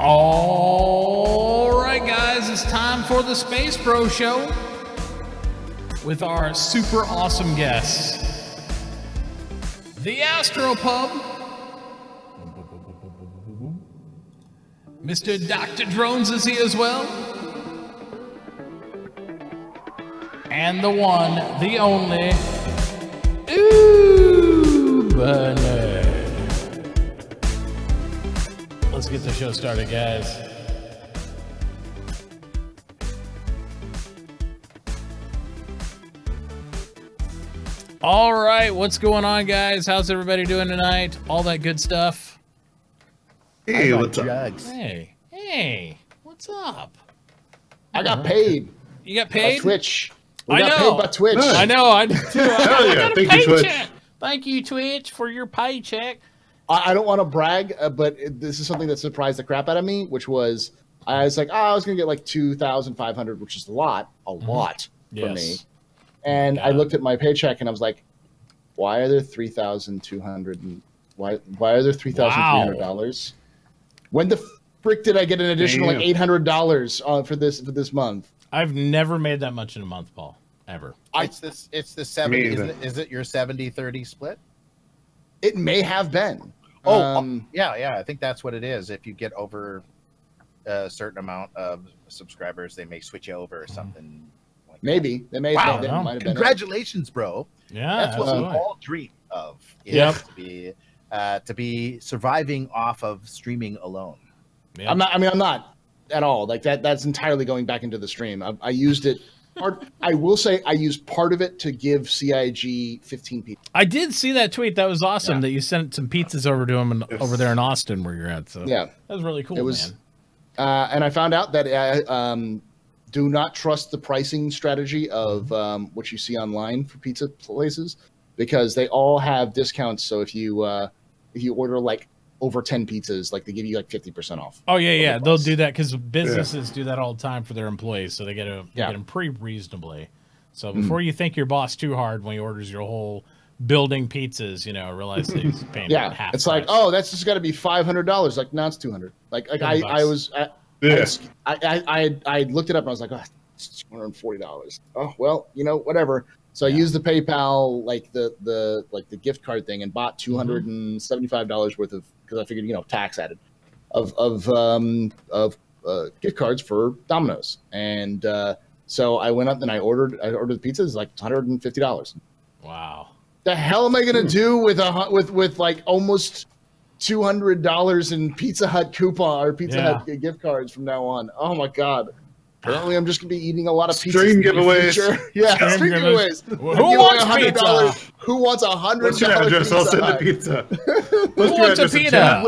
All right, guys, it's time for the SpaceBro show with our super awesome guests. TheAstroPub, Mr. DrDronez is here as well, and the one, the only, Uber. Let's get the show started, guys. All right, what's going on, guys? How's everybody doing tonight? All that good stuff. Hey, what's up? Hey, what's up? I got paid. You got paid? By Twitch. I got know. paid by Twitch. Nice. I know. I did too. Hell yeah! Thank you, Twitch. Thank you, Twitch, for your paycheck. I don't want to brag, but this is something that surprised the crap out of me, which was I was like, oh, I was going to get like 2,500, which is a lot for me. And I looked at my paycheck and I was like, why are there 3,200 and why are there $3,300? When the frick did I get an additional like $800 for this month? I've never made that much in a month, Paul. Ever. It's the 70. Is it your 70-30 split? It may have been. Yeah. I think that's what it is. If you get over a certain amount of subscribers, they may switch you over or something. Like maybe that. they may. Wow! They might have been. Congratulations, bro. Yeah, that's what we all dream of. To be surviving off of streaming alone. Yep. I'm not at all like that. That's entirely going back into the stream. I used it. I will say I used part of it to give CIG 15 pizzas. I did see that tweet. That was awesome that you sent some pizzas over to him over there in Austin where you're at. So yeah, that was really cool. It was, man. And I found out that do not trust the pricing strategy of what you see online for pizza places because they all have discounts. So if you order like over 10 pizzas, like they give you like 50% off. Oh yeah. They'll do that because businesses do that all the time for their employees. So they get them pretty reasonably. So before you think your boss too hard when he orders your whole building pizzas, realize that he's paying half it's price. like, oh, that's just got to be $500. Like, no, it's $200. Like I looked it up and I was like, oh, it's $240. Oh, well, whatever. So I used the PayPal, like the gift card thing, and bought $275 worth of, because I figured tax added, of gift cards for Domino's, and so I went up and I ordered the pizza. It's like $150. Wow. The hell am I gonna do with like almost $200 in Pizza Hut coupon or Pizza Hut gift cards from now on? Oh my god. Apparently, I'm just gonna be eating a lot of pizza. Stream giveaways. Yeah, stream giveaways. Who wants $100? Who wants $100? What's your address? I'll send the pizza. Who wants a pizza?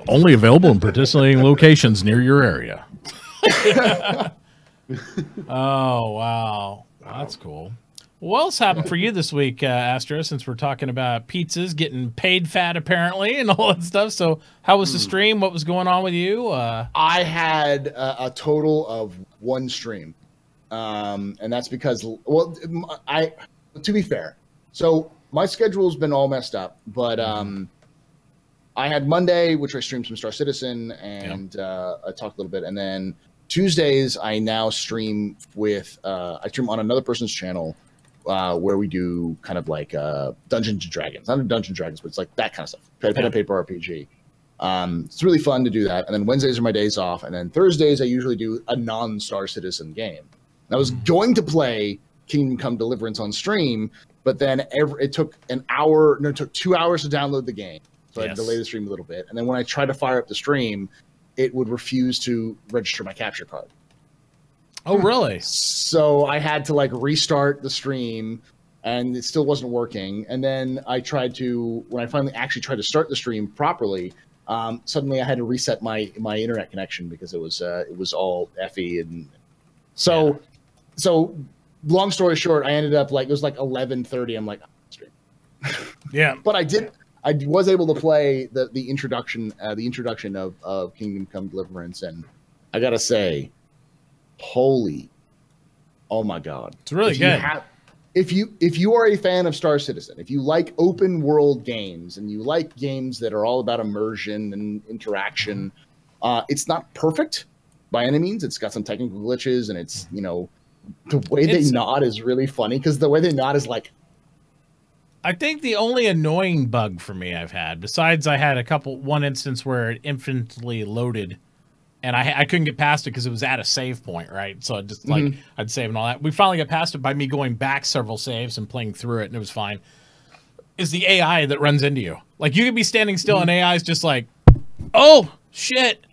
Only available in participating locations near your area. Oh wow, that's cool. What else happened for you this week, Astro, since we're talking about pizzas, getting paid fat apparently and all that stuff? So how was the stream? What was going on with you? I had a total of one stream. And that's because, well, to be fair, so my schedule's been all messed up, but I had Monday, which I streamed some Star Citizen and I talked a little bit. And then Tuesdays, I now stream with, I stream on another person's channel. Where we do kind of like Dungeons and Dragons, not Dungeons and Dragons, but it's like that kind of stuff, pen and paper RPG. It's really fun to do that. And then Wednesdays are my days off, and then Thursdays I usually do a non-Star Citizen game. And I was going to play Kingdom Come Deliverance on stream, but then it took 2 hours to download the game, so I had to delay the stream a little bit. And then when I tried to fire up the stream, it would refuse to register my capture card. Oh, really? So I had to like restart the stream and it still wasn't working. And then I when I finally actually tried to start the stream properly, suddenly I had to reset my internet connection because it was all effy. And so long story short, I ended up like, it was like 11:30. I'm like, stream. Yeah. But I was able to play the introduction of Kingdom Come Deliverance. And I got to say, oh my god, it's really good. If you are a fan of Star Citizen, if you like open world games and you like games that are all about immersion and interaction, It's not perfect by any means. It's got some technical glitches, and it's, you know, the way they nod is really funny because the way they nod is like. I think the only annoying bug for me I've had, besides I had one instance where it infinitely loaded, and I couldn't get past it because it was at a save point, right? So it just like I'd save and all that. We finally got past it by me going back several saves and playing through it, and it was fine. Is the AI that runs into you? Like you could be standing still, and AI is just like, "Oh shit,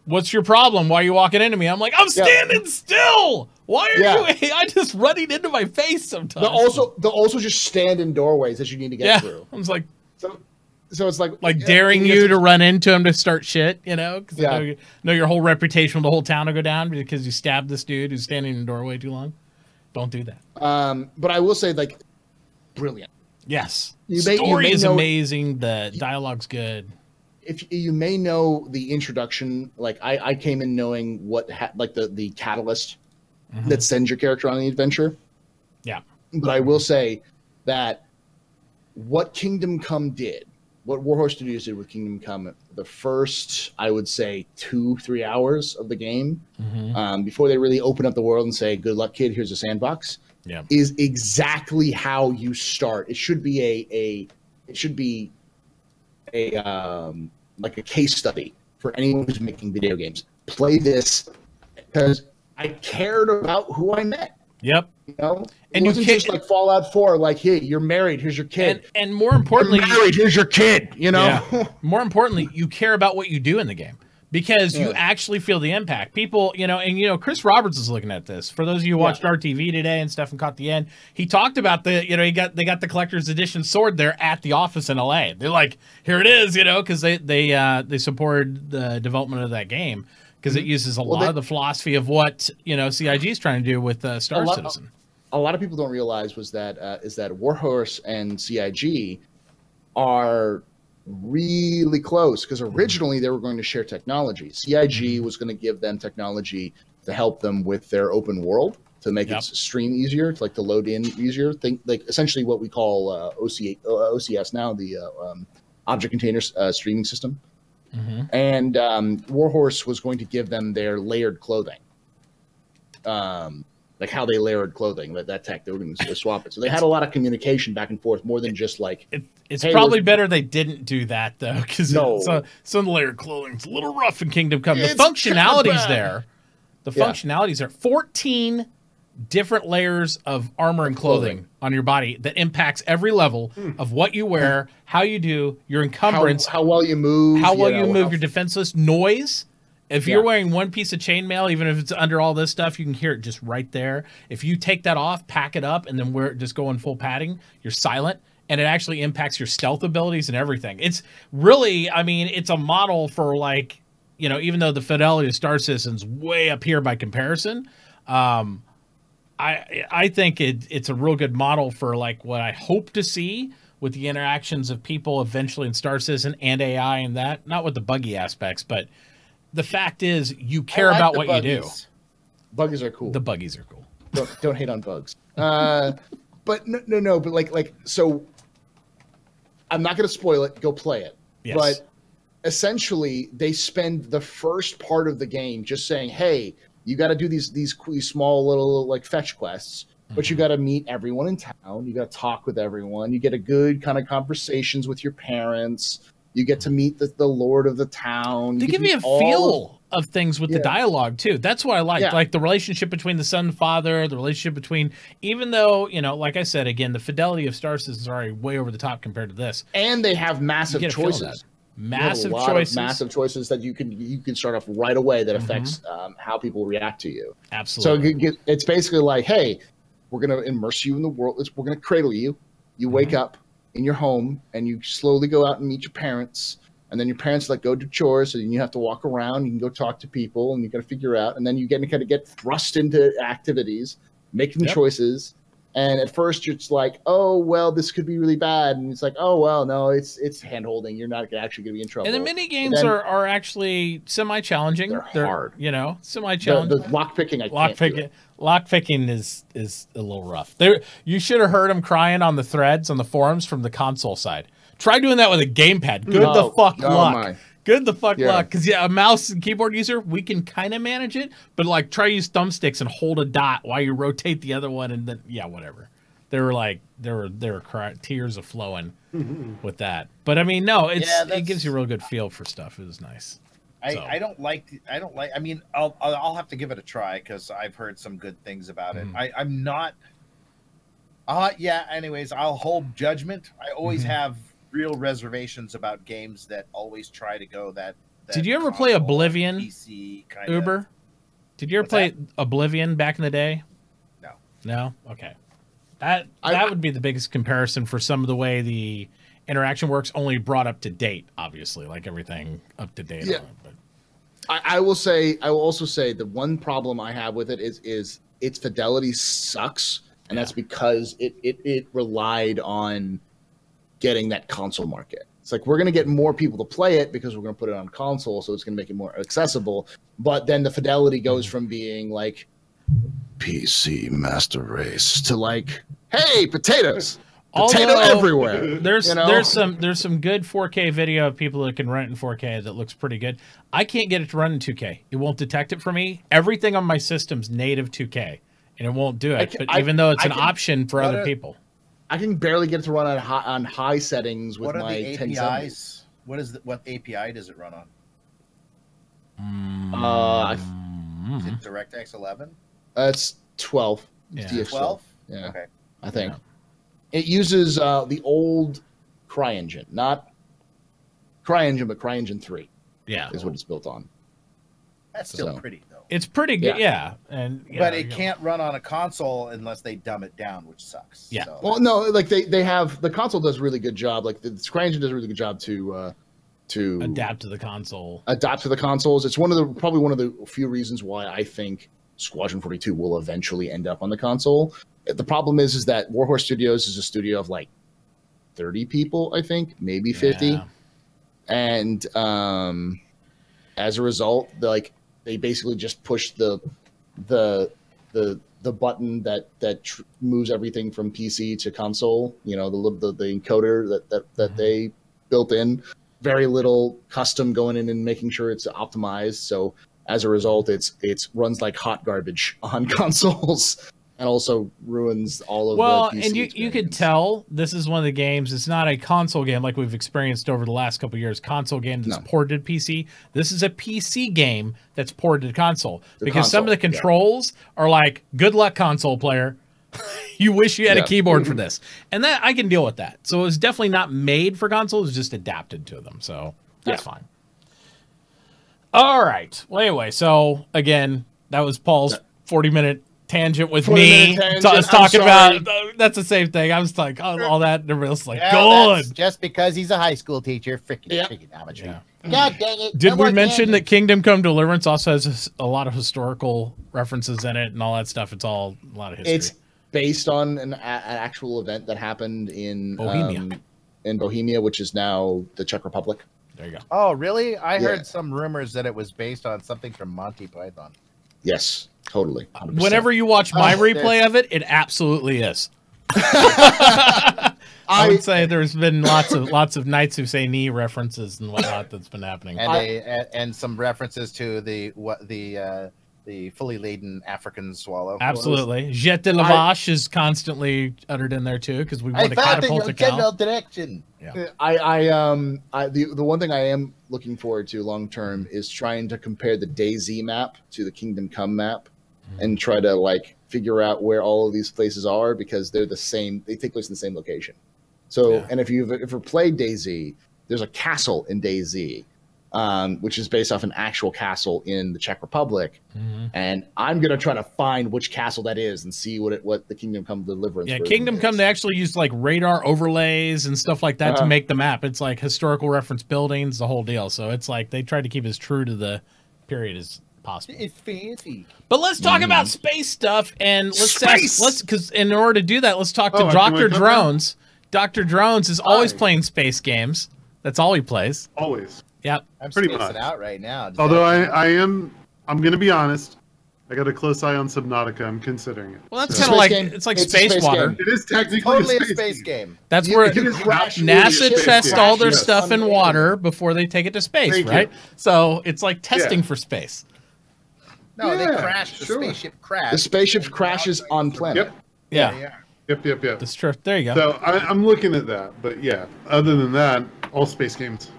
what's your problem? Why are you walking into me?" I'm like, "I'm standing still. Why are you AI just running into my face sometimes?" They'll also just stand in doorways that you need to get through. I was like, so it's like daring you to run into him to start shit, you know? Because know your whole reputation with the whole town to go down because you stabbed this dude who's standing in the doorway too long. Don't do that. But I will say, like, brilliant. Yes, story is amazing. The dialogue's good. If you may know the introduction, like I came in knowing what like the catalyst that sends your character on the adventure. Yeah, but I will say that what Kingdom Come did, what Warhorse Studios did with Kingdom Come, the first, I would say, 2-3 hours of the game, before they really open up the world and say, "Good luck, kid. Here's a sandbox." Yeah, is exactly how you start. It should be like a case study for anyone who's making video games. Play this because I cared about who I met. Yep. You know, and it wasn't just like Fallout 4, like, "Hey, you're married. Here's your kid." And more importantly, you're married. Here's your kid. You know. Yeah. More importantly, you care about what you do in the game. Because you actually feel the impact. People, you know, and, you know, Chris Roberts is looking at this. For those of you who watched RTV today and stuff and caught the end, he talked about the, you know, they got the collector's edition sword there at the office in LA. They're like, here it is, you know, because they supported the development of that game because it uses a lot of the philosophy of what, you know, CIG is trying to do with Star Citizen. A lot of people don't realize is that Warhorse and CIG are really close because originally they were going to share technology. CIG was going to give them technology to help them with their open world to make it stream easier, to load in easier. Think like essentially what we call OCS now, the object container streaming system. And Warhorse was going to give them their layered clothing. Like how they layered clothing, that tech, they were going to swap it. So they had a lot of communication back and forth, more than just like. It's probably better they didn't do that though, because some of the layered clothing's a little rough in Kingdom Come. The functionality's there. The functionalities are 14 different layers of armor and clothing on your body that impacts every level of what you wear, how you do, your encumbrance, how well you move, your defenseless noise. If you're wearing one piece of chainmail, even if it's under all this stuff, you can hear it just right there. If you take that off, pack it up, and then wear it, just go in full padding, you're silent, and it actually impacts your stealth abilities and everything. It's really, I mean, it's a model for, like, you know, even though the fidelity of Star Citizen's way up here by comparison, I think it's a real good model for, like, what I hope to see with the interactions of people eventually in Star Citizen and AI and that. Not with the buggy aspects, but the fact is, you care about what you do. Buggies are cool. The buggies are cool. Don't hate on bugs. But no. But like, so I'm not going to spoil it. Go play it. Yes. But essentially, they spend the first part of the game just saying, "Hey, you got to do these small little like fetch quests, but you got to meet everyone in town. You got to talk with everyone. You get a good kind of conversations with your parents." You get to meet the lord of the town. They give me a feel of things with the dialogue, too. That's what I like. Like the relationship between the son and father, the relationship between, even though, you know, like I said, again, the fidelity of Star Citizen is already way over the top compared to this. And they have massive choices. Massive choices that you can start off right away that affects how people react to you. Absolutely. So it's basically like, hey, we're going to immerse you in the world. We're going to cradle you. You wake up in your home, and you slowly go out and meet your parents, and then your parents go do chores, so then you have to walk around. You can go talk to people, and you got to figure out, and then you get thrust into activities, making choices. And at first, it's like, oh well, this could be really bad, and it's like, oh well, no, it's hand holding. You're not actually going to be in trouble. And the mini games are actually semi-challenging. They're hard, semi-challenging. The lock picking, Lock picking is a little rough. You should have heard him crying on the threads on the forums from the console side. Try doing that with a gamepad. Good luck. Good the fuck Yeah. luck, because a mouse and keyboard user, we can kind of manage it, but like try to use thumbsticks and hold a dot while you rotate the other one, and then whatever. They were like tears of flowing with that. But I mean, no, it gives you a real good feel for stuff. It was nice. I don't like. I mean, I'll have to give it a try because I've heard some good things about it. I'm not. Anyways, I'll hold judgment. I always have real reservations about games that always try to go that. Did you ever play Oblivion? PC kinda. Uber? Did you ever play Oblivion back in the day? No. No? Okay. That would be the biggest comparison for some of the way the interaction works, only brought up to date, obviously, like everything up to date. Yeah. On it, but. I will also say the one problem I have with it is its fidelity sucks, and that's because it relied on getting that console market. It's like, we're going to get more people to play it because we're going to put it on console, so it's going to make it more accessible. But then the fidelity goes from being like PC Master Race to like, hey, potatoes. Potato everywhere. There's some good 4K video of people that can run it in 4K that looks pretty good. I can't get it to run in 2K. It won't detect it for me. Everything on my system's native 2K, and it won't do it. Even though it's an option for other people. I can barely get it to run on high settings with my 1070. What API does it run on? Is it DirectX 11? It's 12. It's DX 12? Yeah. Okay. I think. It uses the old CryEngine, not CryEngine, but CryEngine 3. Yeah. Is what it's built on. That's still pretty, though. It's pretty good, yeah. But it can't run on a console unless they dumb it down, which sucks. Yeah. So. Well, no, like they have, the console does a really good job. Like the CryEngine does a really good job to adapt to the console. Adapt to the consoles. It's probably one of the few reasons why I think Squadron 42 will eventually end up on the console. The problem is that Warhorse Studios is a studio of like 30 people, I think, maybe 50. Yeah. And as a result, they basically just push the button that moves everything from PC to console. You know, the encoder that they built in. Very little custom going in and making sure it's optimized. So as a result, it's runs like hot garbage on consoles. And also ruins all of the PC and you could tell this is one of the games. It's not a console game like we've experienced over the last couple of years. Console game that's ported to PC. This is a PC game that's ported to console. Some of the controls are like, good luck, console player. You wish you had a keyboard for this. And that I can deal with that. So it was definitely not made for consoles. It was just adapted to them. So that's fine. All right. Well, anyway, so again, that was Paul's 40-minute tangent with me. Talking about that's the same thing. I was like, all that, and everybody else was like, go on. Just because he's a high school teacher, freaking amateur. Yeah. God dang it! Did we mention that Kingdom Come Deliverance also has a lot of historical references in it and all that stuff? It's all a lot of history. It's based on an actual event that happened in Bohemia, which is now the Czech Republic. There you go. Oh, really? I heard some rumors that it was based on something from Monty Python. Yes, totally. 100%. Whenever you watch my replay of it, it absolutely is. I would say there's been lots of Knights Who Say Knee references and whatnot that's been happening, and some references to the fully laden African swallow. Absolutely, Jet de Lavache is constantly uttered in there too because we want to catapult a general direction. Yeah. The one thing I am looking forward to long term is trying to compare the DayZ map to the Kingdom Come map, and try to like figure out where all of these places are because they're the same. They take place in the same location. So, and if you've ever played DayZ, there's a castle in DayZ, which is based off an actual castle in the Czech Republic, and I'm gonna try to find which castle that is and see what the Kingdom Come Deliverance. Yeah, Kingdom Come, they actually used like radar overlays and stuff like that to make the map. It's like historical reference buildings, the whole deal. So it's like they tried to keep as true to the period as possible. It's fancy. But let's talk about space stuff, and because in order to do that, let's talk to DrDronez. DrDronez is always playing space games. That's all he plays. Always. Yep. I'm pretty spacing much out right now. Although I'm going to be honest. I got a close eye on Subnautica. I'm considering it. Well, that's So- kind of like Space game. it's like It's a space space water. game. It is technically Totally a space game. That's You- where you can crash your NASA ship, tests game. all their Yes. stuff in On water before they take it to space, Thank you. right? So it's like testing Yeah. for space. No, they Yeah, crashed. The sure. spaceship crashed. The spaceship crashes on planet. Yep. Yeah, Yep. that's true. There you go. So I'm looking at that, but yeah. Other than that, all space games.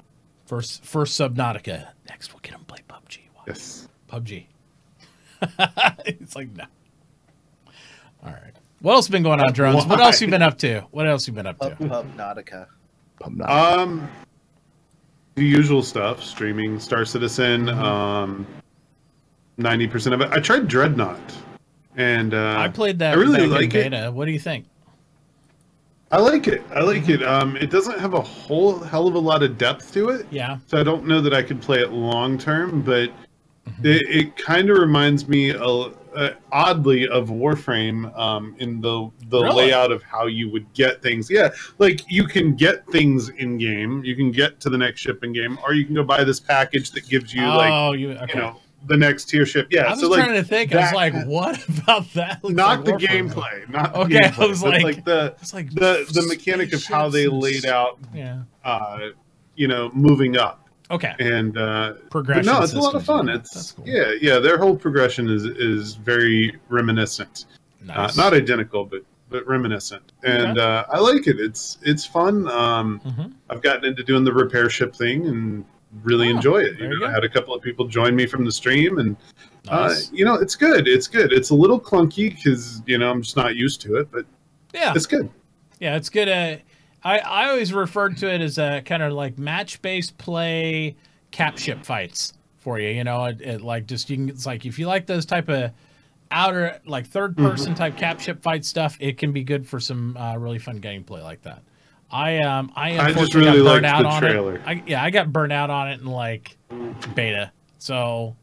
First Subnautica. Next, we'll get them play PUBG. Wow. Yes. PUBG. It's like no. All right. What else been going on, Drones? What else you been up to? What else you been up to? Pubnautica. The usual stuff: streaming, Star Citizen. 90% of it. I tried Dreadnought, and I played that. I really back in like it. beta. What do you think? I like it. It doesn't have a whole hell of a lot of depth to it. Yeah. So I don't know that I could play it long term, but it kind of reminds me oddly of Warframe in the Really? layout of how you would get things. Yeah, like you can get things in game, you can get to the next ship in game, or you can go buy this package that gives you Okay. the next tier ship. Yeah, I was so like trying to think. I was like, what about that? Looks not like the Warframe. gameplay, not the Okay, I gameplay, was but like- the It's like the mechanic of how they spaceships laid out, Yeah. moving up. Okay. And Progression. but no, it's a lot of systems, fun. yeah. It's That's cool. yeah. Their whole progression is very reminiscent, Nice. not identical, but reminiscent. And I like it. It's fun. I've gotten into doing the repair ship thing and really enjoy it. there you go. I had a couple of people join me from the stream, and Nice. it's good. It's good. It's a little clunky because I'm just not used to it, but Yeah. it's good. Yeah, it's good. I always referred to it as a kind of like match-based play cap ship fights for you. It like just it's like if you like those type of outer like third-person type cap ship fight stuff, it can be good for some really fun gameplay like that. I just unfortunately really got burnt liked out the on trailer. it. I got burnt out on it in like beta, so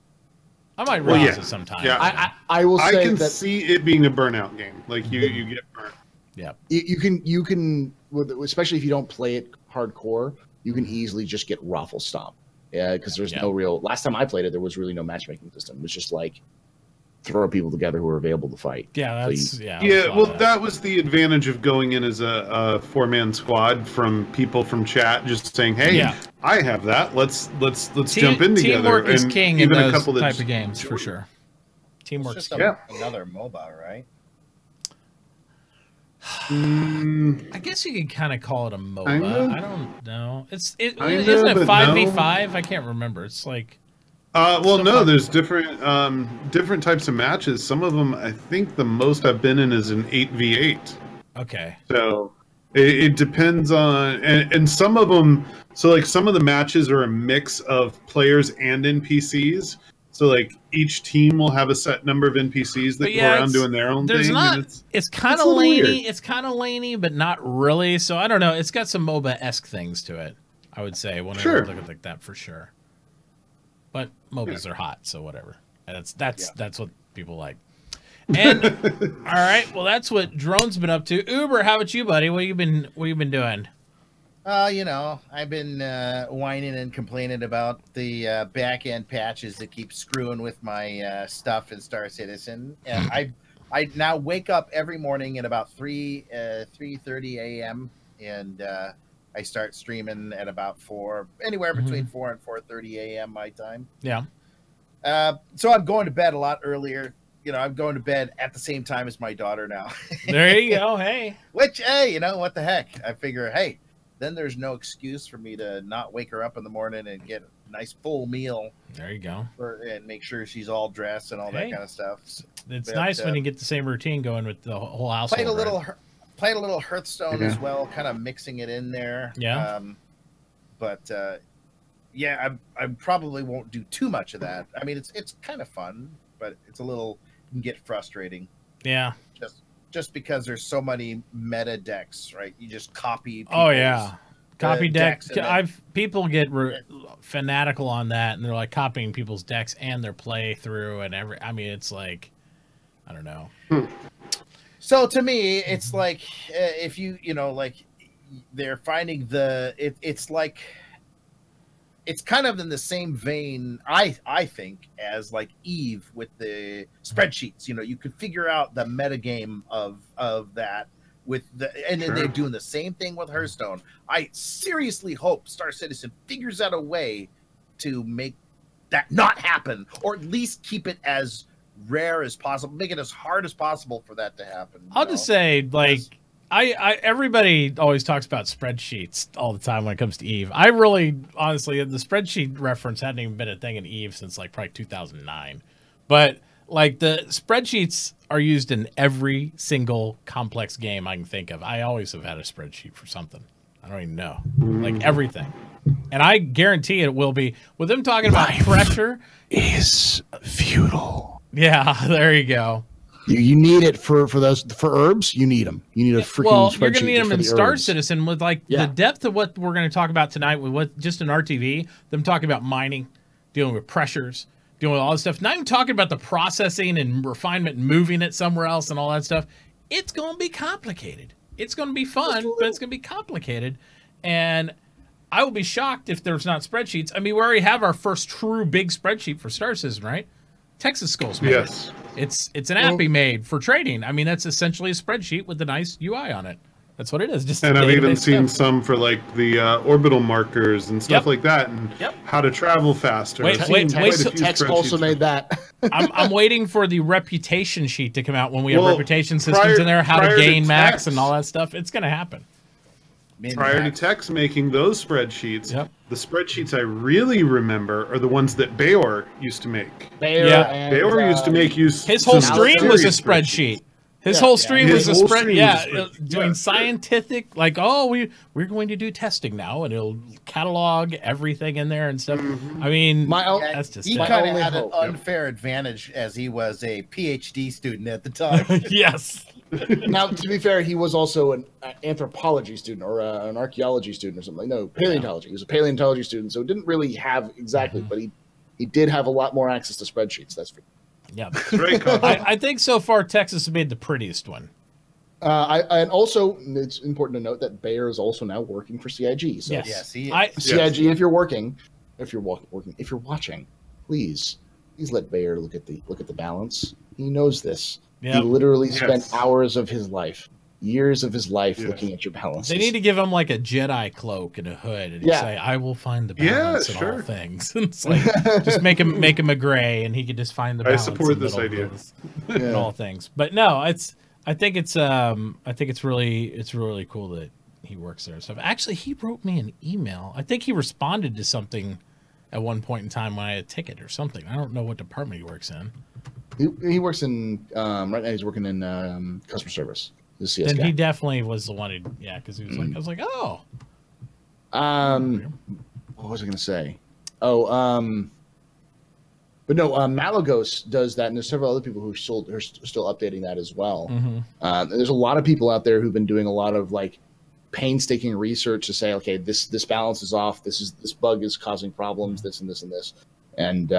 I might Well, realize yeah. it sometime. Yeah. I will I say can that see it being a burnout game. Like you get burnt. Yeah. you can especially if you don't play it hardcore, you can easily just get raffle stomped. Yeah, because there's no real. Last time I played it, there was really no matchmaking system. It was just like throw people together who are available to fight. Yeah, So that's Yeah, well, that was the advantage of going in as a four-man squad from people from chat, just saying, "Hey, Yeah. I have that. Let's jump in together." Teamwork is And king in even those a couple that type just of games for joined. sure. It's Teamwork's just king. another MOBA, right? I guess you could kind of call it a MOBA. Kinda. I don't know. Isn't it but no. 5v5? I can't remember. It's like Well, no, there's different types of matches. Some of them, I think, the most I've been in is an 8v8. okay. So it depends on, and some of them. So like some of the matches are a mix of players and NPCs. So like each team will have a set number of NPCs that But go yeah, around it's- doing their own There's thing. not. and It's kind it's of a little laney. weird. It's kind of laney, but not really. So I don't know. It's got some MOBA-esque things to it. I would say when I Sure. look at it like that for sure. But MOBAs are hot, so whatever. And that's what people like. And all right, well that's what Drone's been up to. Uber, how about you, buddy? What you been doing? I've been whining and complaining about the back end patches that keep screwing with my stuff in Star Citizen. And I now wake up every morning at about 3:30 a.m. and I start streaming at about 4, anywhere between 4 and 4:30 a.m. my time. Yeah. So I'm going to bed a lot earlier. I'm going to bed at the same time as my daughter now. There you go. Hey. Which, hey, what the heck? I figure, hey, then there's no excuse for me to not wake her up in the morning and get a nice full meal There you go. and make sure she's all dressed and all that kind of stuff. It's But, nice when you get the same routine going with the whole household. Played a little Hearthstone Yeah. as well, kind of mixing it in there. Yeah. But I probably won't do too much of that. I mean, it's kind of fun, but it's a little can get frustrating. Yeah. Just because there's so many meta decks, right? You just copy. Oh yeah. Copy decks deck. and then- People get fanatical on that, and they're like copying people's decks and their playthrough and every. I mean, it's like, I don't know. So to me, it's like if like they're finding it's like it's kind of in the same vein, I think, as like Eve with the spreadsheets. You know, you could figure out the metagame of that with and then they're doing the same thing with Hearthstone. I seriously hope Star Citizen figures out a way to make that not happen, or at least keep it as rare as possible, make it as hard as possible for that to happen. I'll just say, like, everybody always talks about spreadsheets all the time when it comes to Eve. I really, honestly, the spreadsheet reference hadn't even been a thing in Eve since like probably 2009. But like the spreadsheets are used in every single complex game I can think of. I always have had a spreadsheet for something. I don't even know, like everything. And I guarantee it will be with them talking about pressure is feudal. Yeah, there you go. You need it for herbs. You need them. You need a freaking spreadsheet. You're gonna need them in Star herbs. Citizen with like the depth of what we're gonna talk about tonight with what just in RTV. Them talking about mining, dealing with pressures, dealing with all this stuff. Not even talking about the processing and refinement, and moving it somewhere else and all that stuff. It's gonna be complicated. It's gonna be fun, but it's gonna be complicated. And I will be shocked if there's not spreadsheets. I mean, we already have our first true big spreadsheet for Star Citizen, right? Texas Skull's made. Yes. It's an app he made for trading. I mean, that's essentially a spreadsheet with a nice UI on it. That's what it is. Just and I've even seen some for like the orbital markers and stuff like that, and how to travel faster. Wait, Tex also made that. I'm waiting for the reputation sheet to come out when we have reputation systems in there, how to gain max and all that stuff. It's going to happen. Prior to Tex making those spreadsheets, the spreadsheets I really remember are the ones that Bayor used to make. Bayor used to make use. His whole stream was a spreadsheet. His whole stream was a spread. Doing scientific, like, oh, we're going to do testing now, and it'll catalog everything in there and stuff. I mean, that's just he kind of had an unfair advantage as he was a PhD student at the time. Yes. Now, to be fair, he was also an anthropology student or an archaeology student or something. No, paleontology. He was a paleontology student, so didn't really have exactly, but he did have a lot more access to spreadsheets. That's for yeah. I think so far Texas has made the prettiest one. And also it's important to note that Bayer is also now working for CIG. So yes, he is. CIG, if you're watching, please let Bayer look at the balance. He knows this. Yep. He literally spent hours of his life, years of his life looking at your balance. They need to give him like a Jedi cloak and a hood and say, I will find the balance in all things. It's like, just make him a gray and he could just find the balance. I support this idea. In all things. But no, I think it's really cool that he works there and stuff. Actually, he wrote me an email. I think he responded to something at one point in time when I had a ticket or something. I don't know what department he works in. He works in right now. He's working in customer service. Then he definitely was the one who, because he was like, I was like, oh. What was I going to say? Oh, but no, Malagos does that, and there's several other people who are still updating that as well. There's a lot of people out there who've been doing a lot of like painstaking research to say, okay, this balance is off. This bug is causing problems. This and this and this, and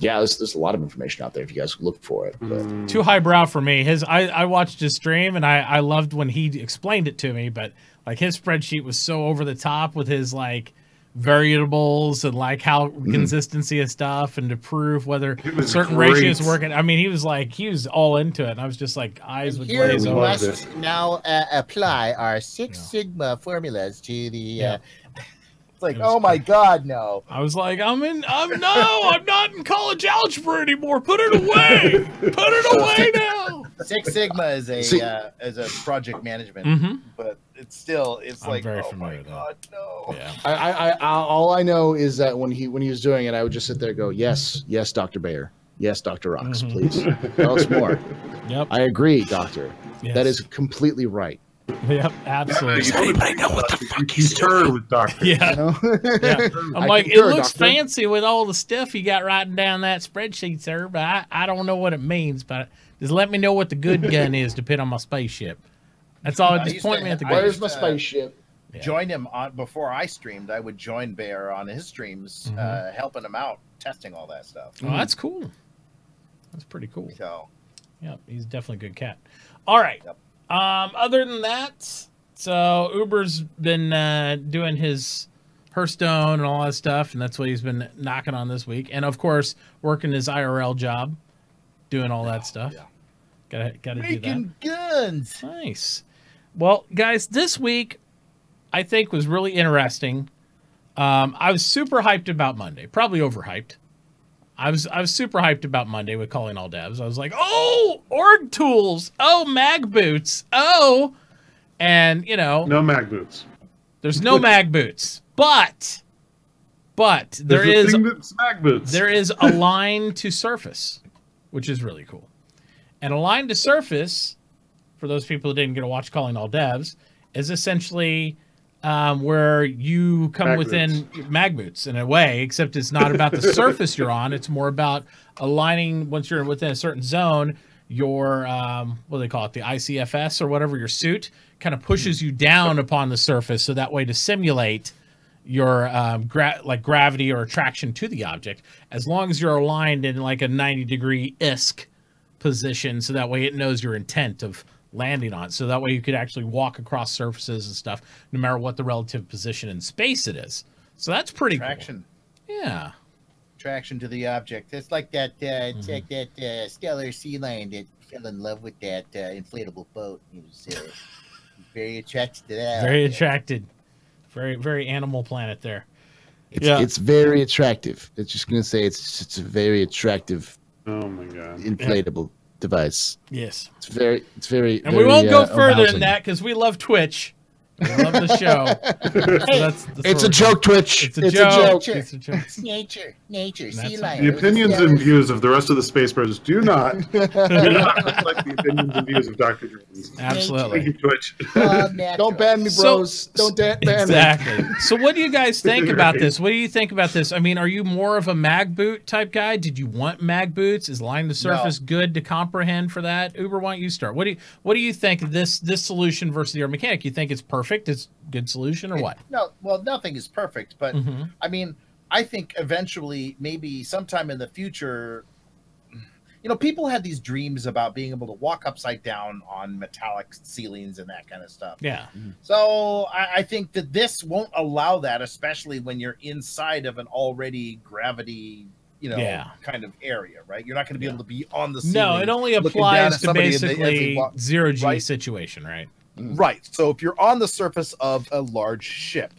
there's a lot of information out there if you guys look for it. But. Too highbrow for me. I watched his stream and I loved when he explained it to me, but like his spreadsheet was so over the top with his like variables and like how consistency of stuff and to prove whether certain ratios working. I mean, he was all into it, and I was just like eyes would glaze over. We must now apply our Six Sigma formulas to the. It's like, oh my God, no! I was like, I'm not in college algebra anymore. Put it away. Put it away now. Six Sigma is a project management, but it's I'm like, very oh familiar my God, no. Yeah. I all I know is that when he was doing it, I would just sit there and go, yes, Dr. Bayer, yes, Dr. Rocks, please tell us more. Yep, I agree, Doctor. Yes. That is completely right. Yep, absolutely. Does anybody know what the fuck he's turned with Doctor? Yeah. You know? I'm like, it looks fancy with all the stuff you got writing down that spreadsheet, sir, but I don't know what it means. But just let me know what the good gun is to put on my spaceship. That's all. Just point me at the gun. Where's my spaceship? Join him on before I streamed. I would join Bear on his streams, helping him out, testing all that stuff. Oh, that's cool. That's pretty cool. So, yeah, he's definitely a good cat. All right. Yep. Other than that, so Uber's been doing his Hearthstone and all that stuff, and that's what he's been knocking on this week. And of course, working his IRL job, doing all that stuff. Yeah. Gotta do that. Making guns. Nice. Well, guys, this week I think was really interesting. I was super hyped about Monday, probably overhyped. I was super hyped about Monday with calling all devs. I was like, oh, org tools, oh, mag boots, oh, and no mag boots. There's no mag boots, but there is mag boots. There is align to surface, which is really cool. And align to surface, for those people who didn't get to watch Calling All Devs, is essentially where you come within mag boots in a way, except it's not about the surface you're on. It's more about aligning once you're within a certain zone. Your what do they call it? The ICFS or whatever, your suit kind of pushes you down upon the surface, so that way to simulate your gravity or attraction to the object, as long as you're aligned in like a 90-degree ISK position, so that way it knows your intent of landing on, so that way you could actually walk across surfaces and stuff no matter what the relative position in space it is. So that's pretty Traction. Cool. Yeah. Traction to the object. It's like that it's like that stellar sea lion that fell in love with that inflatable boat. He was very attracted to that. Very attracted. Very Animal Planet there. It's very attractive. It's just gonna say it's a very attractive inflatable device. Yes. It's very and we won't go further than that because we love Twitch. We love the show. It's a joke, Twitch. It's a joke. It's nature. Sea lion. The opinions and views of the rest of the SpaceBros do not reflect the opinions and views of DrDronez. Absolutely. Thank you, Twitch. Don't ban me, bros. Don't ban me. Exactly. So what do you guys think about this? What do you think about this? I mean, are you more of a mag boot type guy? Did you want mag boots? Is line the surface good to comprehend for that? Uber, why don't you start? What do you think of this solution versus the air mechanic? You think it's perfect? It's a good solution, or what? No, well, nothing is perfect, but I mean, I think eventually, maybe sometime in the future, people had these dreams about being able to walk upside down on metallic ceilings and that kind of stuff. Yeah. So I think that this won't allow that, especially when you're inside of an already gravity, kind of area, right? You're not going to be able to be on the ceiling. No, it only applies to basically zero-G situation, right? Right. So if you're on the surface of a large ship,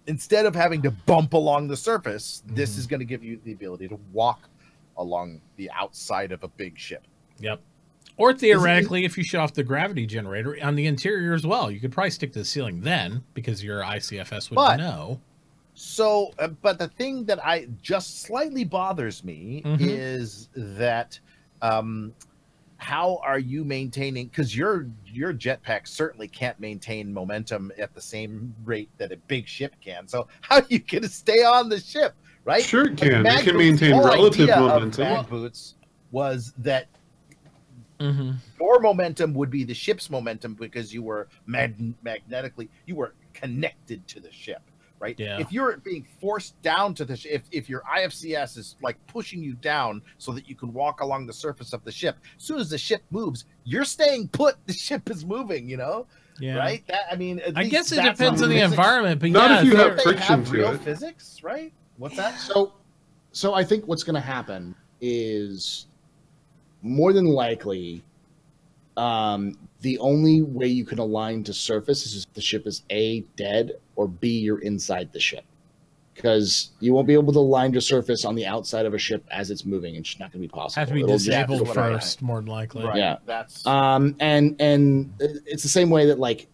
instead of having to bump along the surface, this is going to give you the ability to walk along the outside of a big ship. Yep. Or theoretically, if you shut off the gravity generator on the interior as well, you could probably stick to the ceiling then, because your ICFS would know. So, but the thing that just slightly bothers me is that how are you maintaining, because your jetpack certainly can't maintain momentum at the same rate that a big ship can. So how are you going to stay on the ship, right? Sure it can. It can maintain relative momentum. Mag boots was that your momentum would be the ship's momentum because you were magnetically, you were connected to the ship. Right. Yeah. If you're being forced down to the ship, if your IFCS is like pushing you down so that you can walk along the surface of the ship, as soon as the ship moves, you're staying put. The ship is moving, Yeah. Right. I guess it depends on the environment, but not if you have friction to real it. Physics, right? What's that? So I think what's going to happen is more than likely, the only way you can align to surface is if the ship is A, dead, or B, you're inside the ship. Because you won't be able to align to surface on the outside of a ship as it's moving. It's just not going to be possible. Have to be disabled first, more than likely. Right. Yeah. That's and it's the same way that like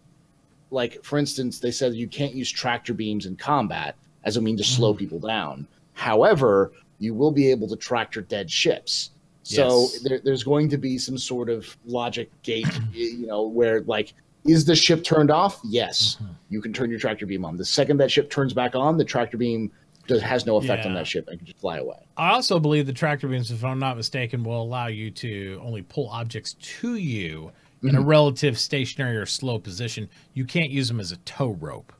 for instance, they said you can't use tractor beams in combat as a mean to slow people down. However, you will be able to tractor dead ships. So there's going to be some sort of logic gate, where like, is the ship turned off? Yes, you can turn your tractor beam on. The second that ship turns back on, the tractor beam has no effect on that ship and can just fly away. I also believe the tractor beams, if I'm not mistaken, will allow you to only pull objects to you in a relative stationary or slow position. You can't use them as a tow rope,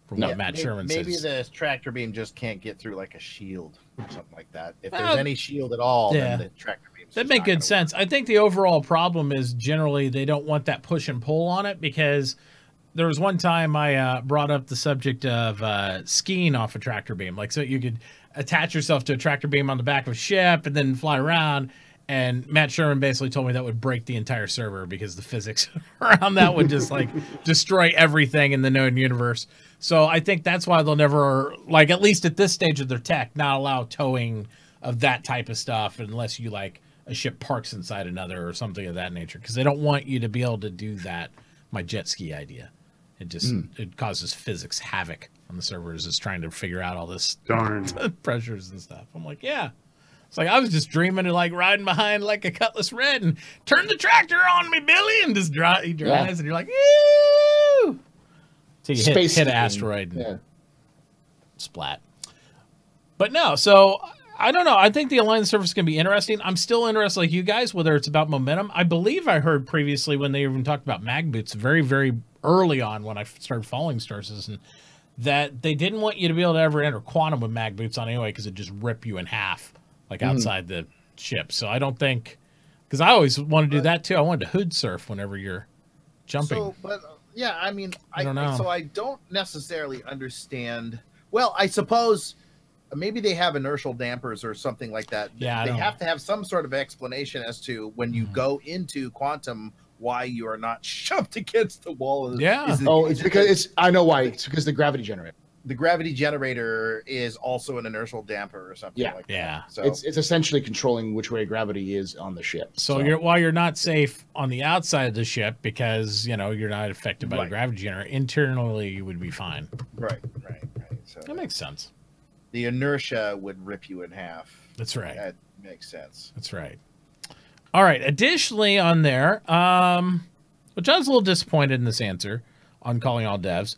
from what Matt Sherman says. Maybe the tractor beam just can't get through like a shield or something like that. If there's any shield at all, then the tractor beam. That makes good sense. I think the overall problem is generally they don't want that push and pull on it, because there was one time I brought up the subject of skiing off a tractor beam. Like, so you could attach yourself to a tractor beam on the back of a ship and then fly around. And Matt Sherman basically told me that would break the entire server because the physics around that would just like destroy everything in the known universe. So I think that's why they'll never, like, at least at this stage of their tech, not allow towing of that type of stuff unless you like a ship parks inside another or something of that nature, because they don't want you to be able to do that. My jet ski idea, it just it causes physics havoc on the servers. Is trying to figure out all this pressures and stuff. I'm like, yeah, it's like I was just dreaming of like riding behind like a Cutlass Red and turn the tractor on me, Billy, and just drives, and you're like, ew. So you hit an asteroid and splat. But no, so I don't know. I think the Alliance service is going to be interesting. I'm still interested, like you guys, whether it's about momentum. I believe I heard previously when they even talked about mag boots very, very early on when I started following Star Citizen, that they didn't want you to be able to ever enter quantum with mag boots on anyway because it just rip you in half, like outside the ship. So I don't think, because I always want to do that too. I wanted to hood surf whenever you're jumping. So, but yeah, I mean, I don't know. So I don't necessarily understand. Well, I suppose maybe they have inertial dampers or something like that. Yeah, they have to have some sort of explanation as to when you go into quantum, why you are not shoved against the wall. Yeah. It's because I know why. It's because the gravity generator. The gravity generator is also an inertial damper or something like that. So it's essentially controlling which way gravity is on the ship. So while you're not safe on the outside of the ship because, you know, you're not affected by the gravity generator, internally you would be fine. Right. So that makes sense. The inertia would rip you in half. That's right. That makes sense. That's right. All right. Additionally on there, which I was a little disappointed in this answer on calling all devs,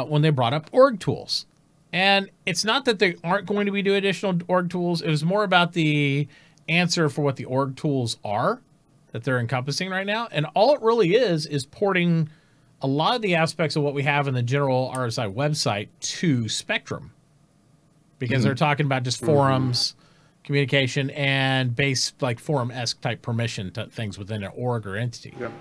when they brought up org tools. And it's not that they aren't going to be doing additional org tools. It was more about the answer for what the org tools are that they're encompassing right now. And all it really is porting a lot of the aspects of what we have in the general RSI website to Spectrum. Because they're talking about just forums, communication, and base like forum-esque type permission to things within an org or entity. Yep.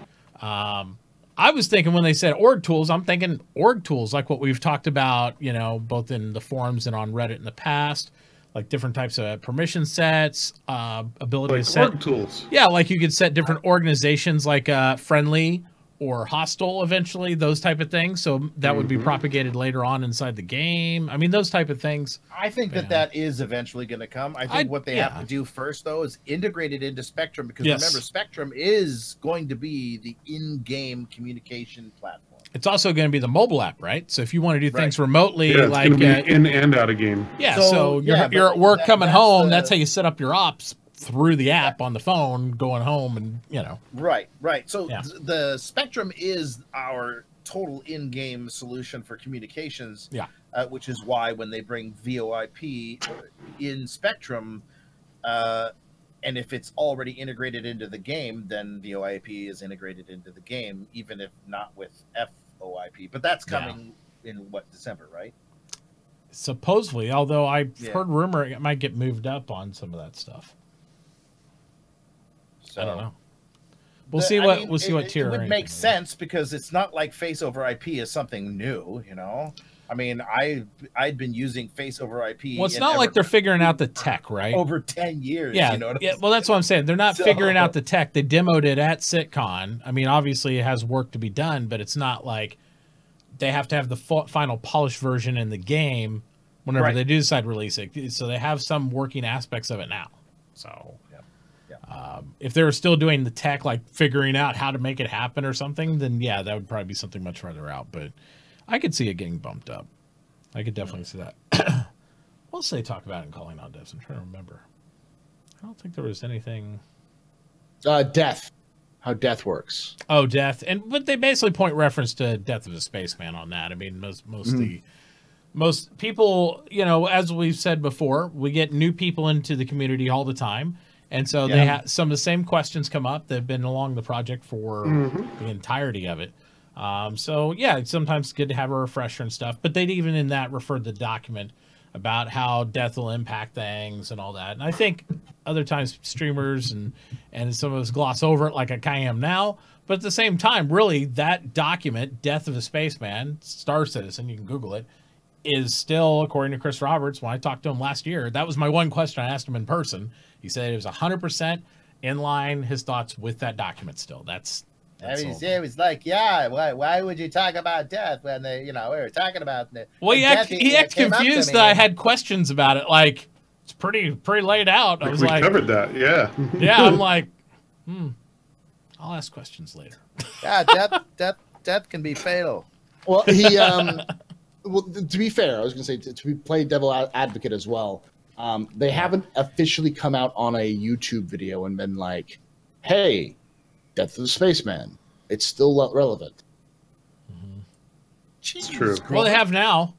I was thinking when they said org tools, I'm thinking org tools like what we've talked about, you know, both in the forums and on Reddit in the past, like different types of permission sets, ability like to set org tools. Yeah, like you could set different organizations like friendly or hostile eventually, those type of things. So that would be propagated later on inside the game. I mean, those type of things. I think that is eventually going to come. I think what they have to do first, though, is integrate it into Spectrum. Because remember, Spectrum is going to be the in-game communication platform. It's also going to be the mobile app, right? So if you want to do things remotely, it's like be in and out of game. Yeah, so you're at work coming home. That's how you set up your ops through the app on the phone, going home, and you know. Right. So the Spectrum is our total in-game solution for communications. Yeah. Which is why when they bring VoIP in Spectrum, and if it's already integrated into the game, then VoIP is integrated into the game, even if not with FOIP. But that's coming in December, right? Supposedly, although I've heard rumor it might get moved up on some of that stuff. So, I don't know. We'll see what tier. It would make sense because it's not like face over IP is something new, you know. I mean, I'd been using face over IP. Well, it's not like they're figuring out the tech, right? Over 10 years. Yeah, you know well, that's what I'm saying. They're not figuring out the tech. They demoed it at SitCon. I mean, obviously it has work to be done, but it's not like they have to have the final polished version in the game whenever they do decide to release it. So they have some working aspects of it now. So if they were still doing the tech, like figuring out how to make it happen or something, then that would probably be something much further out. But I could see it getting bumped up. I could definitely see that. What else did they talk about in calling out devs? I'm trying to remember. I don't think there was anything. Death. How death works. Oh, death. But they basically point reference to Death of a Spaceman on that. I mean, most people, you know, as we've said before, we get new people into the community all the time. And so they have some of the same questions come up that have been along the project for the entirety of it. So, sometimes it's good to have a refresher and stuff. But they'd even in that refer to the document about how death will impact things and all that. And I think other times streamers and some of us gloss over it like I am now. But at the same time, really, that document, Death of a Spaceman, Star Citizen, you can Google it, is still, according to Chris Roberts, when I talked to him last year, that was my one question I asked him in person. He said it was 100% in line, his thoughts with that document still. That's it was like, yeah, why would you talk about death when they, we were talking about the well, he acted confused that I had questions about it. Like, it's pretty laid out. I was like, covered that, yeah. Yeah, I'm like, I'll ask questions later. Yeah, death can be fatal. Well, he well, to be fair, I was going to say to play devil advocate as well. They haven't officially come out on a YouTube video and been like, "Hey, Death of the Spaceman." It's still relevant. It's true. Well, they have now.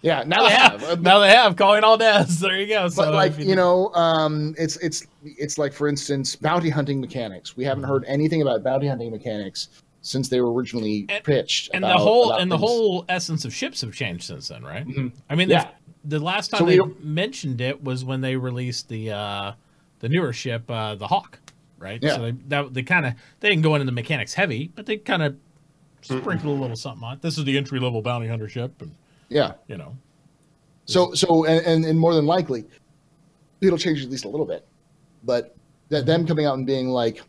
Yeah, now they have. Now they have calling all deaths. There you go. So but like it's like, for instance, bounty hunting mechanics. We haven't heard anything about bounty hunting mechanics since they were originally pitched. And the whole essence of ships have changed since then, right? Mm-hmm. I mean, the last time they mentioned it was when they released the newer ship, the Hawk, right? Yeah. So they didn't go into the mechanics heavy, but they kind of sprinkled a little something on it. This is the entry level bounty hunter ship, and So and more than likely, it'll change at least a little bit, but them coming out and being like,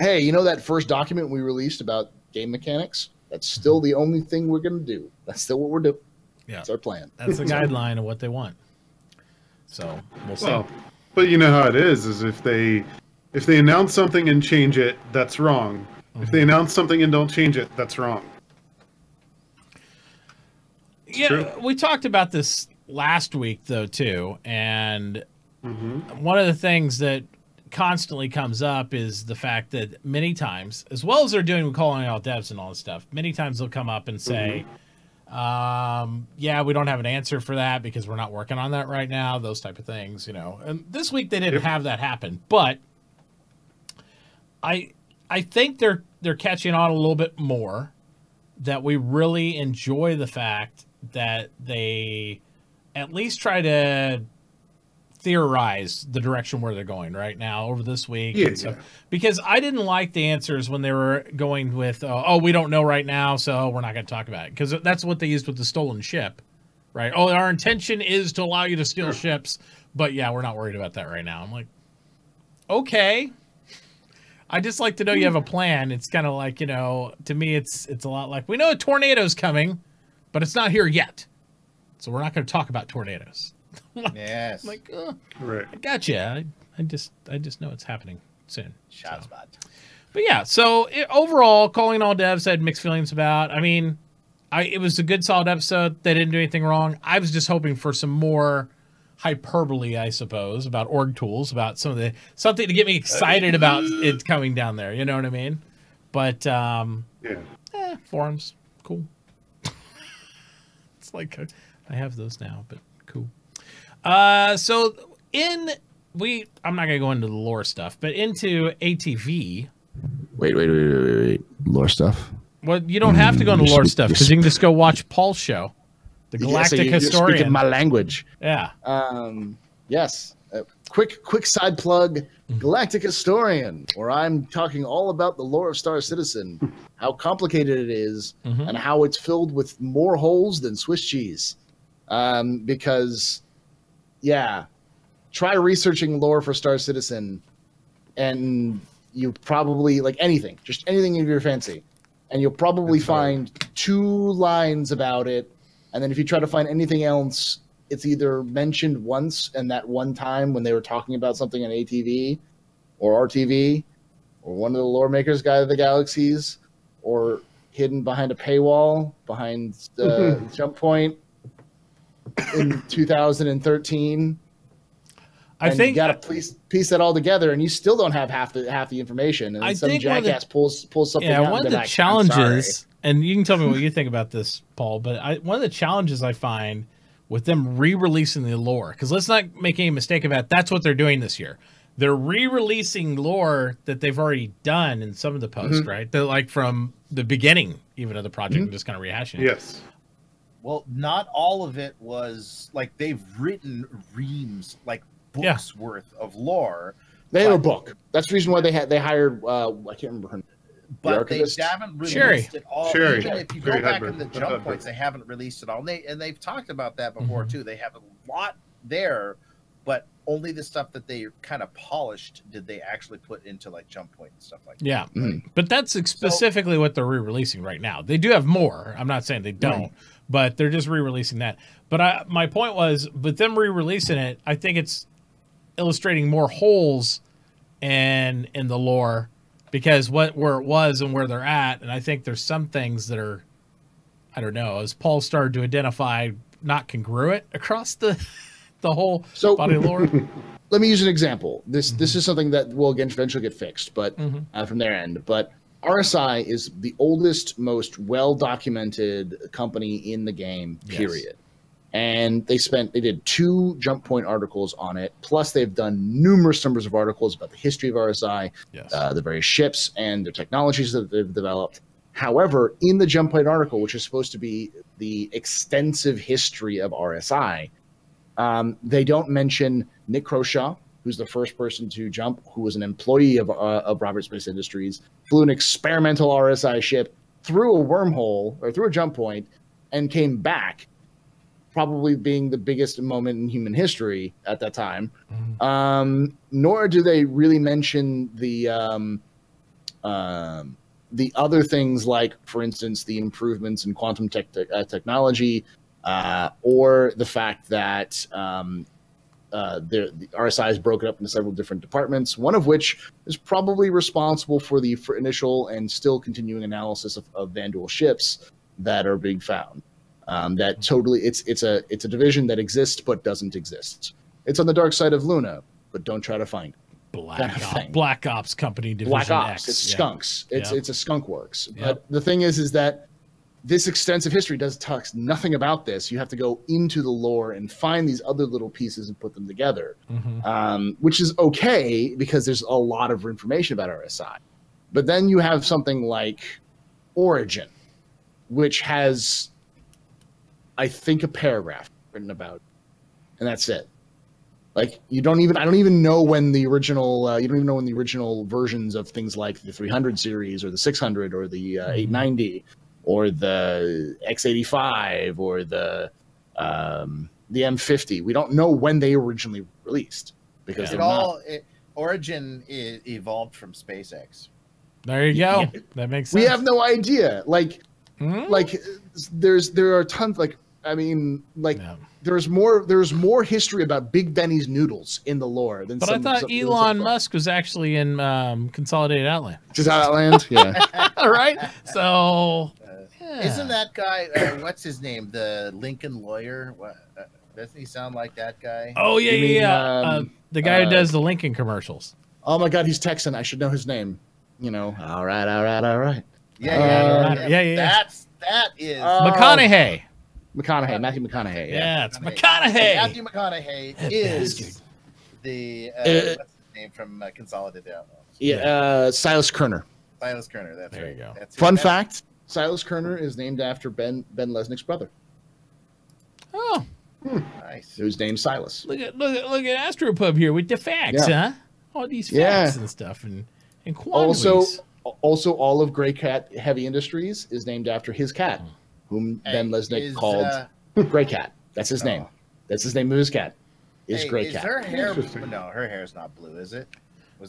hey, that first document we released about game mechanics? That's still the only thing we're going to do. That's still what we're doing. Yeah. That's our plan. That's the guideline of what they want. So we'll see. Well, but you know how it is if they announce something and change it, that's wrong. Mm-hmm. If they announce something and don't change it, that's wrong. Yeah, true. We talked about this last week, though, too. And one of the things that constantly comes up is the fact that many times, as well as they're doing with calling out devs and all this stuff, many times they'll come up and say, yeah, we don't have an answer for that because we're not working on that right now, those type of things, And this week they didn't have that happen. But I think they're catching on a little bit more, that we really enjoy the fact that they at least try to theorize the direction where they're going right now over this week. Yeah. Because I didn't like the answers when they were going with, we don't know right now, so we're not going to talk about it. Because that's what they used with the stolen ship, right? Oh, our intention is to allow you to steal ships, but yeah, we're not worried about that right now. I'm like, okay. I just like to know you have a plan. It's kind of like, to me, it's a lot like, we know a tornado's coming, but it's not here yet. So we're not going to talk about tornadoes. Yes. Right. I gotcha. I just know it's happening soon. Shot spot. But yeah, so overall, calling all devs, I had mixed feelings about. I mean, it was a good, solid episode. They didn't do anything wrong. I was just hoping for some more hyperbole, I suppose, about org tools, about something to get me excited about it coming down there. You know what I mean? But forums, cool. It's like I have those now, but cool. So I'm not gonna go into the lore stuff, but into ATV. Wait. Lore stuff? Well, you don't have to go into lore stuff because you can just go watch Paul's show, The Galactic Historian. You're speaking my language. Yeah. Yes. Quick side plug. Galactic Historian, where I'm talking all about the lore of Star Citizen, how complicated it is, and how it's filled with more holes than Swiss cheese. Because, try researching lore for Star Citizen, and you probably, just anything of your fancy, and you'll probably find 2 lines about it, and then if you try to find anything else, it's either mentioned once and that one time when they were talking about something on ATV or RTV or one of the lore makers, Guide of the Galaxies, or hidden behind a paywall behind the jump point in 2013. I think you got to piece that all together, and you still don't have half the information. And some jackass pulls something out. One of the challenges, and you can tell me what you think about this, Paul, but one of the challenges I find with them re-releasing the lore, because let's not make any mistake about it, that's what they're doing this year. They're re-releasing lore that they've already done in some of the posts, right? They're like from the beginning even of the project, and just kind of rehashing it. Yes. Well, not all of it was like they've written reams, like books worth of lore. They have a book. That's the reason why they hired I can't remember her name. But they haven't released it all. Even if you go back in the jump points, they haven't released it all. And they've talked about that before too. They have a lot there, but only the stuff that they kind of polished did they actually put into like jump point and stuff like that. Yeah, but that's specifically what they're re-releasing right now. They do have more. I'm not saying they don't, but they're just re-releasing that. But my point was, with them re-releasing it, I think it's illustrating more holes in the lore, because where it was and where they're at, and I think there's some things that are, I don't know, as Paul started to identify, not congruent across the whole body of lore. Let me use an example. This is something that will eventually get fixed, but from their end. But RSI is the oldest, most well-documented company in the game, period. And they did 2 jump point articles on it. Plus, they've done numerous numbers of articles about the history of RSI, the various ships, and the technologies that they've developed. However, in the jump point article, which is supposed to be the extensive history of RSI, they don't mention Nick Croshaw, who's the first person to jump, who was an employee of Roberts Space Industries, flew an experimental RSI ship through a wormhole or through a jump point, and came back, probably being the biggest moment in human history at that time. Nor do they really mention the other things, like, for instance, the improvements in quantum technology, or the fact that the RSI is broken up into several different departments, one of which is probably responsible for the initial and still continuing analysis of Vanduul ships that are being found. That totally, it's a division that exists but doesn't exist. It's on the dark side of Luna, but don't try to find it. Black Ops Company Division Black Ops. X. It's skunks. It's a skunk works. But the thing is that this extensive history does talk nothing about this. You have to go into the lore and find these other little pieces and put them together, which is okay because there's a lot of information about RSI. But then you have something like Origin, which has, I think, a paragraph written about it, and that's it. Like, I don't even know when the original, you don't even know when the original versions of things like the 300 series or the 600 or the 890 or the X85 or the M50. We don't know when they originally released, because Origin evolved from SpaceX. There you go. That makes sense. We have no idea. Like there are tons. Like, I mean, like there's more history about Big Benny's noodles in the lore than. But I thought Elon Musk was actually in Consolidated Outland. Just Outland, yeah. All right. So, isn't that guy? What's his name? The Lincoln lawyer. What, doesn't he sound like that guy? Oh yeah, the guy who does the Lincoln commercials. Oh my God, he's Texan. I should know his name. You know. All right. Yeah. That is McConaughey. Matthew McConaughey. Yeah, it's McConaughey. Matthew McConaughey is the what's his name from Consolidated Outlaws? Yeah, Silas Kerner. Silas Kerner. That's there right. You go. Fun fact: Silas Kerner is named after Ben Lesnick's brother. Oh, nice. Who's named Silas. Look at AstroPub here with the facts, huh? All these facts and stuff and quantities. Also, all of Grey Cat Heavy Industries is named after his cat, whom Ben Lesnick called Grey Cat. That's his name. That's his name of his cat. Is Grey Cat. Her hair? No, her hair's not blue, is it?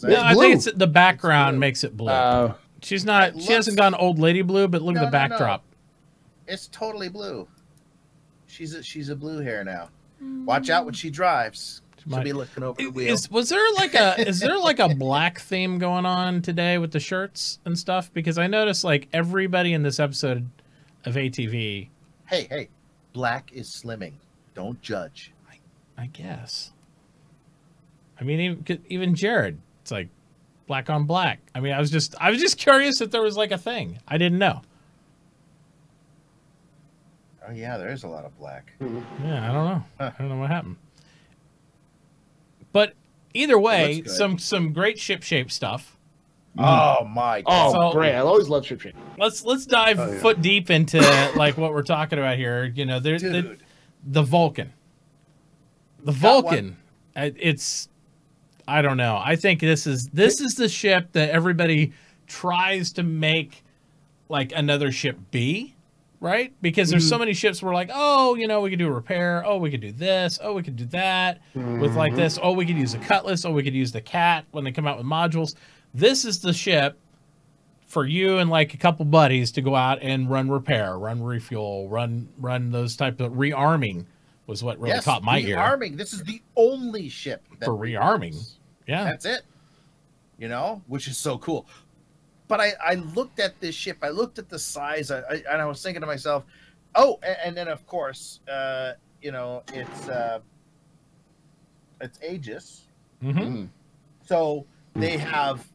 No, I think it's the background makes it blue. She's not. She hasn't gone old lady blue, but look at the backdrop. No. It's totally blue. She's a blue hair now. Watch out when she drives. She'll be looking over the wheel. Is there like a black theme going on today with the shirts and stuff? Because I noticed like everybody in this episode of ATV. Hey, black is slimming. Don't judge. I guess. I mean, even Jared, it's like black on black. I mean, I was just curious if there was like a thing. I didn't know. Oh yeah, there is a lot of black. Yeah, I don't know. I don't know what happened. But either way, some great ship shape stuff. Oh my god! Oh, great! I always love ship training. Let's dive foot deep into like what we're talking about here. You know, the Vulcan. The Vulcan. It's I don't know. I think this is the ship that everybody tries to make like another ship be, right? Because there's so many ships where like, oh, you know, we could do a repair. Oh, we could do this. Oh, we could do that with like this. Oh, we could use the Cutlass. Oh, we could use the Cat when they come out with modules. This is the ship for you and like a couple buddies to go out and run repair, run refuel, run those type of rearming was what really caught my ear. Rearming. This is the only ship for rearming. Yeah, that's it. You know, which is so cool. But I looked at this ship. I looked at the size, and I was thinking to myself, oh, and then of course, you know, it's Aegis. So they have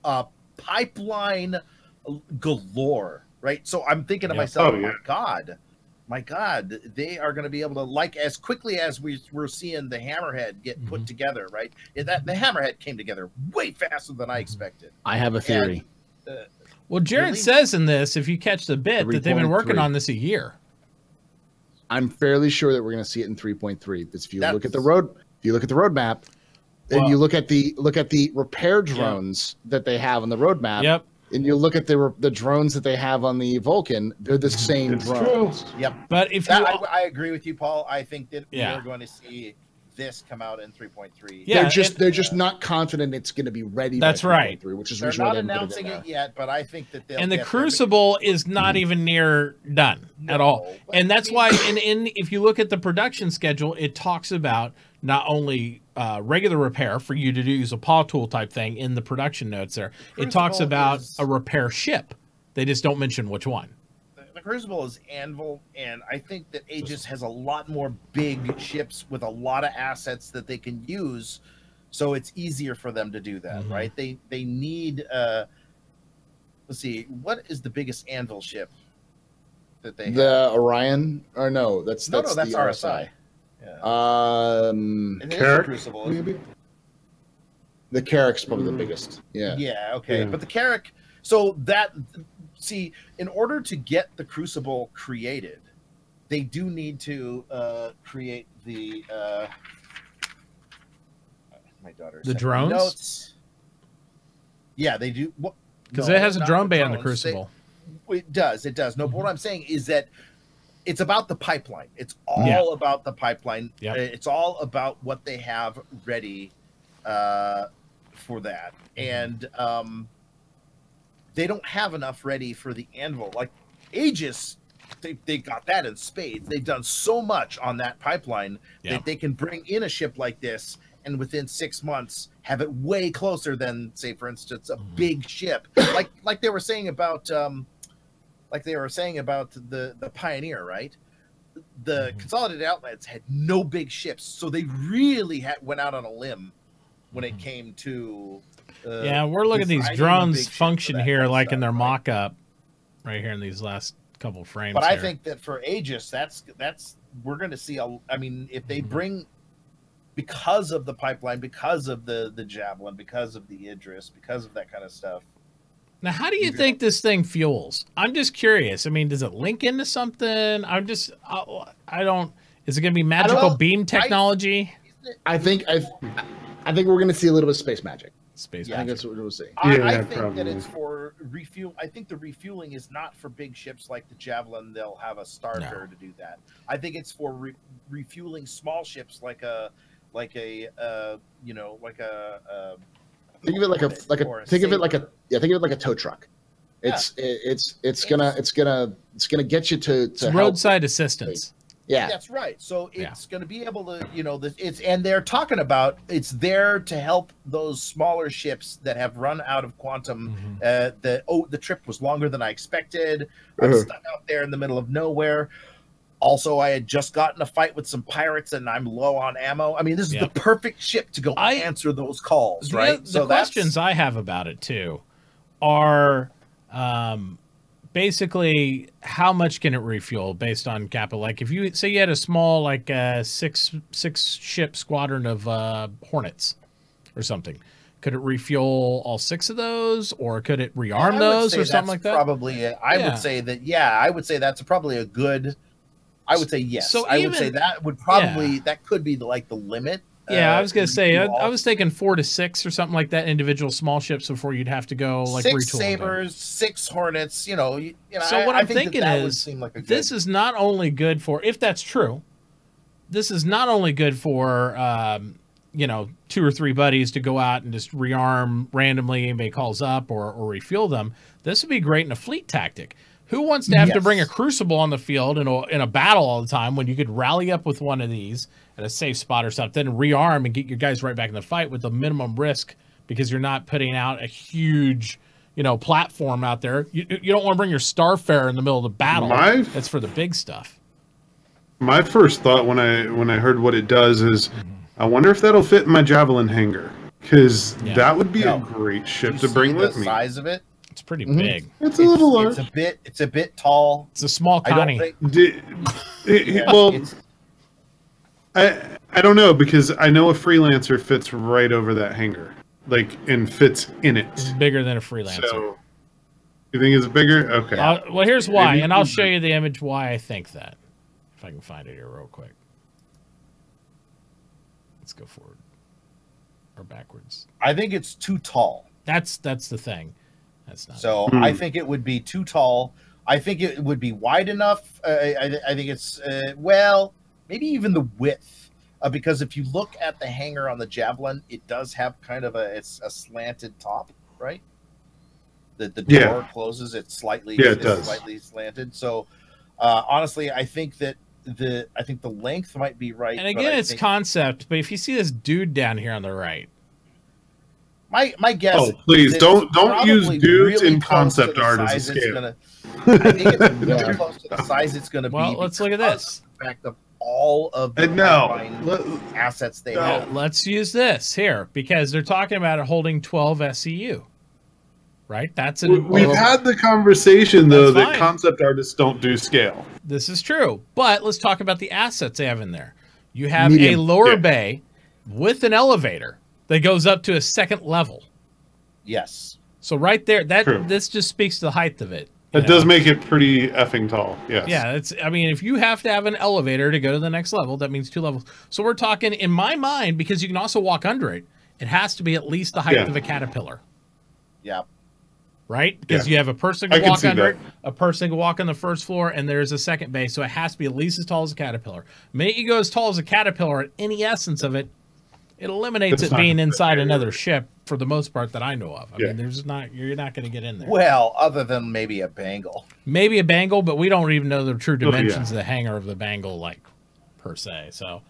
a pipeline galore, right? So I'm thinking to myself, my God, they are going to be able to, like, as quickly as we're seeing the Hammerhead get put together, right? The Hammerhead came together way faster than I expected. I have a theory. And, well, Jared says in this, if you catch the bit, that they've been working on this a year. I'm fairly sure that we're going to see it in 3.3. Because if you look at the roadmap, and you look at the repair drones that they have on the roadmap, and you look at the drones that they have on the Vulcan, they're the same drones. Yep. But if I agree with you, Paul. I think that we are going to see this come out in 3.3. Yeah, they're just not confident it's going to be ready. That's right. Which is they're not announcing it yet, but I think that they'll. And the Crucible is not even near done at all, and that's why. In if you look at the production schedule, it talks about not only regular repair for you to use a paw tool type thing in the production notes there. It talks about a repair ship. They just don't mention which one. The Crucible is Anvil, and I think that Aegis has a lot more big ships with a lot of assets that they can use, so it's easier for them to do that, right? They need let's see, what is the biggest Anvil ship that they have? The Orion? Or no, that's the RSI. Carrack, Crucible, maybe? The Carrack's probably the biggest. Yeah, okay. But the Carrack, so that, see, in order to get the Crucible created, they do need to create the my daughter's the drones. Notes. Yeah, they do. Because it has a drone bay on the Crucible. It does. No, but what I'm saying is that it's about the pipeline. It's all about the pipeline. It's all about what they have ready for that. And they don't have enough ready for the Anvil. Like Aegis, they got that in spades. They've done so much on that pipeline that they can bring in a ship like this and within 6 months have it way closer than, say, for instance, a big ship. like they were saying about the Pioneer, right? The Consolidated Outlets had no big ships, so they really went out on a limb when it came to. We're looking at these drones function here, like in their mock-up, right here in these last couple frames. But I think that for Aegis, that's we're going to see. I mean, if they bring, because of the pipeline, because of the Javelin, because of the Idris, because of that kind of stuff. Now, how do you think this thing fuels? I'm just curious. I mean, does it link into something? I don't. Is it going to be magical beam technology? I think we're going to see a little bit of space magic. I think that's what we'll see. I think that it's for refuel. I think the refueling is not for big ships like the Javelin. They'll have a starter to do that. I think it's for refueling small ships like a think of it like a tow truck. It's gonna get you to roadside assistance. Yeah, that's right. So it's going to be able to, and they're talking about it's there to help those smaller ships that have run out of quantum. The trip was longer than I expected. I'm stuck out there in the middle of nowhere. Also, I had just gotten a fight with some pirates and I'm low on ammo. I mean, this is the perfect ship to go answer those calls, right? The questions I have about it too are basically how much can it refuel based on capital. Like if you say you had a small six ship squadron of Hornets or something, Could it refuel all 6 of those, or could it rearm those, or something like that? Probably, I would say that. Yeah, I would say that's probably a good. I would say yes. So I would say that would probably that could be like the limit. Yeah, I was gonna say I was thinking 4 to 6 or something like that, individual small ships before you'd have to go like 6 retool Sabres, them. 6 Hornets. You know. So what I'm thinking is this is not only good for, if that's true, this is not only good for 2 or 3 buddies to go out and just rearm randomly, anybody calls up or refuel them. This would be great in a fleet tactic. Who wants to have to bring a crucible on the field in a battle all the time when you could rally up with one of these at a safe spot or something, rearm and get your guys right back in the fight with the minimum risk, because you're not putting out a huge, platform out there. You don't want to bring your Starfarer in the middle of the battle. That's for the big stuff. My first thought when I heard what it does is, I wonder if that'll fit in my Javelin hangar, because that would be a great ship to bring with me. The size of it? It's pretty big. It's a little large. It's a bit tall. It's a small Connie. I don't know, because I know a Freelancer fits right over that hangar, and fits in it. It's bigger than a Freelancer. So, you think it's bigger? Okay. Well, here's why, and I'll show you the image why I think that. If I can find it here real quick. Let's go forward or backwards. I think it's too tall. That's the thing. That's not. So I think it would be too tall. I think it would be wide enough. I think it's maybe even the width, because if you look at the hangar on the Javelin, it does have kind of a slanted top, right? The door closes. It's slightly slightly slanted. So honestly, I think that the length might be right. And again, it's concept, but if you see this dude down here on the right, my guess. Oh, please don't use dudes in concept art as a scale. I think it's really close to the size it's going to be. Well, let's look at this. The fact of all of the assets they have. Let's use this here, because they're talking about it holding 12 SCU. Right? We've had the conversation, though, that concept artists don't do scale. This is true. But let's talk about the assets they have in there. You have a lower bay with an elevator that goes up to a 2nd level. Yes. So right there, this just speaks to the height of it. It does make it pretty effing tall. Yes. Yeah. If you have to have an elevator to go to the next level, that means 2 levels. So we're talking, in my mind, because you can also walk under it, it has to be at least the height of a caterpillar. Yeah. Right? Because you have a person can walk under it, a person can walk on the 1st floor, and there's a 2nd base, so it has to be at least as tall as a caterpillar. The minute you go as tall as a caterpillar, at any essence of it, it eliminates it being inside another ship for the most part that I know of. I mean, you're not going to get in there. Well, other than maybe a Bangle. Maybe a Bangle, but we don't even know the true dimensions of the hangar of the Bangle, per se. So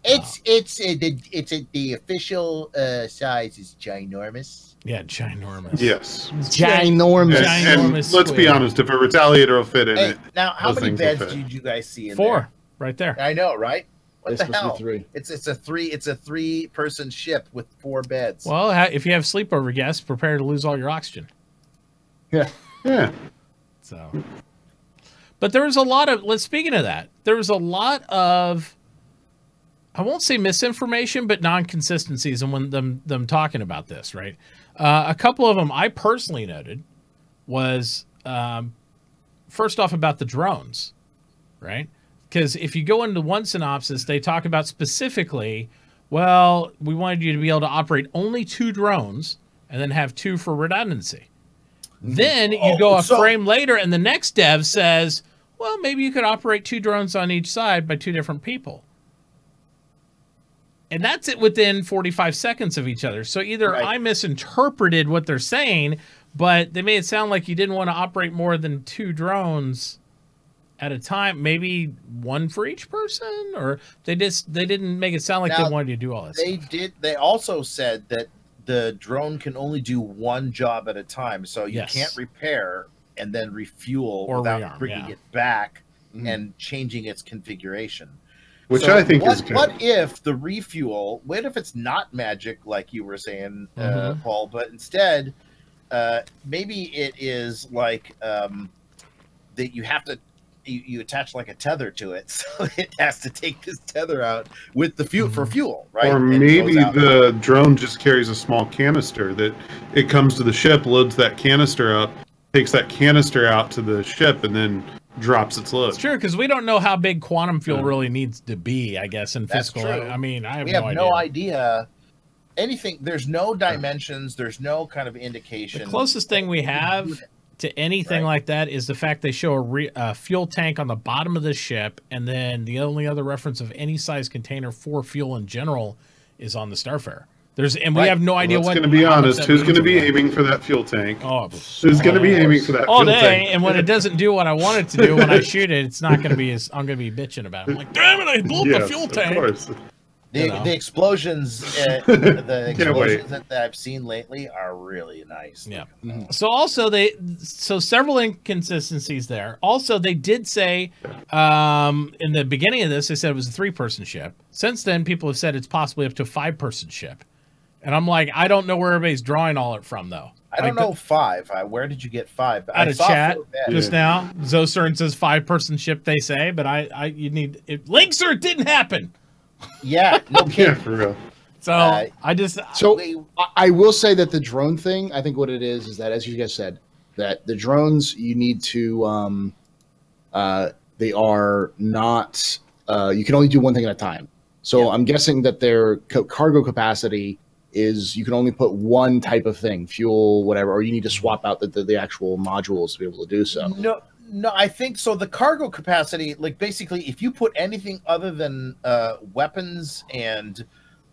the official size is ginormous. Yeah, ginormous. Yes. Ginormous. And let's be honest, if a Retaliator will fit in it. Now, how many beds did you guys see in 4, there? Right there. I know, right? What the hell? 3. It's a 3-person ship with 4 beds. Well, if you have sleepover guests, prepare to lose all your oxygen. Yeah. Yeah. So, but there was a lot of. Speaking of that, there was a lot of, I won't say misinformation, but non-consistencies in them talking about this. Right. A couple of them I personally noted was first off about the drones, right? Because if you go into one synopsis, they talk about specifically, well, we wanted you to be able to operate only 2 drones and then have 2 for redundancy. Then you go a frame later and the next dev says, well, maybe you could operate 2 drones on each side by 2 different people. And that's it within 45 seconds of each other. So either I misinterpreted what they're saying, but they made it sound like you didn't want to operate more than 2 drones at a time, maybe 1 for each person, or they didn't make it sound like they wanted you to do all this. They also said that the drone can only do 1 job at a time, so you can't repair and then refuel without bringing it back and changing its configuration. Which I think is good. What if the refuel? What if it's not magic, like you were saying, Paul, but instead, maybe it is like that you have to you attach like a tether to it, so it has to take this tether out with the fuel for fuel, right? Or maybe the drone just carries a small canister that it comes to the ship, loads that canister up, takes that canister out to the ship, and then drops its load. It's true, because we don't know how big quantum fuel really needs to be, I guess, in physical. True. I mean, we have no idea anything. There's no dimensions. There's no kind of indication. The closest thing we have to anything like that is the fact they show a fuel tank on the bottom of the ship, and then the only other reference of any size container for fuel in general is on the Starfarer. We have no idea what. Going to be honest, who's going to be aiming for that fuel tank? Oh, who's going to be aiming for that all fuel day? Tank? And when it doesn't do what I want it to do, when I shoot it, it's not going to be as I'm going to be bitching about it. I'm like, damn it, I blew up the fuel tank. Of course. The explosions, the explosions that I've seen lately are really nice. Yeah. So several inconsistencies there. Also, they did say in the beginning of this, they said it was a 3-person ship. Since then, people have said it's possibly up to a 5-person ship. And I'm like, I don't know where everybody's drawing all it from, though. I don't know 5. Where did you get 5? Out of chat just now, Zosern says 5-person ship. They say, but you need it. Linkser, it didn't happen. Yeah, no kidding. Yeah, for real. So I will say that the drone thing, I think what it is that, as you guys said, that the drones you need to they are not you can only do one thing at a time. So I'm guessing that their cargo capacity is you can only put one type of thing, fuel, whatever, or you need to swap out the actual modules to be able to do so. No, I think so. The cargo capacity, like basically, if you put anything other than weapons and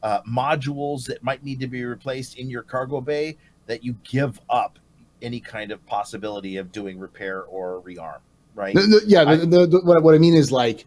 modules that might need to be replaced in your cargo bay, that you give up any kind of possibility of doing repair or rearm, right? What I mean is like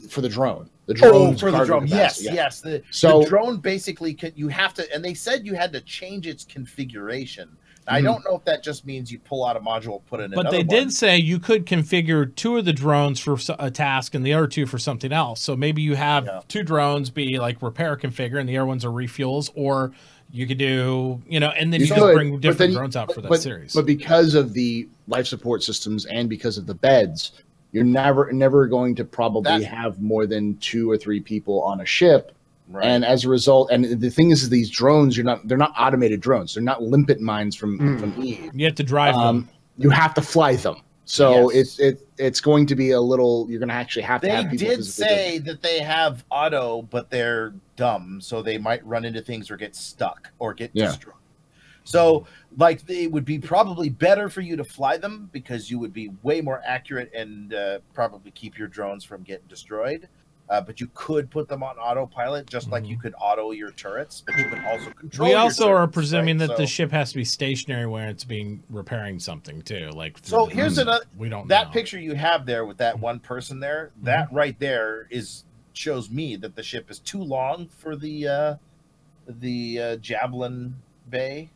for the drone. The drone for the drone. Yes. The drone basically you have to, and they said you had to change its configuration. I don't know if that just means you pull out a module, put in another one. But they did say you could configure 2 of the drones for a task and the other 2 for something else. So maybe you have 2 drones be like repair configure and the other ones are refuels, or you could do, and then you just bring different drones out for that series. But because of the life support systems and because of the beds, you're never going to probably have more than 2 or 3 people on a ship. Right. And as a result, and the thing is these drones, they're not automated drones. They're not limpet mines from Eve. You have to drive them. You have to fly them. So it's going to be a little, you're going to actually have to have people. They did say that they have auto, but they're dumb. So they might run into things or get stuck or get destroyed. So like it would be probably better for you to fly them because you would be way more accurate and probably keep your drones from getting destroyed. But you could put them on autopilot, just like you could auto your turrets, but you can also control. We also are presuming that the ship has to be stationary when it's repairing something too. Like so, here's another. We don't that know. Picture you have there with that one person there. That right there shows me that the ship is too long for the Javelin Bay,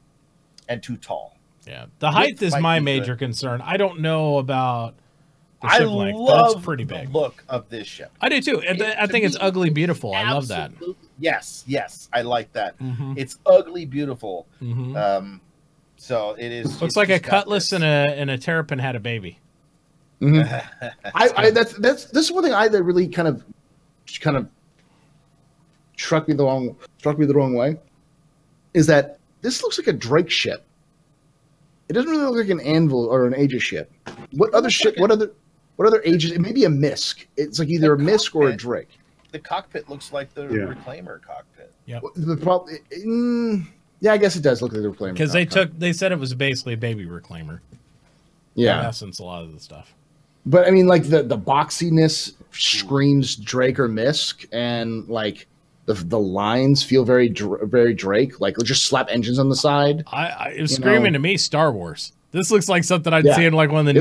and too tall. Yeah, the height is my major concern. I don't know about. I love that's pretty big. The look of this ship. I do too. I think it's ugly beautiful. I love that. Yes, I like that. It's ugly beautiful. So it is. Looks like a cutlass and a terrapin had a baby. This is one thing that really kind of struck me the wrong way. Is that this looks like a Drake ship? It doesn't really look like an Anvil or an Aegis ship. What other ship? What other Aegis? It may be a Misk. It's like either a Misk or a Drake. The cockpit looks like the Reclaimer cockpit. Yeah. I guess it does look like the Reclaimer. Because they said it was basically a baby Reclaimer. Yeah. In essence, a lot of the stuff. But I mean, like the boxiness screams Drake or Misk, and like the lines feel very Drake. Like just slap engines on the side. It was screaming to me Star Wars. This looks like something I'd see in like one of the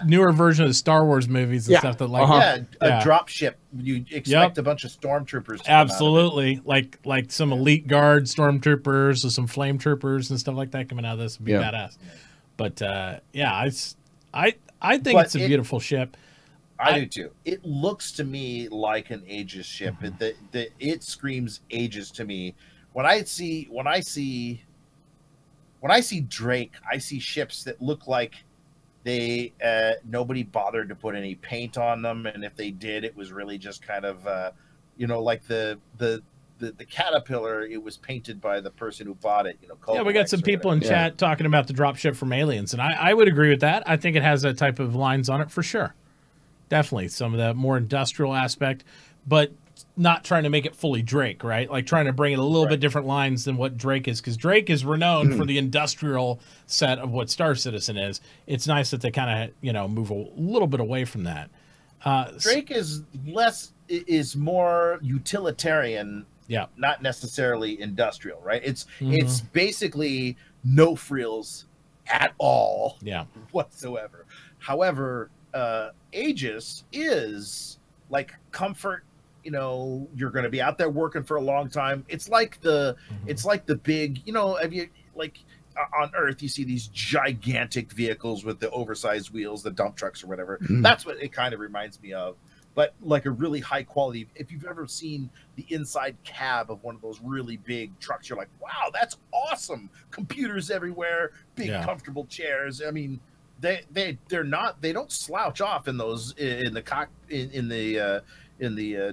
newer version of Star Wars movies and stuff. That like a drop ship. You expect a bunch of stormtroopers. To Absolutely, like some elite guard stormtroopers or some flame troopers and stuff like that coming out of this would be badass. But I think it's a beautiful ship. I do too. It looks to me like an Aegis ship. It screams Aegis to me. When I see Drake, I see ships that look like They nobody bothered to put any paint on them, and if they did, it was really just kind of like the Caterpillar. It was painted by the person who bought it. Yeah, we got some people in chat talking about the dropship from Aliens, and I would agree with that. I think it has that type of lines on it for sure. Definitely some of the more industrial aspect, but not trying to make it fully Drake, right? Like trying to bring it a little bit different lines than what Drake is, because Drake is renowned for the industrial set of what Star Citizen is. It's nice that they kind of, move a little bit away from that. Drake is more utilitarian, not necessarily industrial, right? It's basically no frills at all, whatsoever. However, Aegis is like comfort. You're going to be out there working for a long time. It's like the big, have you on Earth, you see these gigantic vehicles with the oversized wheels, the dump trucks or whatever. That's what it kind of reminds me of. But like a really high quality, if you've ever seen the inside cab of one of those really big trucks, you're like, wow, that's awesome. Computers everywhere, big comfortable chairs. I mean, they don't slouch off in those in the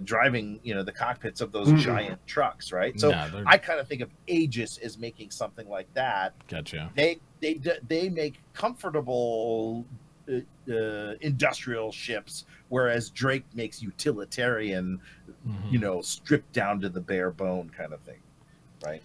driving, the cockpits of those giant trucks, right? So I kind of think of Aegis as making something like that. Gotcha. They make comfortable industrial ships, whereas Drake makes utilitarian, stripped down to the bare bone kind of thing, right?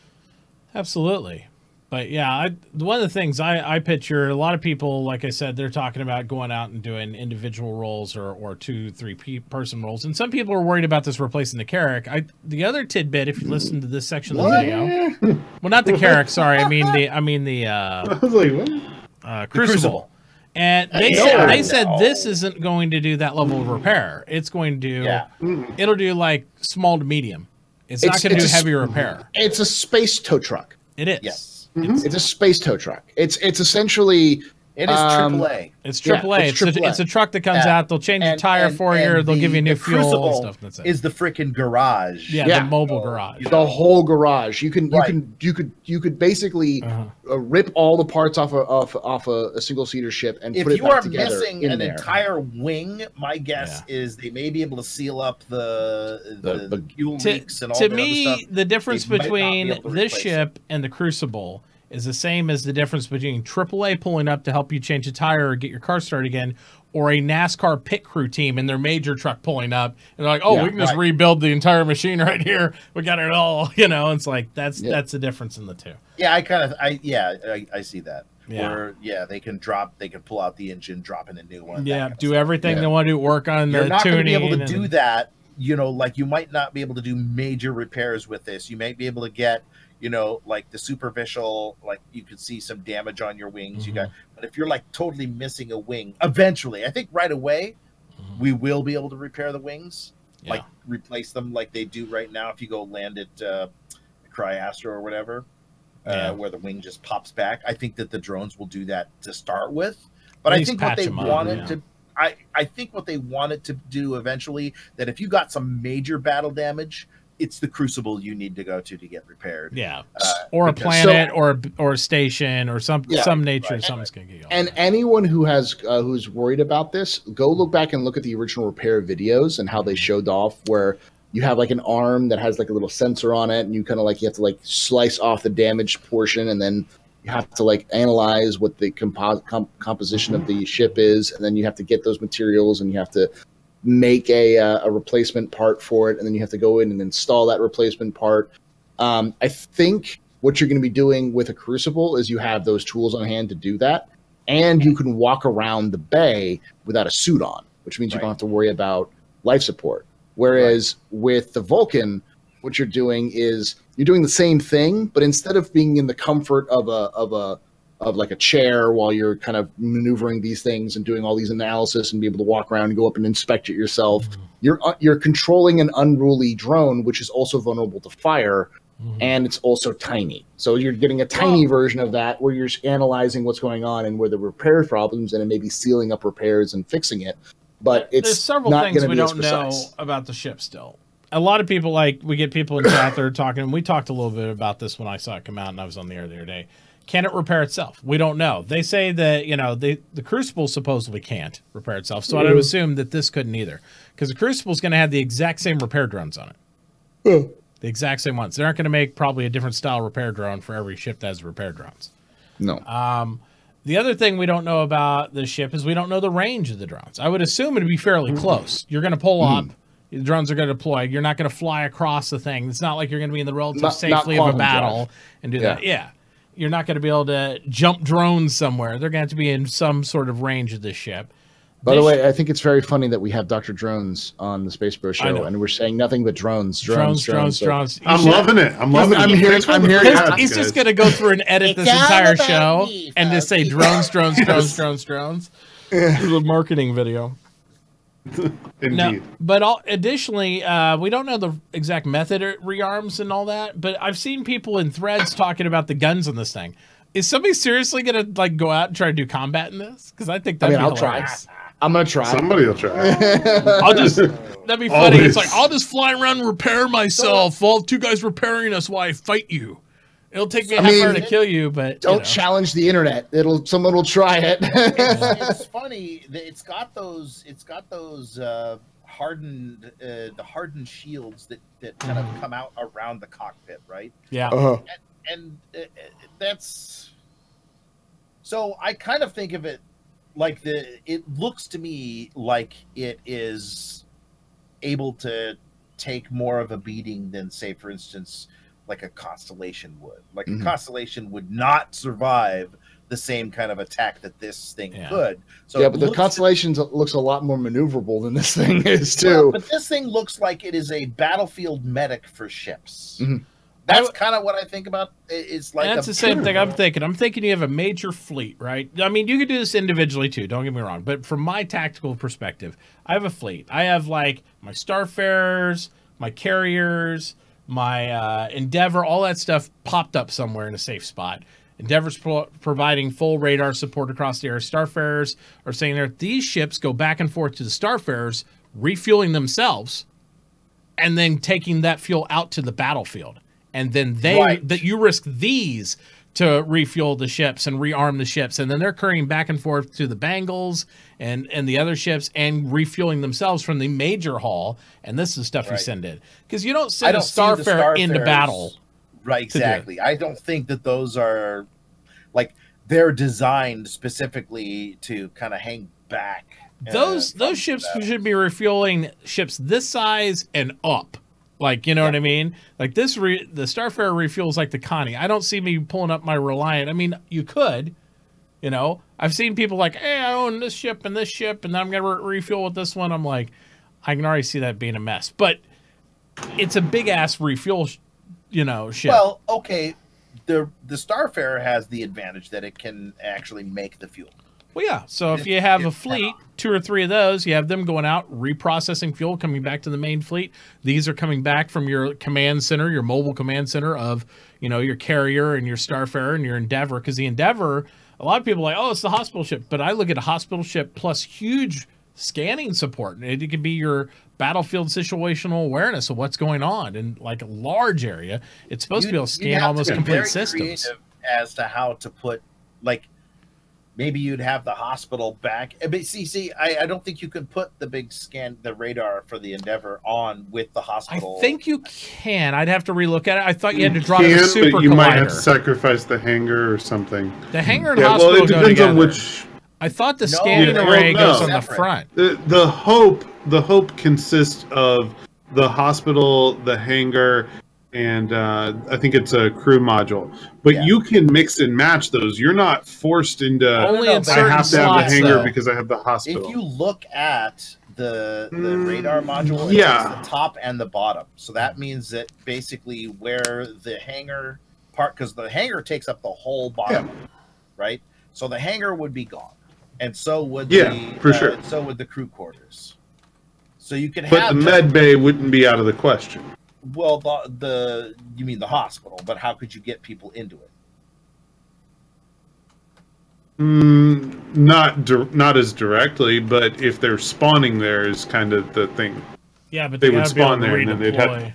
Absolutely. But yeah, one of the things I picture, a lot of people, like I said, they're talking about going out and doing individual roles or 2-3 person roles. And some people are worried about this replacing the Carrack. The other tidbit, if you listen to this section of the video, well, not the Carrack, sorry. I mean the I was like, what? Crucible. And they said this isn't going to do that level of repair. It's going to do, it'll do like small to medium. It's not going to do heavy repair. It's a space tow truck. It is. Yes. It's a space tow truck. It's essentially it is AAA. It's AAA. It's a truck that comes out. They'll change the tire for you. They'll give you new fuel and stuff. That's it. Is the freaking garage? Yeah, the mobile garage. The whole garage. You could basically rip all the parts off a single seater ship and put it back together. If you are missing an entire wing, my guess is they may be able to seal up the fuel leaks and all that other stuff. To me, the difference between this ship and the Crucible is the same as the difference between AAA pulling up to help you change a tire or get your car started again, or a NASCAR pit crew team in their major truck pulling up and they're like, we can just rebuild the entire machine right here. We got it all, It's like that's the difference in the two. Yeah, I see that. Yeah. Where they can pull out the engine, drop in a new one. Yeah, do everything they want to do, work on the tuning. You're not going to be able to do that. Like you might not be able to do major repairs with this. You might be able to get like the superficial, like you could see some damage on your wings. But if you're like totally missing a wing, eventually, I think right away, we will be able to repair the wings, like replace them like they do right now. If you go land at Cryastro or whatever, where the wing just pops back, I think that the drones will do that to start with. But I think what they wanted to, I think what they wanted to do eventually, that if you got some major battle damage, it's the Crucible you need to go to get repaired. Yeah, or a planet, or a station, or some nature. Something's gonna get going. And anyone who's worried about this, go look back and look at the original repair videos and how they showed off where you have like an arm that has like a little sensor on it, and you kind of like you have to like slice off the damaged portion, and then you have to like analyze what the composition of the ship is, and then you have to get those materials, and you have to make a replacement part for it, and then you have to go in and install that replacement part. I think what you're going to be doing with a Crucible is you have those tools on hand to do that, and you can walk around the bay without a suit on, which means you don't have to worry about life support. Whereas with the Vulcan, what you're doing is you're doing the same thing, but instead of being in the comfort of like a chair while you're kind of maneuvering these things and doing all these analysis and be able to walk around and go up and inspect it yourself, you're controlling an unruly drone, which is also vulnerable to fire, and it's also tiny. So you're getting a tiny version of that where you're analyzing what's going on and where the repair problems, and it may be sealing up repairs and fixing it. But there's several things we don't know about the ship still. A lot of people, we get people in chat that are talking, and we talked a little bit about this when I saw it come out and I was on the air the other day. Can it repair itself? We don't know. They say that, you know, the Crucible supposedly can't repair itself. So I would assume that this couldn't either. Because the Crucible is going to have the exact same repair drones on it. The exact same ones. They aren't going to make probably a different style repair drone for every ship that has repair drones. No. The other thing we don't know about the ship is we don't know the range of the drones. I would assume it'd be fairly close. You're going to pull up. The drones are going to deploy. You're not going to fly across the thing. It's not like you're going to be in the relative safely of a battle and do that. Yeah. You're not going to be able to jump drones somewhere. They're going to have to be in some sort of range of this ship. By the way, I think it's very funny that we have DrDronez on the SpaceBro show, and we're saying nothing but drones. I'm loving it. I'm loving it. I'm hearing. He's just going to go through and edit this entire show and just say drones. This is a marketing video. Indeed. No, but additionally, we don't know the exact method it rearms and all that, but I've seen people in threads talking about the guns on this thing. Is somebody seriously going to like go out and try to do combat in this? Because I think that'd be hilarious. Try. I'm going to try. Somebody will try. That'd be funny. It's like, I'll just fly around and repair myself while two guys repairing us while I fight you. It'll take me a half hour to kill you, but don't challenge the internet. Someone will try it. It's funny. It's got those hardened shields that kind of come out around the cockpit, right? Yeah. And that's so. I kind of think of it like it looks to me like it is able to take more of a beating than, say, for instance, like a Constellation would. Like a Constellation would not survive the same kind of attack that this thing could. So but the Constellation looks a lot more maneuverable than this thing is too. But this thing looks like it is a battlefield medic for ships. That's kind of what I think about. It's like that's the same thing I'm thinking. I'm thinking you have a major fleet, right? I mean, you could do this individually too. Don't get me wrong. But from my tactical perspective, I have a fleet. I have like my Starfarers, my carriers, my Endeavor, all that stuff popped up somewhere in a safe spot. Endeavor's providing full radar support across the air. Starfarers are saying there these ships go back and forth to the Starfarers, refueling themselves, and then taking that fuel out to the battlefield. And then you risk these to refuel the ships and rearm the ships. And then they're carrying back and forth to the Bangles and the other ships and refueling themselves from the major haul. And this is stuff you send in. Because you don't send a Starfarer into battle. Right, exactly. I don't think that those are, like, they're designed specifically to kind of hang back. Those ships should be refueling ships this size and up. Like, you know what I mean? Like this, the Starfarer refuels like the Connie. I don't see me pulling up my Reliant. I mean, you could, you know. I've seen people like, hey, I own this ship, and then I'm going to refuel with this one. I'm like, I can already see that being a mess. But it's a big-ass refuel, ship. Well, okay, the Starfarer has the advantage that it can actually make the fuel. Well, yeah. So if you have a fleet, 2 or 3 of those, you have them going out, reprocessing fuel, coming back to the main fleet. These are coming back from your command center, your mobile command center of, your carrier and your Starfarer and your Endeavor. Because the Endeavor, a lot of people are like, oh, it's the hospital ship. But I look at a hospital ship plus huge scanning support. It could be your battlefield situational awareness of what's going on in like a large area. It's supposed to be able to scan almost complete systems. As to how to put, like, maybe you'd have the hospital back. But see, I don't think you can put the big the radar for the Endeavor on with the hospital. I think you can. I'd have to relook at it. I thought you had to drop the super but you collider. Might have to sacrifice the hangar or something. The hangar and hospital well, it depends on which. I thought the scanning array goes on the front. The hope consists of the hospital, the hangar, and I think it's a crew module. But you can mix and match those. You're not forced into. Only in I have to have the hangar though. because I have the hospital. If you look at the radar module, it's the top and the bottom. So that means that basically where the hangar part, because the hangar takes up the whole bottom, right? So the hangar would be gone, and so would so would the crew quarters. So you could have. But the med bay wouldn't be out of the question. Well, you mean the hospital, but how could you get people into it? Not as directly, but if they're spawning there is kind of the thing. Yeah, but they would spawn there and then they'd have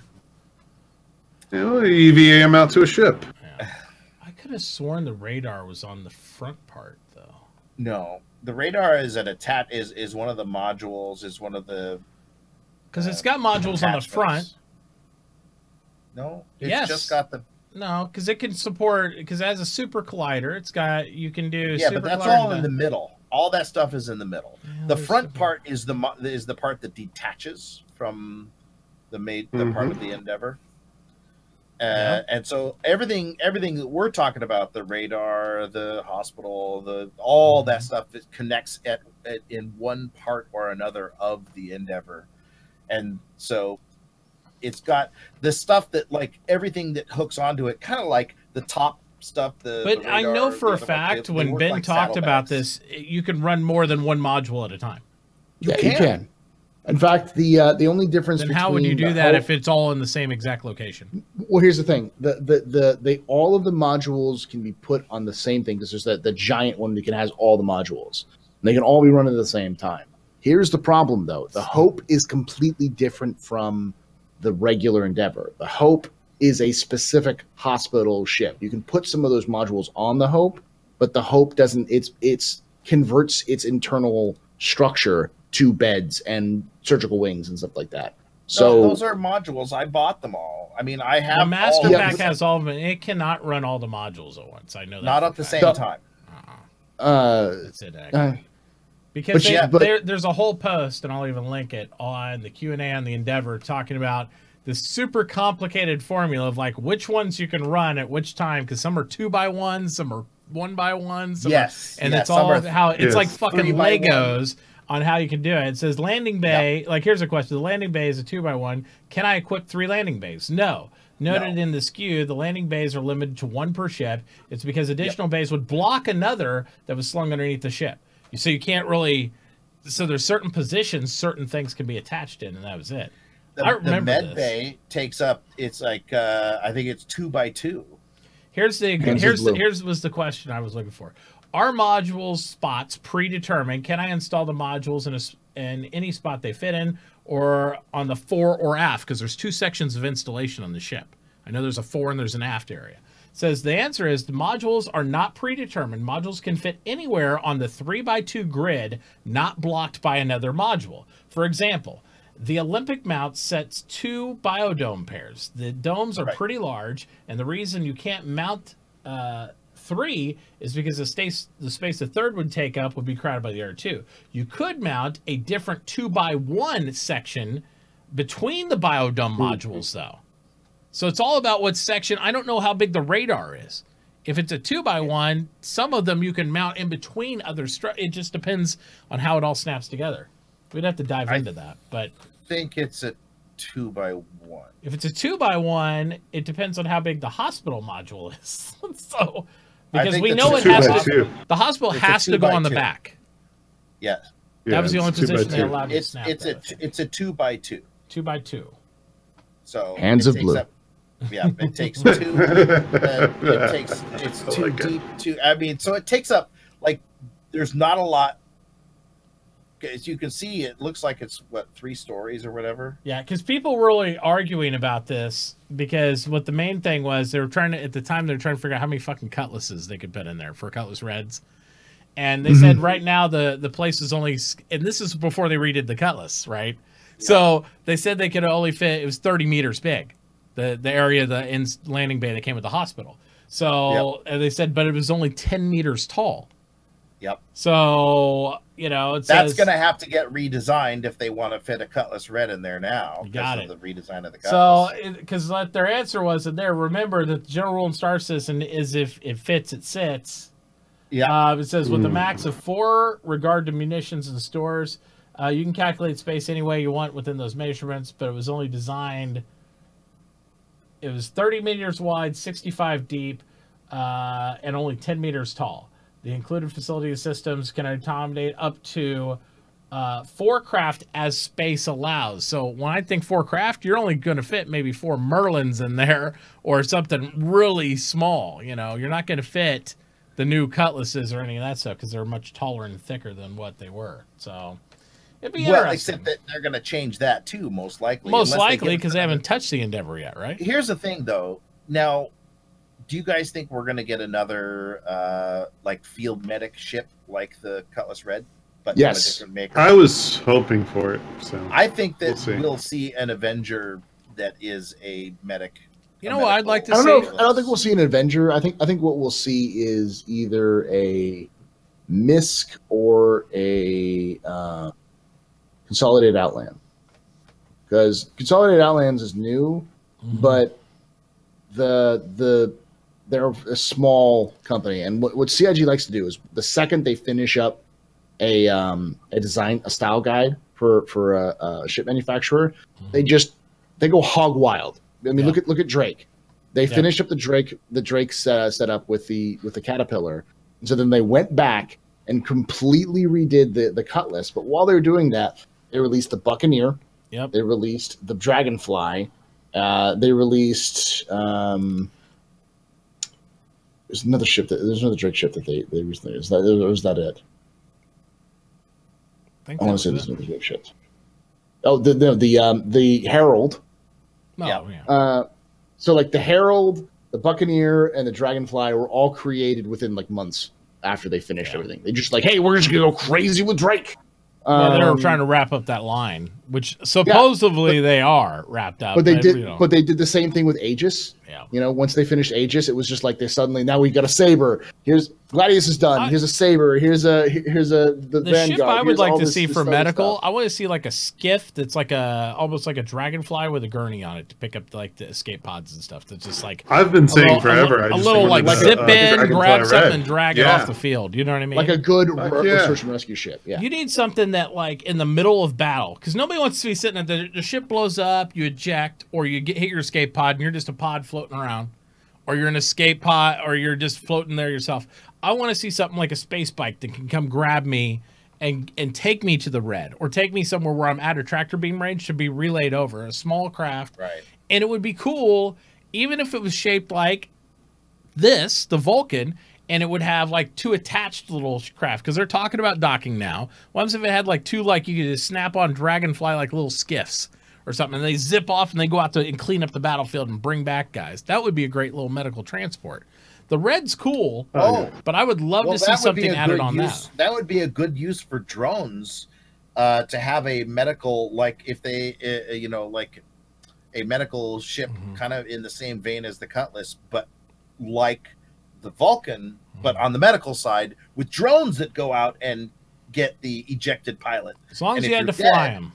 EVA them out to a ship. Yeah. I could could have sworn the radar was on the front part, though. No, the radar is is one of the modules. Is one of the because it's got modules on the front. No, it's just got the. No, because it can support because it has a super collider. It's got you can do. Yeah, but that's all in the middle. All that stuff is in the middle. Yeah, the front part is the part that detaches from the part of the Endeavor. And so everything that we're talking about, the radar, the hospital, all that stuff, it connects in one part or another of the Endeavor. And so it's got the stuff that, like, everything that hooks onto it, kind of like the top stuff. But the radar, I know for a fact when Ben like talked about this, you can run more than one module at a time. You can. In fact, the only difference. Then how would you do that if it's all in the same exact location? Well, here's the thing: all of the modules can be put on the same thing because there's the giant one that has all the modules, and they can all be run at the same time. Here's the problem, though: the Hope is completely different from the regular Endeavor. The Hope is a specific hospital ship. You can put some of those modules on the Hope, but the Hope doesn't. It's converts its internal structure to beds and surgical wings and stuff like that. So those are modules. I bought them all. I mean, I have the Master Pack has all of them. It cannot run all the modules at once. I know that. Not at the same time. That's it. Because there's a whole post, and I'll even link it on the Q&A on the Endeavor, talking about this super complicated formula of like which ones you can run at which time, because some are 2x1, some are 1x1, it's all how it's like fucking Legos on how you can do it. It says landing bay. Like, here's a question: the landing bay is a 2x1. Can I equip 3 landing bays? No. Noted in the SKU, the landing bays are limited to 1 per ship. It's because additional bays would block another that was slung underneath the ship. So you can't really. So there's certain positions, certain things can be attached in, and that was it. I remember the med bay takes up. It's like I think it's 2x2. Here's was the question I was looking for. Are modules spots predetermined? Can I install the modules in any spot they fit in, or on the fore or aft? Because there's 2 sections of installation on the ship. I know there's a fore and there's an aft area. It says the answer is the modules are not predetermined. Modules can fit anywhere on the 3x2 grid, not blocked by another module. For example, the Olympic mount sets 2 biodome pairs. The domes are pretty large, and the reason you can't mount 3 is because the space the third would take up would be crowded by the other 2. You could mount a different 2x1 section between the biodome modules, though. So it's all about what section. I don't know how big the radar is. If it's a 2x1, some of them you can mount in between other it just depends on how it all snaps together. We'd have to dive into that, but I think it's a 2x1. If it's a 2x1, it depends on how big the hospital module is. So because we know it has to, the hospital has to go on the back. Yes. That was the only position they allowed to snap. It's a 2x2. 2x2. So hands of blue. It takes 2. It's too deep. I mean, so it takes up, like, there's not a lot. As you can see, it looks like it's 3 stories or whatever. Yeah, because people were really arguing about this because what the main thing was they were trying to, at the time, they were trying to figure out how many fucking cutlasses they could put in there for Cutlass Reds. And they said right now the place is only, and this is before they redid the Cutlass, right? Yeah. So they said they could only fit, it was 30 meters big, the area, the landing bay that came with the hospital. So they said, but it was only 10 meters tall. Yep. So, you know, that's going to have to get redesigned if they want to fit a Cutlass Red in there now. Got it. The redesign of the Cutlass. So, because their answer was in there, remember that the general rule in Star Citizen is if it fits, it sits. Yeah. It says with a max of 4 regard to munitions and stores, you can calculate space any way you want within those measurements, but it was only designed, it was 30 meters wide, 65 deep, and only 10 meters tall. The included facility systems can accommodate up to 4 craft as space allows. So when I think 4 craft, you're only going to fit maybe 4 Merlins in there or something really small. You know, you're not going to fit the new Cutlasses or any of that stuff because they're much taller and thicker than what they were. So it'd be interesting. Except that they're going to change that too, most likely. Most likely because they haven't touched the Endeavor yet, right? Here's the thing, though. Now, do you guys think we're going to get another like field medic ship like the Cutlass Red? But yes, from a different maker? I was hoping for it. So I think that we'll see an Avenger that is a medic. You know what I'd like to I see? don't think we'll see an Avenger. I think what we'll see is either a MISC or a Consolidated Outland. Because Consolidated Outlands is new, but they're a small company, and what CIG likes to do is the second they finish up a style guide for a ship manufacturer, they go hog wild. I mean, look at Drake. They finished up the Drake setup with the Caterpillar, and so then they went back and completely redid the Cutlass. But while they were doing that, they released the Buccaneer. Yep. They released the Dragonfly. They released there's another Drake ship that they recently. Was that it? I want to say there's another Drake ship. Oh, the Herald. Oh, yeah. So like the Herald, the Buccaneer, and the Dragonfly were all created within like months after they finished everything. They just like, hey, we're just gonna go crazy with Drake. Well, they were trying to wrap up that line, which supposedly they are wrapped up. But they did. But they did the same thing with Aegis. Yeah. You know, once they finished Aegis, it was just like now we got a Saber. Here's Gladius is done. Here's a Saber. Here's the Vanguard. Ship I would like to see this for medical. stuff. I want to see like a skiff that's like almost like a Dragonfly with a gurney on it to pick up like the escape pods and stuff. That's just like I've been saying forever. A little like zip in, grab something, and drag it off the field. You know what I mean? Like a good search and rescue ship. Yeah. You need something that like in the middle of battle, because nobody wants to be sitting at the ship blows up, you eject, or you hit your escape pod and you're just a pod floating around, or you're an escape pod, or you're just floating there yourself. I want to see something like a space bike that can come grab me and take me to the red, or take me somewhere where I'm at a tractor beam range to be relayed over a small craft. Right. And it would be cool, even if it was shaped like this, the Vulcan, and it would have like two attached little craft, because they're talking about docking now. What if it had like two, like you could just snap on Dragonfly like little skiffs or something, and they zip off and they go out and clean up the battlefield and bring back guys? That would be a great little medical transport. The Red's cool, but I would love to see something added on that. That would be a good use for drones, to have a medical, like if they, like a medical ship kind of in the same vein as the Cutlass, but like the Vulcan, but on the medical side, with drones that go out and get the ejected pilot. As long as you had to fly them.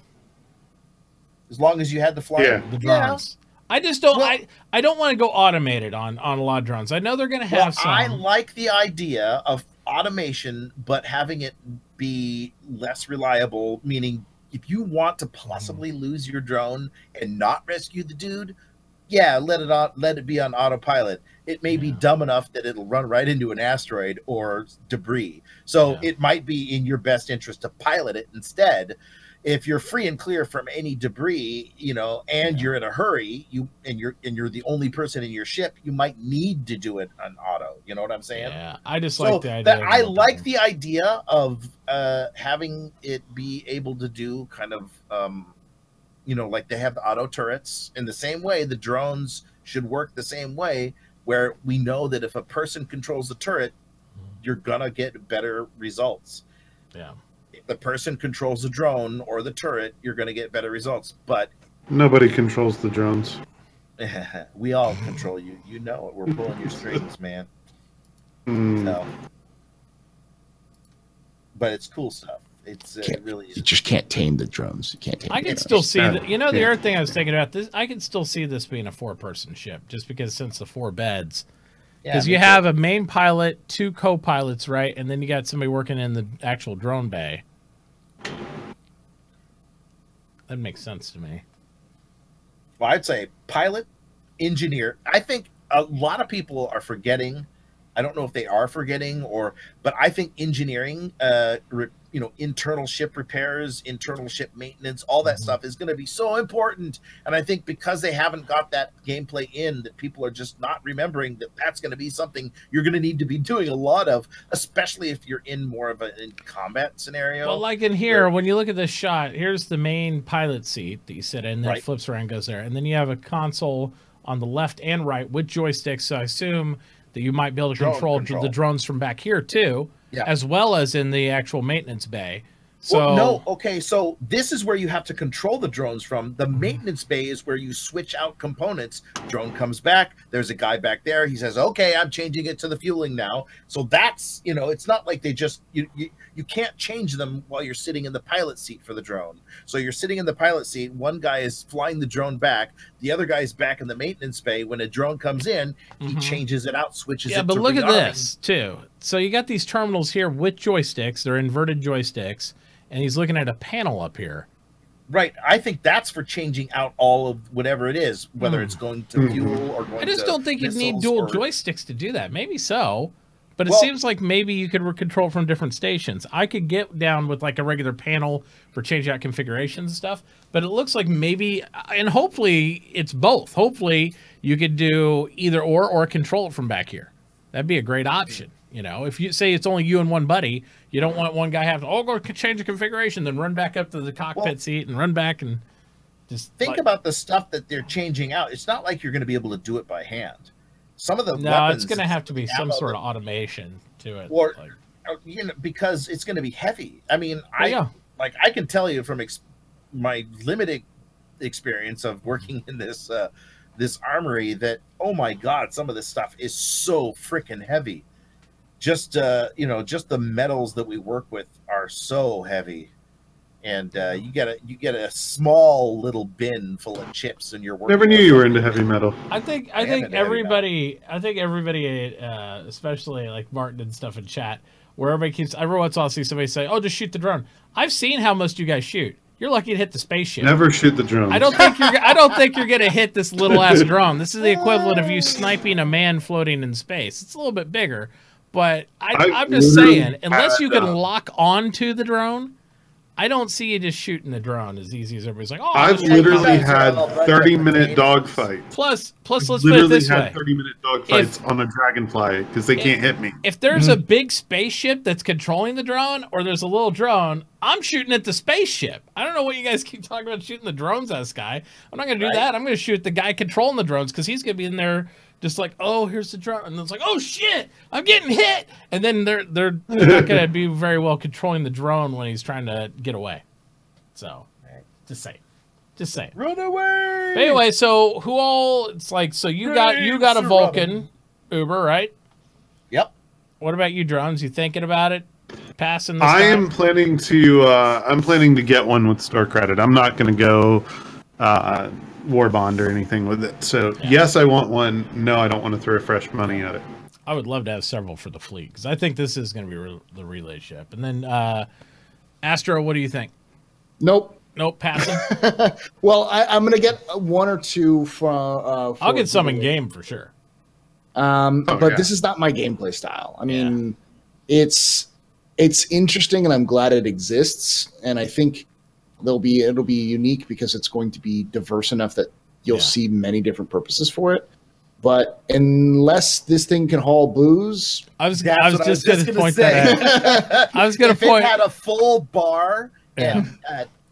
As long as you had to fly the drones. I just don't. I don't want to go automated on a lot of drones. I know they're going to have some. I like the idea of automation, but having it be less reliable. Meaning, if you want to possibly lose your drone and not rescue the dude, let it be on autopilot. It may be dumb enough that it'll run right into an asteroid or debris. So it might be in your best interest to pilot it instead. If you're free and clear from any debris, and you're in a hurry, you're the only person in your ship, you might need to do it on auto. You know what I'm saying? Yeah, I just like the idea. I like the idea of having it be able to do kind of, like they have the auto turrets. In the same way, the drones should work the same way, where we know that if a person controls the turret, you're gonna get better results. Yeah. If the person controls the drone or the turret, you're gonna get better results. But nobody controls the drones. We all control you. You know it. We're pulling your strings, man. So, but it's cool stuff. It really is. You just can't tame the drones. You can't tame. I can still see that. The other thing I was thinking about this, I can still see this being a 4-person ship, just because since the 4 beds, because you have a main pilot, 2 co-pilots, right, and then you got somebody working in the actual drone bay. That makes sense to me. Well, I'd say pilot, engineer. I think a lot of people are forgetting. I don't know if they are forgetting but I think engineering, internal ship repairs, internal ship maintenance, all that stuff is going to be so important. And I think because they haven't got that gameplay in, that people are just not remembering that that's going to be something you're going to need to be doing a lot of, especially if you're in more of a combat scenario. Well, like in here, when you look at this shot, here's the main pilot seat that you sit in, that flips around, goes there. And then you have a console on the left and right with joysticks. So I assume that you might be able to control the drones from back here too, as well as in the actual maintenance bay. So well, no, okay, so this is where you have to control the drones from. The maintenance bay is where you switch out components. Drone comes back. There's a guy back there. He says, "Okay, I'm changing it to the fueling now." So that's, you know, it's not like they just you can't change them while you're sitting in the pilot seat for the drone. So you're sitting in the pilot seat. One guy is flying the drone back. The other guy is back in the maintenance bay. When a drone comes in, he changes it out, switches it. Yeah, but look at this too. So you got these terminals here with joysticks. They're inverted joysticks. And he's looking at a panel up here. Right. I think that's for changing out all of whatever it is, whether it's going to fuel or going to I just don't think you'd need dual joysticks to do that. Maybe so. But it seems like maybe you could control from different stations. I could get down with like a regular panel for changing out configurations and stuff. But it looks like maybe, and hopefully it's both. Hopefully you could do either or control it from back here. That'd be a great option. You know, if you say it's only you and one buddy, you don't want one guy have to, go change the configuration, then run back up to the cockpit seat and run back and just think about the stuff that they're changing out. It's not like you're going to be able to do it by hand. Some of the weapons, it's going to have to be some sort of automation to it, or you know, because it's going to be heavy. I mean, I can tell you from my limited experience of working in this this armory that, oh my God, some of this stuff is so freaking heavy. Just you know, just the metals that we work with are so heavy, and you get a small little bin full of chips, and you're working. Never knew you were into heavy metal. I think everybody, especially like Martin and stuff in chat, where everybody keeps every once in a while I see somebody say, "Oh, just shoot the drone." I've seen how most you guys shoot. You're lucky to hit the spaceship. Never shoot the drone. I don't think you're gonna hit this little ass drone. This is the equivalent of you sniping a man floating in space. It's a little bit bigger. But I'm just saying, unless you can lock onto the drone, I don't see you just shooting the drone as easy as everybody's like, oh. I've literally had 30-minute dogfights. Plus, let's put it this way. 30-minute dogfights on a dragonfly because they can't hit me. If there's a big spaceship that's controlling the drone, or there's a little drone, I'm shooting at the spaceship. I don't know what you guys keep talking about shooting the drones at the sky. I'm not going to do that. I'm going to shoot the guy controlling the drones because he's going to be in there just like, oh, here's the drone. And it's like, oh, shit, I'm getting hit. And then they're not going to be very well controlling the drone when he's trying to get away. So, just saying. Run away. But anyway, so who all, it's like, so you got a Vulcan Uber, right? Yep. What about you, Drones? You thinking about it? Passing this I'm planning to get one with Star Credit. I'm not going to go War Bond or anything with it. So yes, I want one. No, I don't want to throw fresh money at it. I would love to have several for the fleet because I think this is going to be the relay ship. And then Astro, what do you think? Nope, passing. Well, I'm going to get one or two from. I'll get some in game for sure. But this is not my gameplay style. I mean, it's interesting, and I'm glad it exists. And I think it'll be unique because it's going to be diverse enough that you'll see many different purposes for it. But unless this thing can haul booze, I was just going to point that out. I was going to point. If it had a full bar and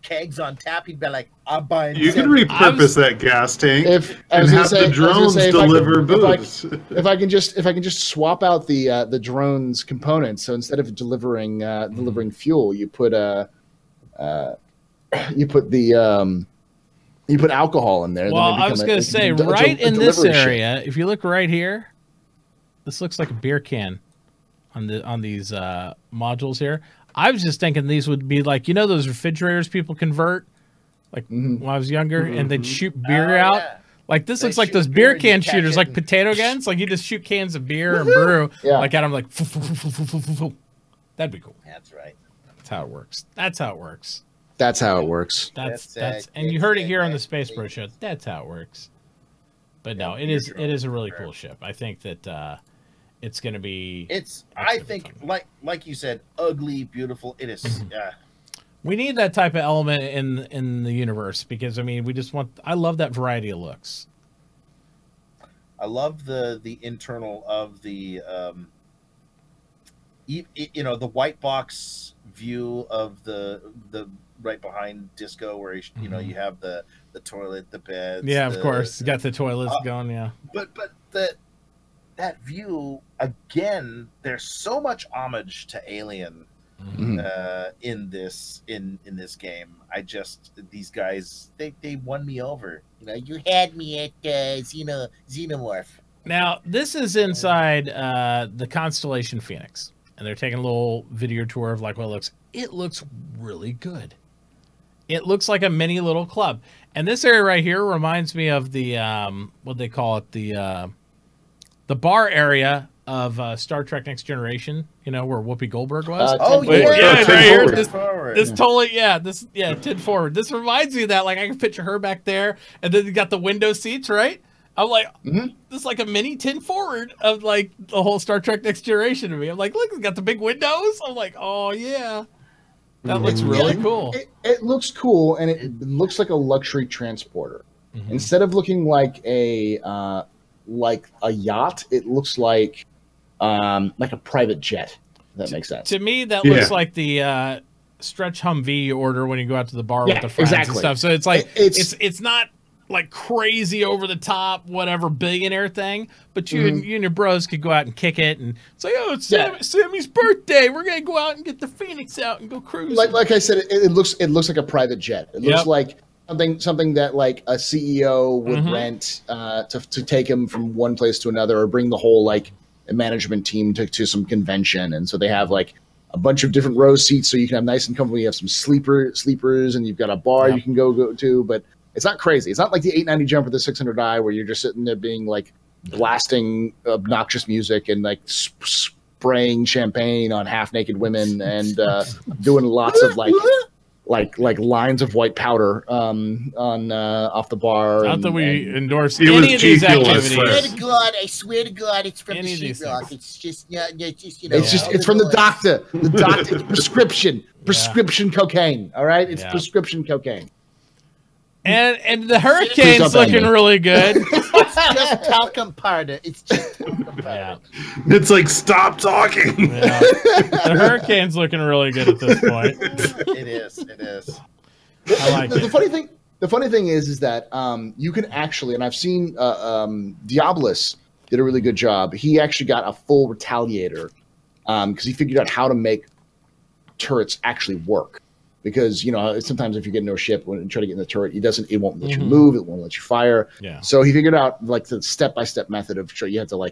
kegs on tap, he'd be like, "I'm buying." You can repurpose that gas tank and have the drones deliver booze. If I can just swap out the drones components, so instead of delivering fuel, you put alcohol in there. Well, I was going to say, right in this area, if you look right here, this looks like a beer can on these modules here. I was just thinking these would be like, you know, those refrigerators people convert, like when I was younger, and they'd shoot beer out. Yeah. Like this looks like those beer can shooters, like potato guns. Like you just shoot cans of beer and brew, like at them, like. That'd be cool. That's right. That's how it works. That's how it works. That's how it works. That's and you heard it here on the SpaceBro show. That's how it works. But no, it is a really cool ship. I think that it's going to be. I think like you said, ugly, beautiful. It is. We need that type of element in the universe because I mean we just want. I love that variety of looks. I love the internal of the the white box view of the right behind Disco, where you have the toilet, the beds. Yeah, of course, got the toilets going. Yeah, but that view again. There's so much homage to Alien in this game. These guys they won me over. You had me at Xenomorph. Now this is inside the Constellation Phoenix, and they're taking a little video tour of like what it looks. It looks really good. It looks like a mini little club, and this area right here reminds me of the what they call it, the bar area of Star Trek Next Generation. Where Whoopi Goldberg was. Right here. This totally, Tid Forward. This reminds me of that. Like I can picture her back there, and then you got the window seats, right? I'm like, this is like a mini Tid Forward of like the whole Star Trek Next Generation to me. I'm like, look, it's got the big windows. I'm like, oh yeah. That looks really cool. It looks cool, and it looks like a luxury transporter. Instead of looking like a yacht, it looks like a private jet. If that makes sense. To me, that looks like the stretch Humvee you order when you go out to the bar with the friends and stuff. So it's like it's not like crazy over the top, whatever billionaire thing, but you and your bros could go out and kick it, and it's like, oh, it's Sammy's birthday. We're gonna go out and get the Phoenix out and go cruise. Like I said, it looks like a private jet. It looks like something that like a CEO would rent to take him from one place to another, or bring the whole like management team to some convention. And so they have like a bunch of different row seats, so you can have nice and comfortable. You have some sleepers, and you've got a bar you can go to, but it's not crazy. It's not like the 890 jump or the 600i where you're just sitting there being like blasting obnoxious music and like spraying champagne on half naked women and doing lots of like lines of white powder on off the bar. Not that we endorse any of these activities. I swear to God, it's from the sheetrock. It's just it's from the doctor. The doctor. It's prescription cocaine. All right, it's prescription cocaine. And the Hurricane's looking really good. It's just talcum powder. It's just talcum powder. It's like, stop talking. The Hurricane's looking really good at this point. It is. I like it. The funny thing is that you can actually, and I've seen Diablos did a really good job. He actually got a full retaliator because he figured out how to make turrets actually work. Because sometimes if you get into a ship and try to get in the turret, it won't let you move, it won't let you fire. Yeah. So he figured out like the step-by-step method of you have to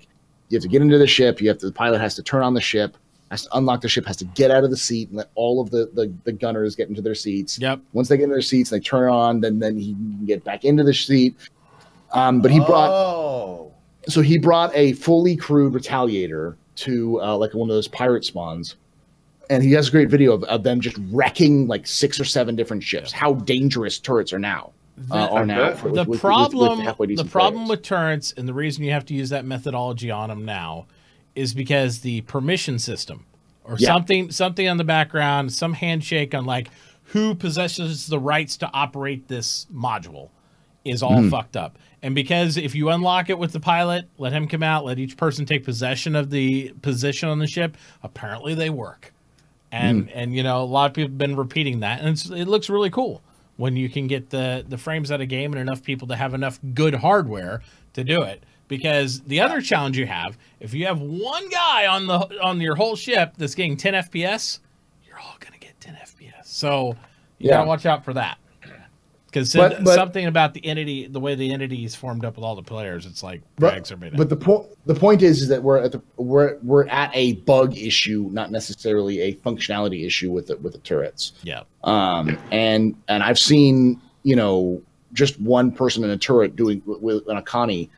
get into the ship, the pilot has to turn on the ship, has to unlock the ship, has to get out of the seat and let all of the gunners get into their seats. Yep. Once they get into their seats, they turn it on, then he can get back into the seat. But he brought a fully crewed retaliator to like one of those pirate spawns. And he has a great video of them just wrecking like 6 or 7 different ships. How dangerous turrets are now. The problem with turrets, and the reason you have to use that methodology on them now, is because the permission system, or something on the background, some handshake on like who possesses the rights to operate this module, is all fucked up. And because if you unlock it with the pilot, let him come out, let each person take possession of the position on the ship, apparently they work. And a lot of people have been repeating that, and it looks really cool when you can get the frames out of game and enough people to have enough good hardware to do it. Because the other challenge you have, if you have one guy on your whole ship that's getting 10 FPS, you're all gonna get 10 FPS. So you gotta watch out for that. Because something about the entity, the way the entity is formed up with all the players, it's like drags everybody down. But the point is that we're at a bug issue, not necessarily a functionality issue with the turrets. Yeah. And I've seen just one person in a turret doing with an Akani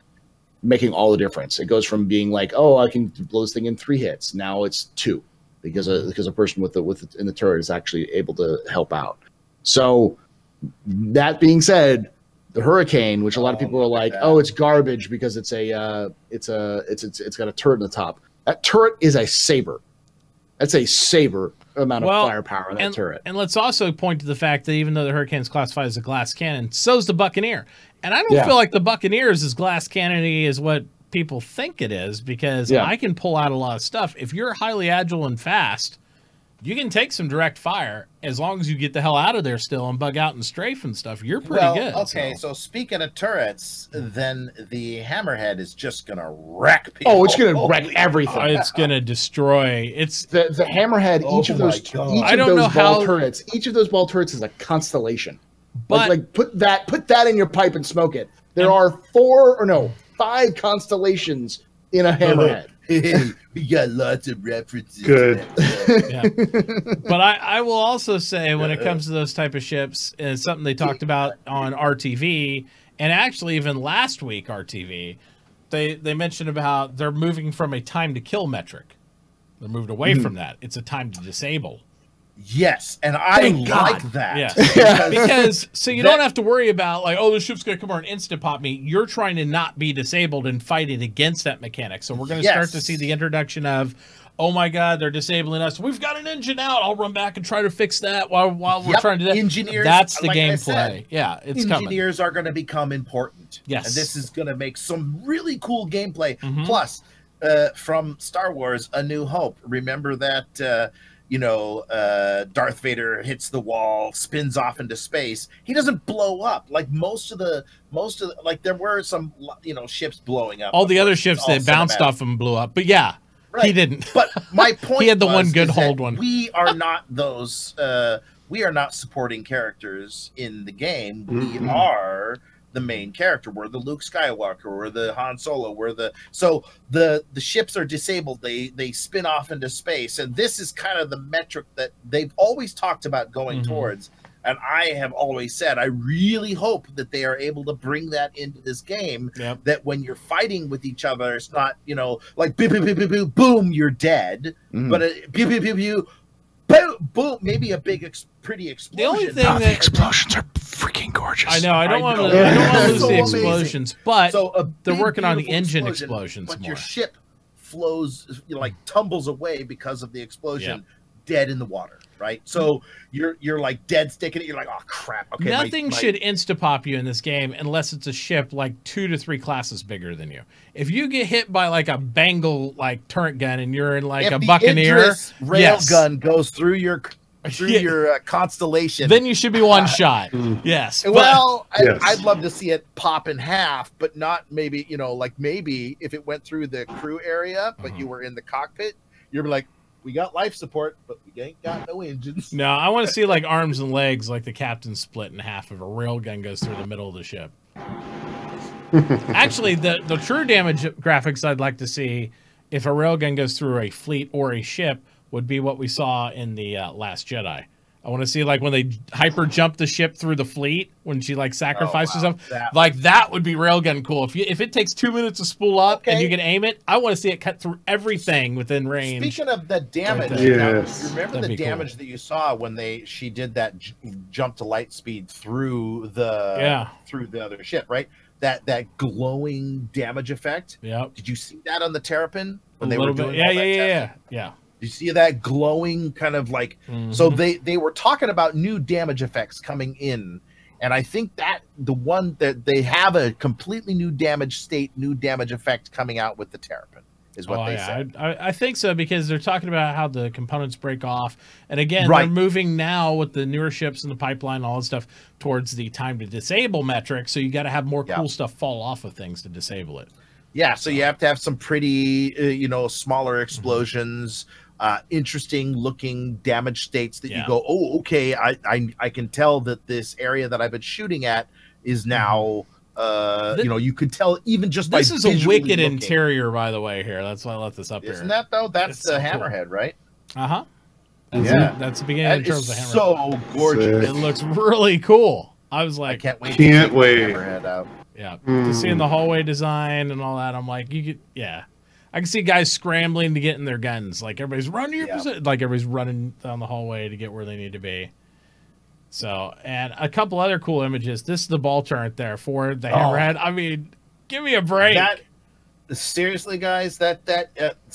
making all the difference. It goes from being like, oh, I can blow this thing in 3 hits. Now it's 2 because a person in the turret is actually able to help out. So. That being said, the Hurricane, which a lot of people are like, oh, it's garbage because it's got a turret on the top. That turret is a saber. That's a saber amount of firepower in that turret. And let's also point to the fact that even though the Hurricane is classified as a glass cannon, so's the Buccaneer. And I don't feel like the Buccaneer is as glass cannony as what people think it is, because I can pull out a lot of stuff. If you're highly agile and fast, you can take some direct fire as long as you get the hell out of there still and bug out and strafe and stuff. You're pretty good. Okay, so speaking of turrets, then the hammerhead is just gonna wreck people. Oh, it's gonna wreck everything. It's gonna destroy. It's the hammerhead. Each of those ball turrets. Each of those ball turrets is a constellation. But like put that in your pipe and smoke it. There are 5 constellations in a hammerhead. We got lots of references. Good. But I will also say, when it comes to those type of ships, it's something they talked about on RTV, and actually even last week RTV, they mentioned about they're moving from a time to kill metric. They're moved away from that. It's a time to disable. Yes, and I like that. Yeah. Because so you don't have to worry about like, oh, the ship's going to come over and instant pop me. You're trying to not be disabled and fighting against that mechanic. So we're going to start to see the introduction of, oh my God, they're disabling us. We've got an engine out. I'll run back and try to fix that while we're trying to do that. Engineers, that's the gameplay. Yeah, it's engineers are going to become important. Yes, and this is going to make some really cool gameplay. Plus, from Star Wars: A New Hope, remember that. Darth Vader hits the wall, spins off into space. He doesn't blow up like most of the like there were some ships blowing up. All the other ships that bounced off him blew up, but he didn't. But my point, he had the one good hold one. We are not those. We are not supporting characters in the game. We are the main character. We're the Luke Skywalker. We're the Han Solo. We're the ships are disabled. They spin off into space, and this is kind of the metric that they've always talked about going towards. And I have always said I really hope that they are able to bring that into this game. That when you're fighting with each other, it's not like boom, boom, boom, boom, boom, you're dead, but pew, pew, pew, pew, boom, boom, maybe a big pretty explosion. The only thing the explosions are freaking gorgeous. I know. I don't want to lose the explosions, but they're working on the engine explosions. But more. Your ship flows, like tumbles away because of the explosion, dead in the water, right? So you're like dead sticking it. You're like, oh crap. Okay, nothing should insta pop you in this game unless it's a ship like 2 to 3 classes bigger than you. If you get hit by like a Bengal like turret gun and you're in like a Buccaneer rail gun goes through your constellation, then you should be one shot. Yes. Well, I'd love to see it pop in half, but not maybe maybe if it went through the crew area, but you were in the cockpit, you're like, we got life support, but we ain't got no engines. No, I want to see like arms and legs, like the captain split in half if a rail gun goes through the middle of the ship. Actually, the true damage graphics I'd like to see if a railgun goes through a fleet or a ship would be what we saw in the Last Jedi. I want to see like when they hyper jump the ship through the fleet when she like sacrifices them. That would be railgun cool. If it takes 2 minutes to spool up and you can aim it, I want to see it cut through everything within range. Speaking of the damage, Like you remember the damage that you saw when she did that jump to light speed through the other ship, right? That glowing damage effect. Yeah. Did you see that on the Terrapin when they were doing Yeah. You see that glowing kind of like so they were talking about new damage effects coming in, and I think that the one that they have a completely new damage state, new damage effect coming out with the Terrapin is what they said. I think so, because they're talking about how the components break off, and again they're moving now with the newer ships in the pipeline and all that stuff towards the time to disable metric, so you got to have more cool stuff fall off of things to disable it. So you have to have some pretty smaller explosions, interesting looking damage states that you go, oh, okay, I can tell that this area that I've been shooting at is now you could tell even just this by is a wicked looking. interior, by the way. Here, that's why I left this up here. Isn't that though? That's the hammerhead, right? That's the beginning in terms of hammerhead. So gorgeous. It looks really cool. I was like, I can't wait. Can't wait. Hammerhead out. Yeah, to see in the hallway design and all that, I'm like, I can see guys scrambling to get in their guns. Like everybody's running your position, like everybody's running down the hallway to get where they need to be. So, and a couple other cool images. This is the ball turret there for the hammerhead. I mean, give me a break. Seriously, guys, the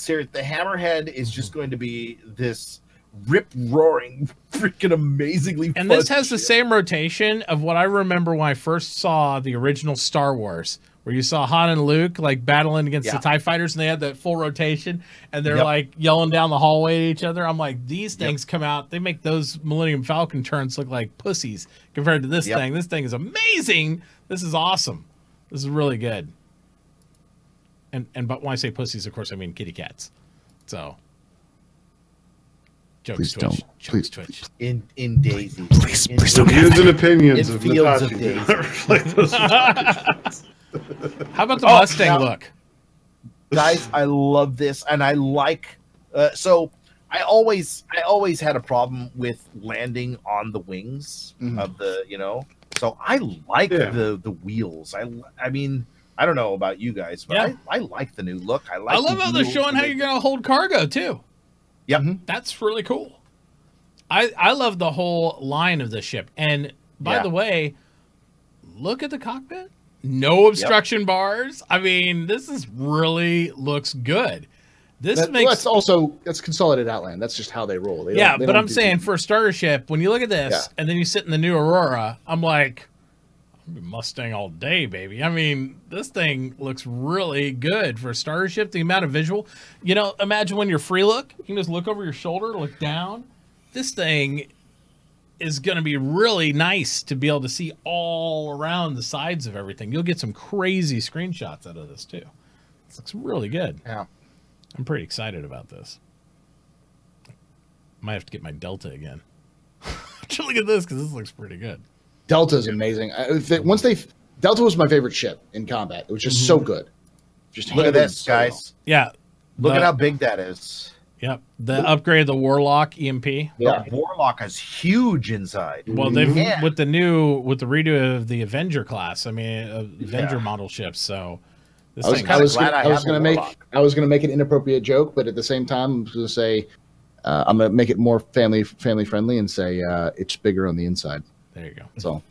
hammerhead is just going to be this rip-roaring, freaking amazingly and this has the same rotation of what I remember when I first saw the original Star Wars, where you saw Han and Luke like battling against the TIE fighters, and they had that full rotation, and they're like yelling down the hallway at each other. I'm like, these things come out, they make those Millennium Falcon turns look like pussies compared to this thing. This thing is amazing. This is awesome. This is really good. But when I say pussies, of course, I mean kitty cats. So, jokes please Twitch. don't. Jokes Please. Twitch. In Daisy. Please don't. Views and opinions In of Fields of Mitauchi Daisy. do not reflect those reflections. How about the Mustang look? Guys, I love this, and I like. So I always had a problem with landing on the wings of the, So I like the wheels. I mean, I don't know about you guys, but I like the new look. I love how they're showing how you're gonna hold cargo too. Yep, that's really cool. I love the whole line of the ship. And by the way, look at the cockpit. No obstruction bars. I mean, this is really looks good. That's Consolidated Outland. That's just how they roll. But I'm saying for a starter ship, when you look at this and then you sit in the new Aurora, I'm like, Mustang all day, baby. I mean, this thing looks really good for a starter ship. The amount of visual, imagine when you're free look, you can just look over your shoulder, look down. This thing is going to be really nice to be able to see all around the sides of everything. You'll get some crazy screenshots out of this too. This looks really good. Yeah. I'm pretty excited about this. Might have to get my Delta again. Look at this, because this looks pretty good. Delta is amazing. Delta was my favorite ship in combat. It was just so good. Just look at this, guys. Yeah, look at how big that is. Yep, the upgrade of the Warlock EMP. Yeah, Warlock is huge inside. Well, they've with the redo of the Avenger class. I mean, Avenger model ships. So this I was gonna make an inappropriate joke, but at the same time, I'm gonna say I'm gonna make it more family friendly and say it's bigger on the inside. There you go. So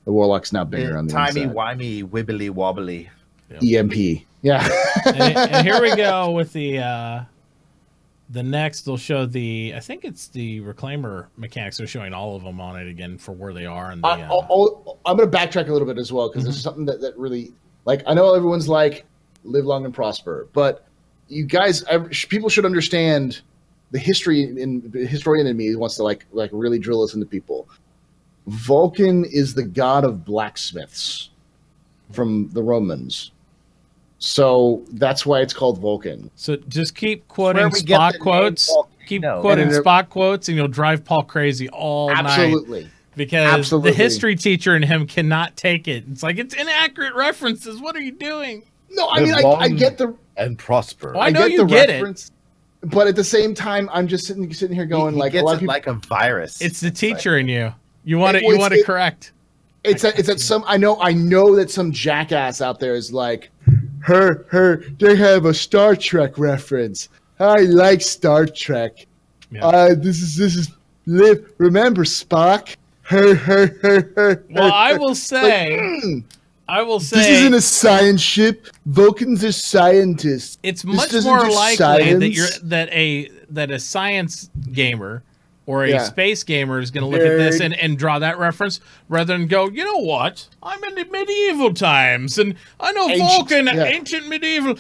the Warlock's now bigger on the inside. Timey-wimey, wibbly wobbly. Yep. EMP. Yeah. and here we go with the next. They'll show I think it's the Reclaimer mechanics. They're showing all of them on it again for where they are. And I'm going to backtrack a little bit as well, because this is something that really, like, I know everyone's like, live long and prosper, but you guys, people should understand the historian in me wants to like really drill this into people. Vulcan is the god of blacksmiths from the Romans. So that's why it's called Vulcan. So just keep quoting Spock quotes. Keep quoting Spock quotes, and you'll drive Paul crazy all night. Because the history teacher in him cannot take it. It's like, it's inaccurate references. What are you doing? No, I mean, I get the... And prosper. Well, I know you get it. But at the same time, I'm just sitting here going, he like, gets a lot of people, like a virus. It's the teacher in you. You want to correct. It's that some I know that some jackass out there is like, they have a Star Trek reference. I like Star Trek. Yeah. This is remember Spock? Well, I will say this isn't a science ship. Vulcans are scientists. It's much more likely that a science gamer or a space gamer is going to look at this and draw that reference rather than go, you know what? I'm in the medieval times, and I know Vulcan, ancient medieval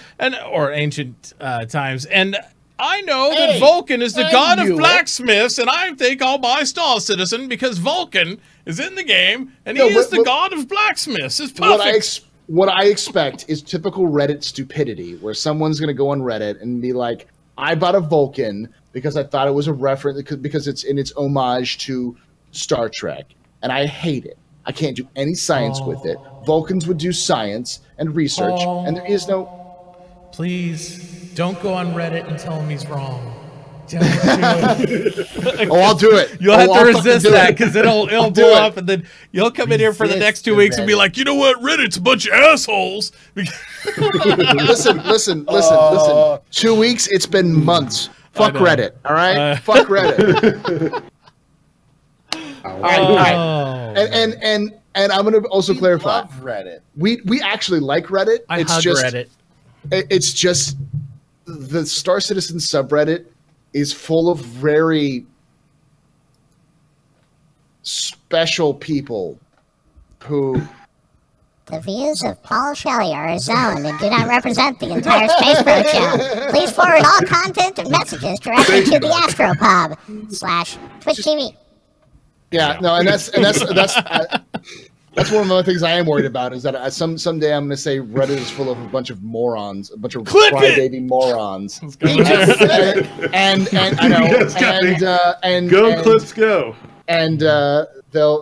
or ancient times, and I know that Vulcan is the god of blacksmiths, and I think I'll buy Star Citizen because Vulcan is in the game, and he is the god of blacksmiths. It's perfect. What I expect is typical Reddit stupidity, where someone's going to go on Reddit and be like, I bought a Vulcan because I thought it was a reference, because it's in its homage to Star Trek, and I hate it. I can't do any science with it. Vulcans would do science and research, and there is no... Please, don't go on Reddit and tell him he's wrong. I'll do it. You'll have to resist that, because it'll blow up, and then you'll come in here for the next 2 weeks and be like, you know what, Reddit's a bunch of assholes. Listen. 2 weeks, it's been months. Fuck Reddit, all right? Fuck Reddit. All right. And I'm going to also clarify. Love Reddit. We actually like Reddit. I hug Reddit. It's just the Star Citizen subreddit is full of very special people who The views of Paul Shelley are his own and do not represent the entire SpaceBro show. Please forward all content and messages directly to TheAstroPub / Twitch TV. Yeah, no, and that's one of the things I am worried about is that someday I'm going to say Reddit is full of a bunch of morons, a bunch of crybaby morons. and I know, and go Clips go. And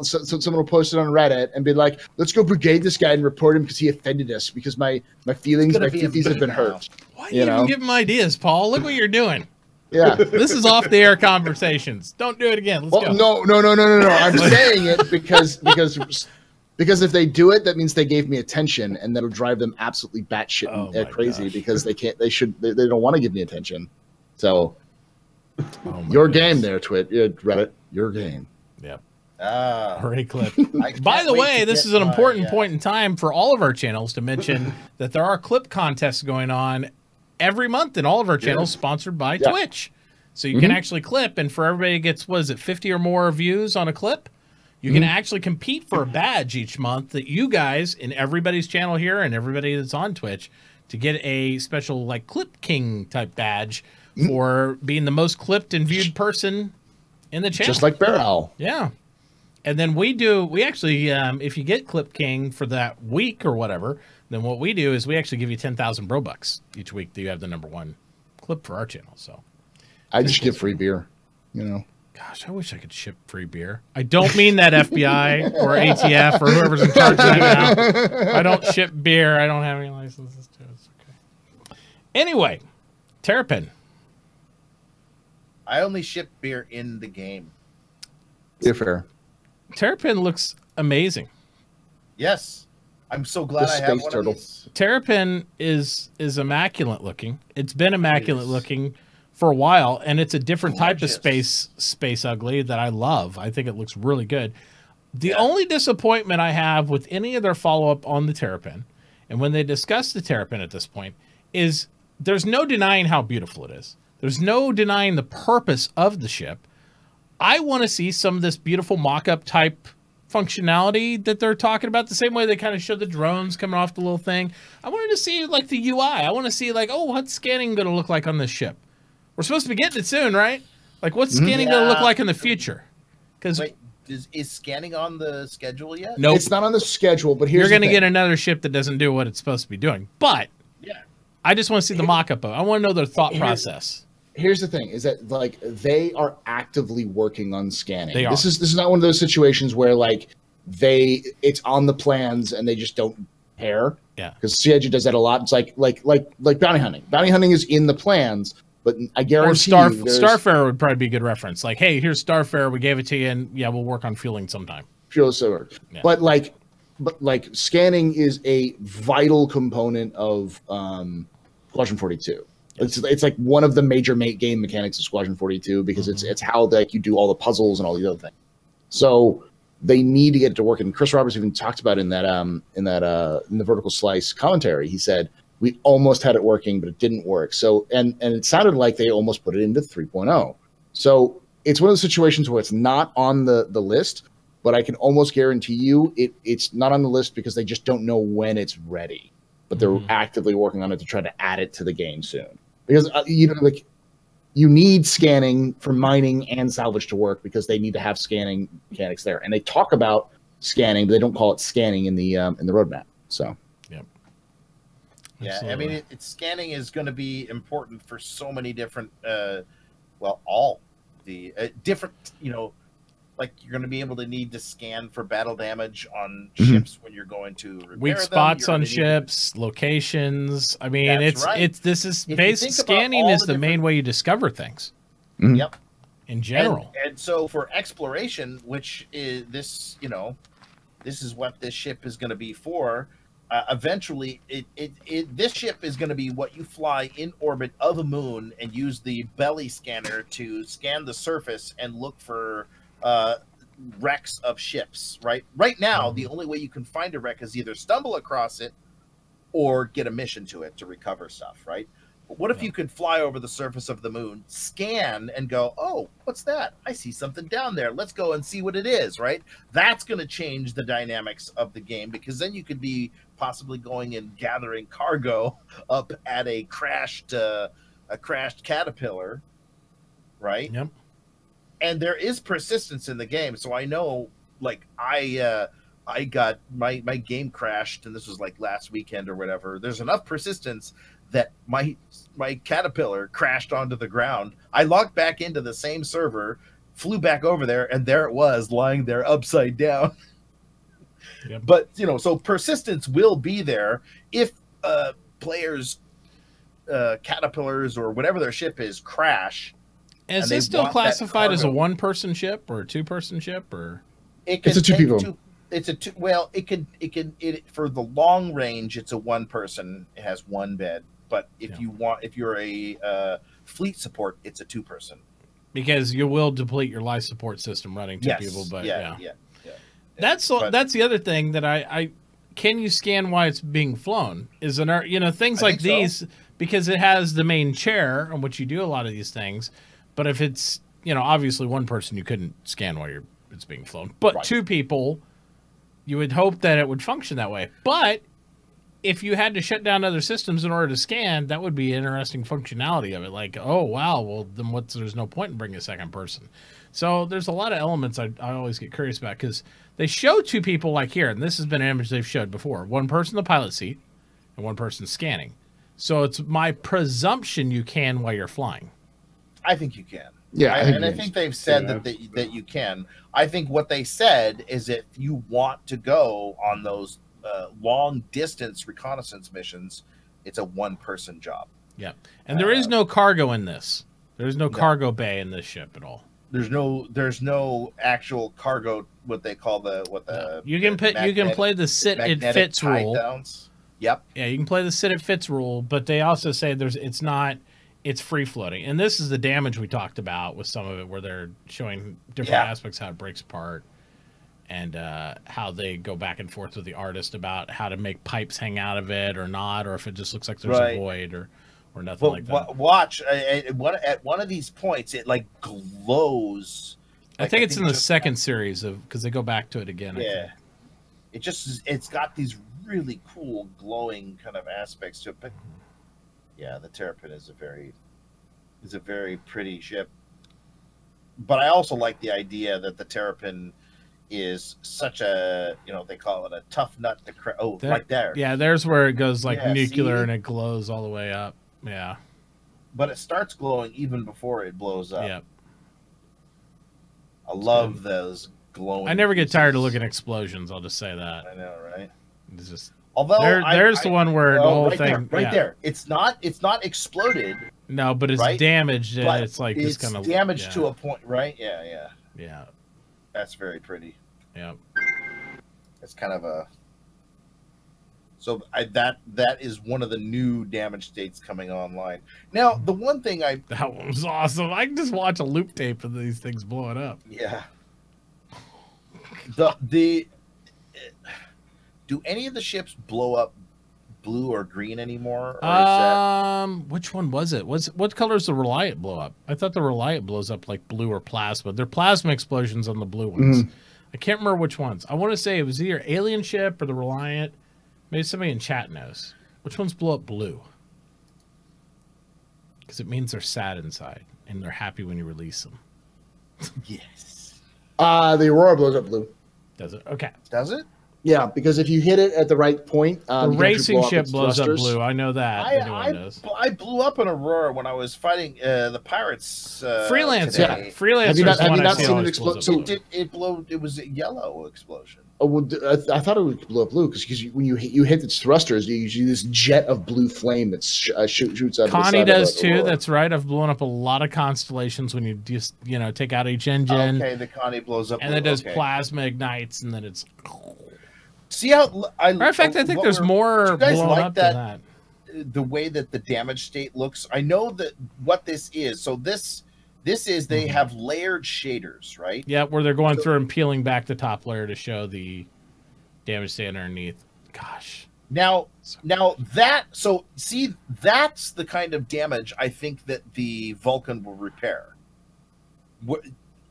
someone will post it on Reddit and be like, "Let's go brigade this guy and report him because he offended us because my feelings, my feelings have been hurt." Why do you even give him ideas, Paul? Look what you're doing. Yeah, this is off the air conversations. Don't do it again. Let's go. No. I'm saying it because if they do it, that means they gave me attention, and that'll drive them absolutely batshit crazy because they don't want to give me attention. So, your game there, Reddit, your game. Yep. Great clip. By the way, this is an important point in time for all of our channels to mention that there are clip contests going on every month in all of our channels, sponsored by Twitch. So you can actually clip, and for everybody who gets, 50 or more views on a clip, you can actually compete for a badge each month that you guys in everybody's channel here and everybody that's on Twitch to get a special like Clip King type badge for being the most clipped and viewed person in the channel. Just like Bear Owl. Yeah. And then we actually, if you get Clip King for that week or whatever, then what we do is we actually give you 10,000 bro bucks each week that you have the #1 clip for our channel. So I just give free beer, you know. Gosh, I wish I could ship free beer. I don't mean that FBI or ATF or whoever's in charge right now. I don't ship beer. I don't have any licenses to. It's okay. Anyway, Terrapin. I only ship beer in the game. You're fair. Terrapin looks amazing. Yes. I'm so glad I have one of these. Terrapin is immaculate looking. It's been immaculate looking for a while, and it's a different type of space ugly that I love. I think it looks really good. The only disappointment I have with any of their follow-up on the Terrapin, and when they discuss the Terrapin at this point, is there's no denying how beautiful it is. There's no denying the purpose of the ship. I want to see some of this beautiful mock-up type functionality that they're talking about, the same way they kind of showed the drones coming off the little thing. I wanted to see like the UI. I want to see like, oh, what's scanning going to look like on this ship? We're supposed to be getting it soon, right? Like, what's scanning going to look like in the future? Because is scanning on the schedule yet? No, nope. It's not on the schedule. But here's you're going to get another ship that doesn't do what it's supposed to be doing. But I just want to see the mock-up of it. I want to know their thought process. Here's the thing: is that like they are actively working on scanning. They are. This is not one of those situations where like it's on the plans and they just don't care. Yeah. Because CIG does that a lot. It's like bounty hunting. Bounty hunting is in the plans. But I guarantee Starfarer would probably be a good reference. Like, hey, here's Starfarer. We gave it to you, and we'll work on fueling sometime. Fuel silver. Yeah. But scanning is a vital component of Squadron 42. Yes. It's like one of the major game mechanics of Squadron 42 because it's how like you do all the puzzles and all these other things. So they need to get it to work. And Chris Roberts even talked about in the Vertical Slice commentary. He said, we almost had it working, but it didn't work. So, and it sounded like they almost put it into 3.0. So it's one of those situations where it's not on the list, but I can almost guarantee you it's not on the list because they just don't know when it's ready. But they're actively working on it to try to add it to the game soon. Because you need scanning for mining and salvage to work because they need to have scanning mechanics there. And they talk about scanning, but they don't call it scanning in the roadmap. So. Yeah, Absolutely. I mean, scanning is going to be important for so many different, all the different, like you're going to be able to need to scan for battle damage on ships when you're going to repair weak spots on ships, locations. I mean, scanning is the main way you discover things. Yep. In general. And so for exploration, which is this, this is what this ship is going to be for. Eventually, this ship is going to be what you fly in orbit of a moon and use the belly scanner to scan the surface and look for wrecks of ships. Right now, the only way you can find a wreck is either stumble across it or get a mission to it to recover stuff. Right. What if you could fly over the surface of the moon, scan, and go, oh, what's that? I see something down there. Let's go and see what it is, right? That's going to change the dynamics of the game, because then you could be possibly going and gathering cargo up at a crashed caterpillar, right? Yep. And there is persistence in the game, so I know, like, I got my game crashed, and this was like last weekend or whatever. There's enough persistence that my caterpillar crashed onto the ground. I logged back into the same server, flew back over there, and there it was, lying there upside down. Yep. But so persistence will be there if players caterpillars or whatever their ship is crash. Is this still classified as a one-person ship or a two-person ship, or it's a two people? It's a two. Well, it for the long range, it's a one person. It has one bed. But if you're a fleet support, it's a two person. Because you will deplete your life support system running two people. But yeah. That's the other thing that I can you scan why it's being flown? Is there things like these because it has the main chair on which you do a lot of these things. But if it's obviously one person, you couldn't scan while it's being flown. But two people, you would hope that it would function that way. But if you had to shut down other systems in order to scan, that would be interesting functionality of it. Like, oh, wow, well, then there's no point in bringing a second person. So there's a lot of elements I always get curious about, because they show two people like here, and this has been an image they've showed before. One person in the pilot seat and one person scanning. So it's my presumption you can while you're flying. I think you can. Yeah, I think they've said that you can. I think what they said is if you want to go on those long distance reconnaissance missions, it's a one person job. Yeah, and there is no cargo in this. There's no cargo bay in this ship at all. There's no actual cargo. What they call you can play the sit it fits rule. Downs. Yep. Yeah, you can play the sit it fits rule, but they also say it's free floating. And this is the damage we talked about with some of it, where they're showing different aspects, how it breaks apart, and how they go back and forth with the artist about how to make pipes hang out of it or not, or if it just looks like there's a void or nothing like that. Watch at one of these points, it like glows. I think it's in the second series because they go back to it again. Yeah, it's got these really cool glowing kind of aspects to it. But yeah, the Terrapin is a very pretty ship. But I also like the idea that the Terrapin is such a, they call it a tough nut to crack. Oh, right there. Yeah, there's where it goes like nuclear, and it glows all the way up. Yeah. But it starts glowing even before it blows up. Yeah. I love those glowing. I never get tired of looking at explosions. I'll just say that. I know, right? It's just. Although there's the one where the whole thing there. It's not exploded. No, but it's damaged. And it's like it's just kind of damaged to a point, right? Yeah. That's very pretty. Yeah. It's kind of a. So that is one of the new damage states coming online. Now, the one thing that one was awesome. I can just watch a loop tape of these things blowing up. Yeah. Do any of the ships blow up blue or green anymore? Or which one was it? What color is the Reliant blow up? I thought the Reliant blows up like blue or plasma. They're plasma explosions on the blue ones. Mm-hmm. I can't remember which ones. I want to say it was either Alien Ship or the Reliant. Maybe somebody in chat knows. Which ones blow up blue? Because it means they're sad inside and they're happy when you release them. Yes. The Aurora blows up blue. Does it? Okay. Does it? Yeah, because if you hit it at the right point, the racing ship blows up blue. I know that. I blew up an Aurora when I was fighting the pirates. Freelancer. Today. Yeah. Freelancer. Have you not seen it explode? So it was a yellow explosion. Oh, well, I thought it would blow up blue because when you hit its thrusters, you see this jet of blue flame that shoots out. Connie does too. That's right. I've blown up a lot of constellations when you just take out each engine. Okay, the Connie blows up, and then does plasma ignites, and then it's. See how matter of fact, I think there's more blown up than that. The way that the damage state looks, I know that what this is. So this is they have layered shaders, right? Yeah, where they're going through and peeling back the top layer to show the damage state underneath. Gosh, Now that's the kind of damage I think that the Vulcan will repair.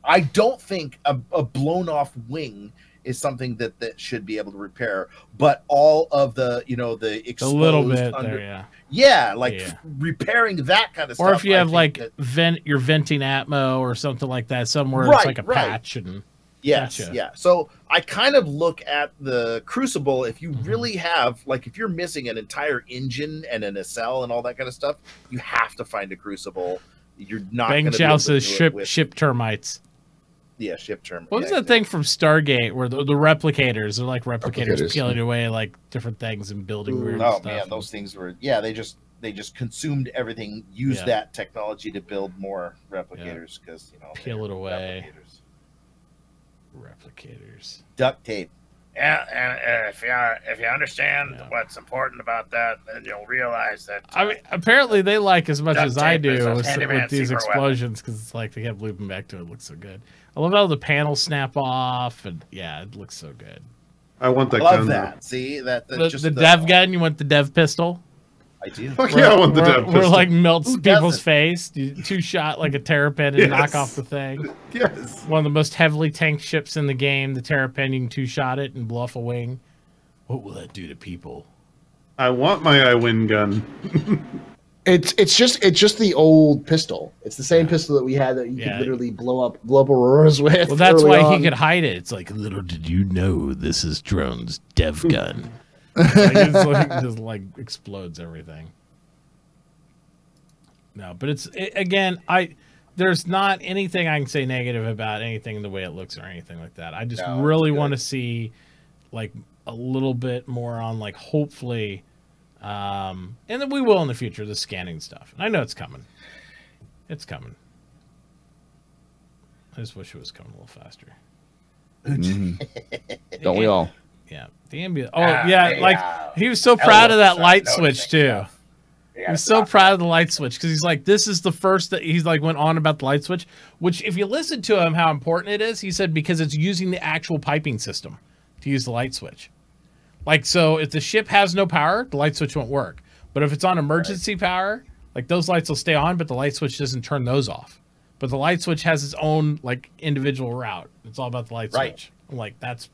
I don't think a blown off wing is something that should be able to repair, but all of the the exposed a little bit there, repairing that kind of stuff. Or if you have like you're venting atmo or something like that somewhere, it's like a patch and. Yes, gotcha. Yeah. So I kind of look at the Crucible. If you really have, like, if you're missing an entire engine and a nacelle and all that kind of stuff, you have to find a Crucible. You're not. Bang Chow says ship termites. Yeah, ship termites. What was that thing from Stargate where the replicators? They're like replicators peeling away like different things and building weird stuff. Oh man, those things were they just consumed everything. Used that technology to build more replicators because peel it away. Replicators. Duct tape. Yeah, and if you understand what's important about that, then you'll realize that. I mean, apparently they like as much as I do with these explosions because it's like they kept looping back to it. It looks so good. I love how the panels snap off, and it looks so good. I want that. I love that. See that the dev gun. You want the dev pistol? I do. Fuck yeah, I want the dev pistol. Where like melts people's face. You two-shot like a terrapin and knock off the thing. Yes. One of the most heavily tanked ships in the game. The terrapin, you can two-shot it and blow off a wing. What will that do to people? I want my iWin gun. It's just the old pistol. It's the same pistol that we had that you could literally blow up auroras with. Well, that's why he could hide it. It's like, little did you know this is Drone's dev gun. It just like explodes everything. No, but again, there's not anything I can say negative about anything the way it looks or anything like that. I just really want to see like a little bit more on like hopefully and then we will in the future, the scanning stuff. And I know it's coming. It's coming. I just wish it was coming a little faster. Don't we all? Yeah, the ambient. Oh yeah, he was so proud of that light switch too. He's so proud of the light switch because he's like, this is the first that he's like went on about the light switch. Which, if you listen to him, how important it is, he said because it's using the actual piping system to use the light switch. Like, so if the ship has no power, the light switch won't work. But if it's on emergency power, like those lights will stay on, but the light switch doesn't turn those off. But the light switch has its own like individual route. It's all about the light switch. Like that's,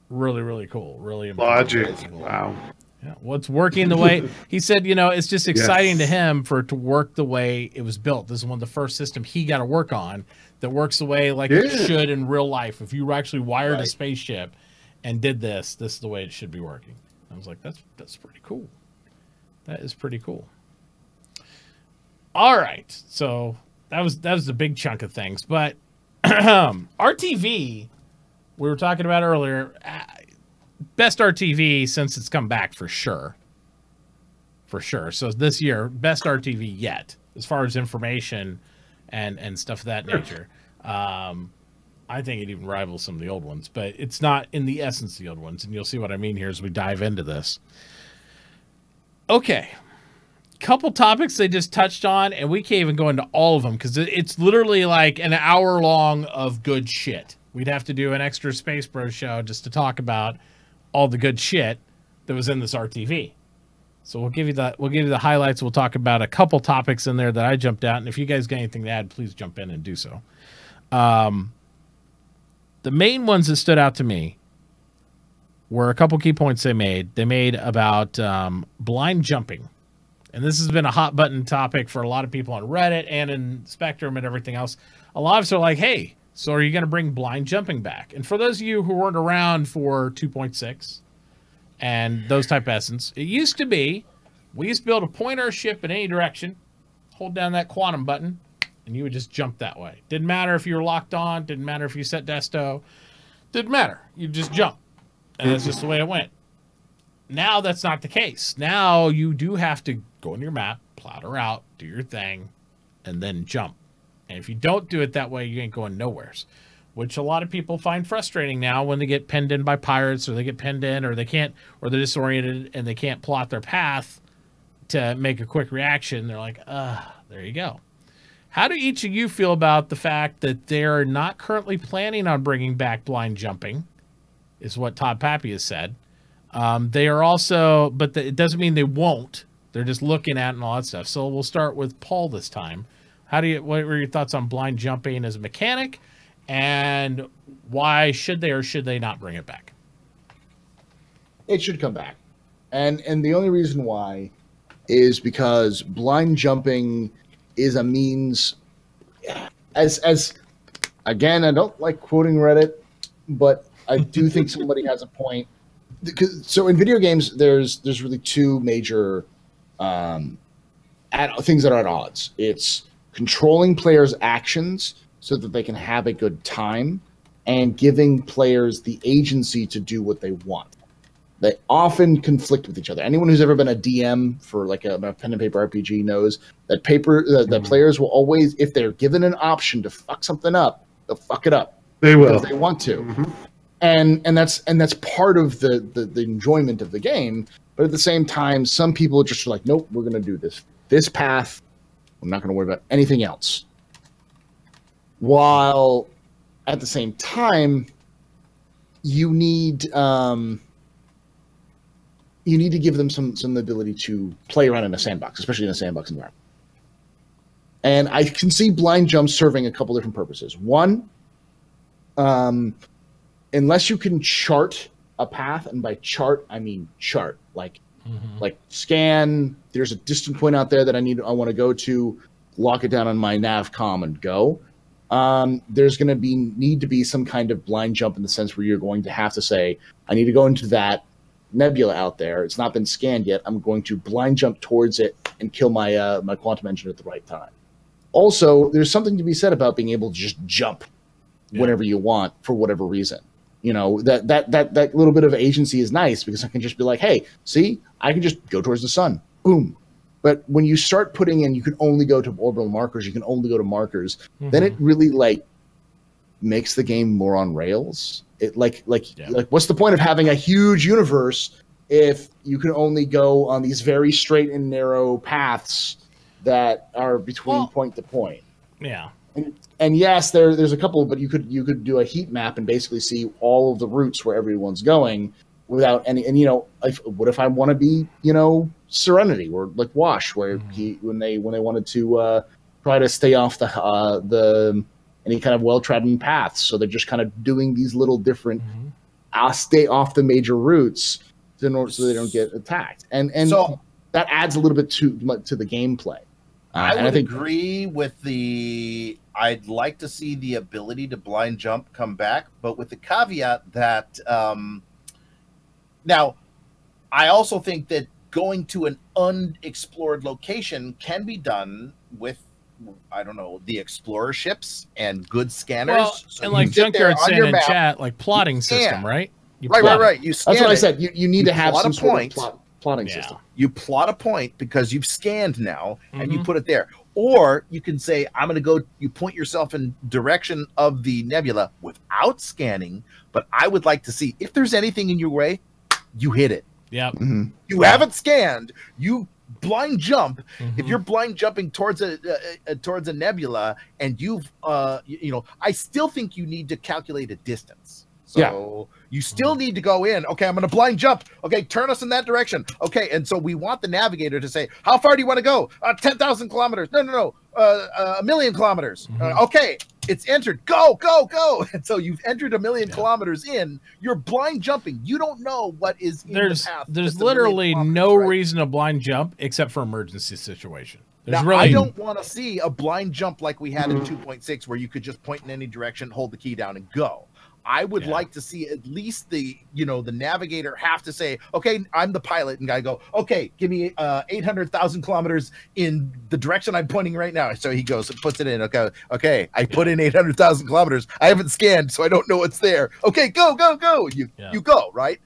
really, really cool. Really logic. Wow. Yeah. What's working the way he said, it's just exciting to him for it to work the way it was built. This is one of the first systems he got to work on that works the way like it should in real life. If you actually wired a spaceship and did this is the way it should be working. I was like, that's pretty cool. That is pretty cool. All right. So that was the big chunk of things. But RTV, we were talking about earlier, best RTV since it's come back for sure. For sure. So this year, best RTV yet, as far as information and stuff of that nature. I think it even rivals some of the old ones, but it's not in the essence of the old ones. And you'll see what I mean here as we dive into this. Okay. Couple topics they just touched on, and we can't even go into all of them because it's literally like an hour long of good shit. We'd have to do an extra SpaceBro show just to talk about all the good shit that was in this RTV. So we'll give you the highlights. We'll talk about a couple topics in there that I jumped out, and if you guys got anything to add, please jump in and do so. The main ones that stood out to me were a couple key points they made. They made about blind jumping. And this has been a hot button topic for a lot of people on Reddit and in Spectrum and everything else. A lot of us are like, hey, so are you going to bring blind jumping back? And for those of you who weren't around for 2.6 and those type of essence, it used to be, we used to be able to point our ship in any direction, hold down that quantum button, and you would just jump that way. Didn't matter if you were locked on, didn't matter if you set desto, didn't matter. You just jump. And that's just the way it went. Now that's not the case. Now you do have to go in your map, plot her out, do your thing, and then jump. And if you don't do it that way, you ain't going nowheres, which a lot of people find frustrating now when they get penned in by pirates or they get penned in or they can't, or they're disoriented and they can't plot their path to make a quick reaction. They're like, there you go. How do each of you feel about the fact that they're not currently planning on bringing back blind jumping, is what Todd Pappy has said. They are also, but it doesn't mean they won't. They're just looking at and all that stuff. So we'll start with Paul this time. What were your thoughts on blind jumping as a mechanic, and why should they or should they not bring it back? It should come back, and the only reason why is because blind jumping is a means. As again, I don't like quoting Reddit, but I do think somebody has a point. So in video games, there's really two major things that are at odds. It's controlling players' actions so that they can have a good time, and giving players the agency to do what they want. They often conflict with each other. Anyone who's ever been a DM for like a pen and paper RPG knows that that players will always, if they're given an option to fuck something up, they'll fuck it up. They will. Because they want to. And that's part of the enjoyment of the game. But at the same time, some people are just like, nope, we're going to do this path. I'm not going to worry about anything else. While at the same time, you need to give them some ability to play around in a sandbox, especially in a sandbox environment. And I can see blind jumps serving a couple different purposes. One, unless you can chart a path, and by chart I mean chart, like scan. There's a distant point out there that I want to go to, lock it down on my nav comm and go. There's going to need to be some kind of blind jump in the sense where you're going to have to say, I need to go into that nebula out there. It's not been scanned yet. I'm going to blind jump towards it and kill my my quantum engine at the right time. Also, there's something to be said about being able to just jump whenever you want for whatever reason. You know, that little bit of agency is nice because I can just be like, hey, see, I can just go towards the sun. Boom. But when you start putting in, you can only go to orbital markers, you can only go to markers, then it really like makes the game more on rails. It like what's the point of having a huge universe if you can only go on these very straight and narrow paths that are between point to point? Yeah. And yes, there's a couple, but you could do a heat map and basically see all of the routes where everyone's going without any. And what if I want to be Serenity or like Wash, where when they wanted to try to stay off the any kind of well-trodden paths, so they're just kind of doing these little different. I'll stay off the major routes so they don't get attacked, and so that adds a little bit to the gameplay. I would agree with the. I'd like to see the ability to blind jump come back, but with the caveat that now, I also think that going to an unexplored location can be done with, I don't know, the explorer ships and good scanners. Well, so and like Junkyard saying in chat, like plotting system, right? Right. You scan. That's what I said. You need to have some sort of plotting system. You plot a point because you've scanned now, and you put it there. Or you can say, I'm going to go, you point yourself in direction of the nebula without scanning, but I would like to see if there's anything in your way, you hit it. Yeah. You haven't scanned, you blind jump. If you're blind jumping towards a nebula and you've, I still think you need to calculate a distance. So you still need to go in. Okay, I'm going to blind jump. Okay, turn us in that direction. Okay, and so we want the navigator to say, how far do you want to go? 10,000 kilometers. No. 1,000,000 kilometers. Okay, it's entered. Go. And so you've entered 1,000,000 kilometers in. You're blind jumping. You don't know what is in the path. There's literally no reason to blind jump except for emergency situation. Now, I don't want to see a blind jump like we had in 2.6 where you could just point in any direction, hold the key down, and go. I would like to see at least the navigator have to say, okay, I'm the pilot, and I go, okay, give me 800,000 kilometers in the direction I'm pointing right now. So he goes and puts it in. Okay, I put in 800,000 kilometers. I haven't scanned, so I don't know what's there. Okay, go. You go, right?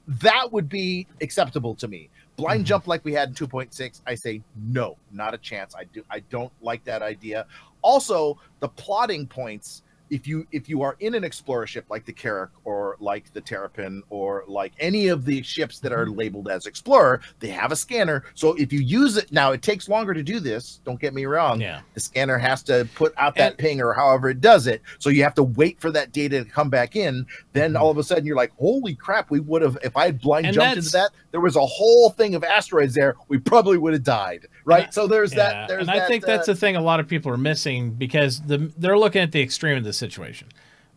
That would be acceptable to me. Blind jump like we had in 2.6, I say no, not a chance. I don't like that idea. Also, the plotting points. if you are in an explorer ship like the Carrack or like the Terrapin or like any of the ships that are labeled as explorer, they have a scanner. So if you use it now, it takes longer to do this. Don't get me wrong. Yeah. The scanner has to put out that ping or however it does it. So you have to wait for that data to come back in. Then all of a sudden you're like, holy crap, we would have, if I had blind jumped into that, there was a whole thing of asteroids there, we probably would have died. Right. So there's that. And I think that's the thing a lot of people are missing, because they're looking at the extreme of the situation.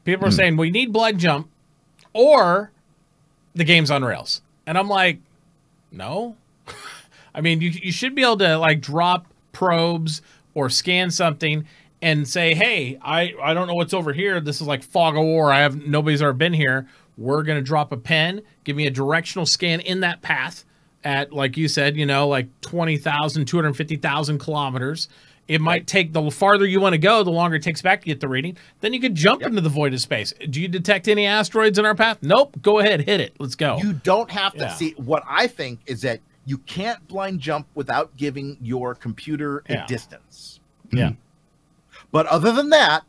People are saying, well, you need blind jump or the game's on rails. And I'm like, no. I mean, you should be able to like drop probes or scan something and say, hey, I don't know what's over here. This is like fog of war. Nobody's ever been here. We're going to drop a pen, give me a directional scan in that path at, like you said, you know, like 20,000, 250,000 kilometers. It might take, the farther you want to go, the longer it takes back to get the reading. Then you could jump into the void of space. Do you detect any asteroids in our path? Nope. Go ahead, hit it. Let's go. You don't have to see. What I think is that you can't blind jump without giving your computer a distance. Yeah. But other than that,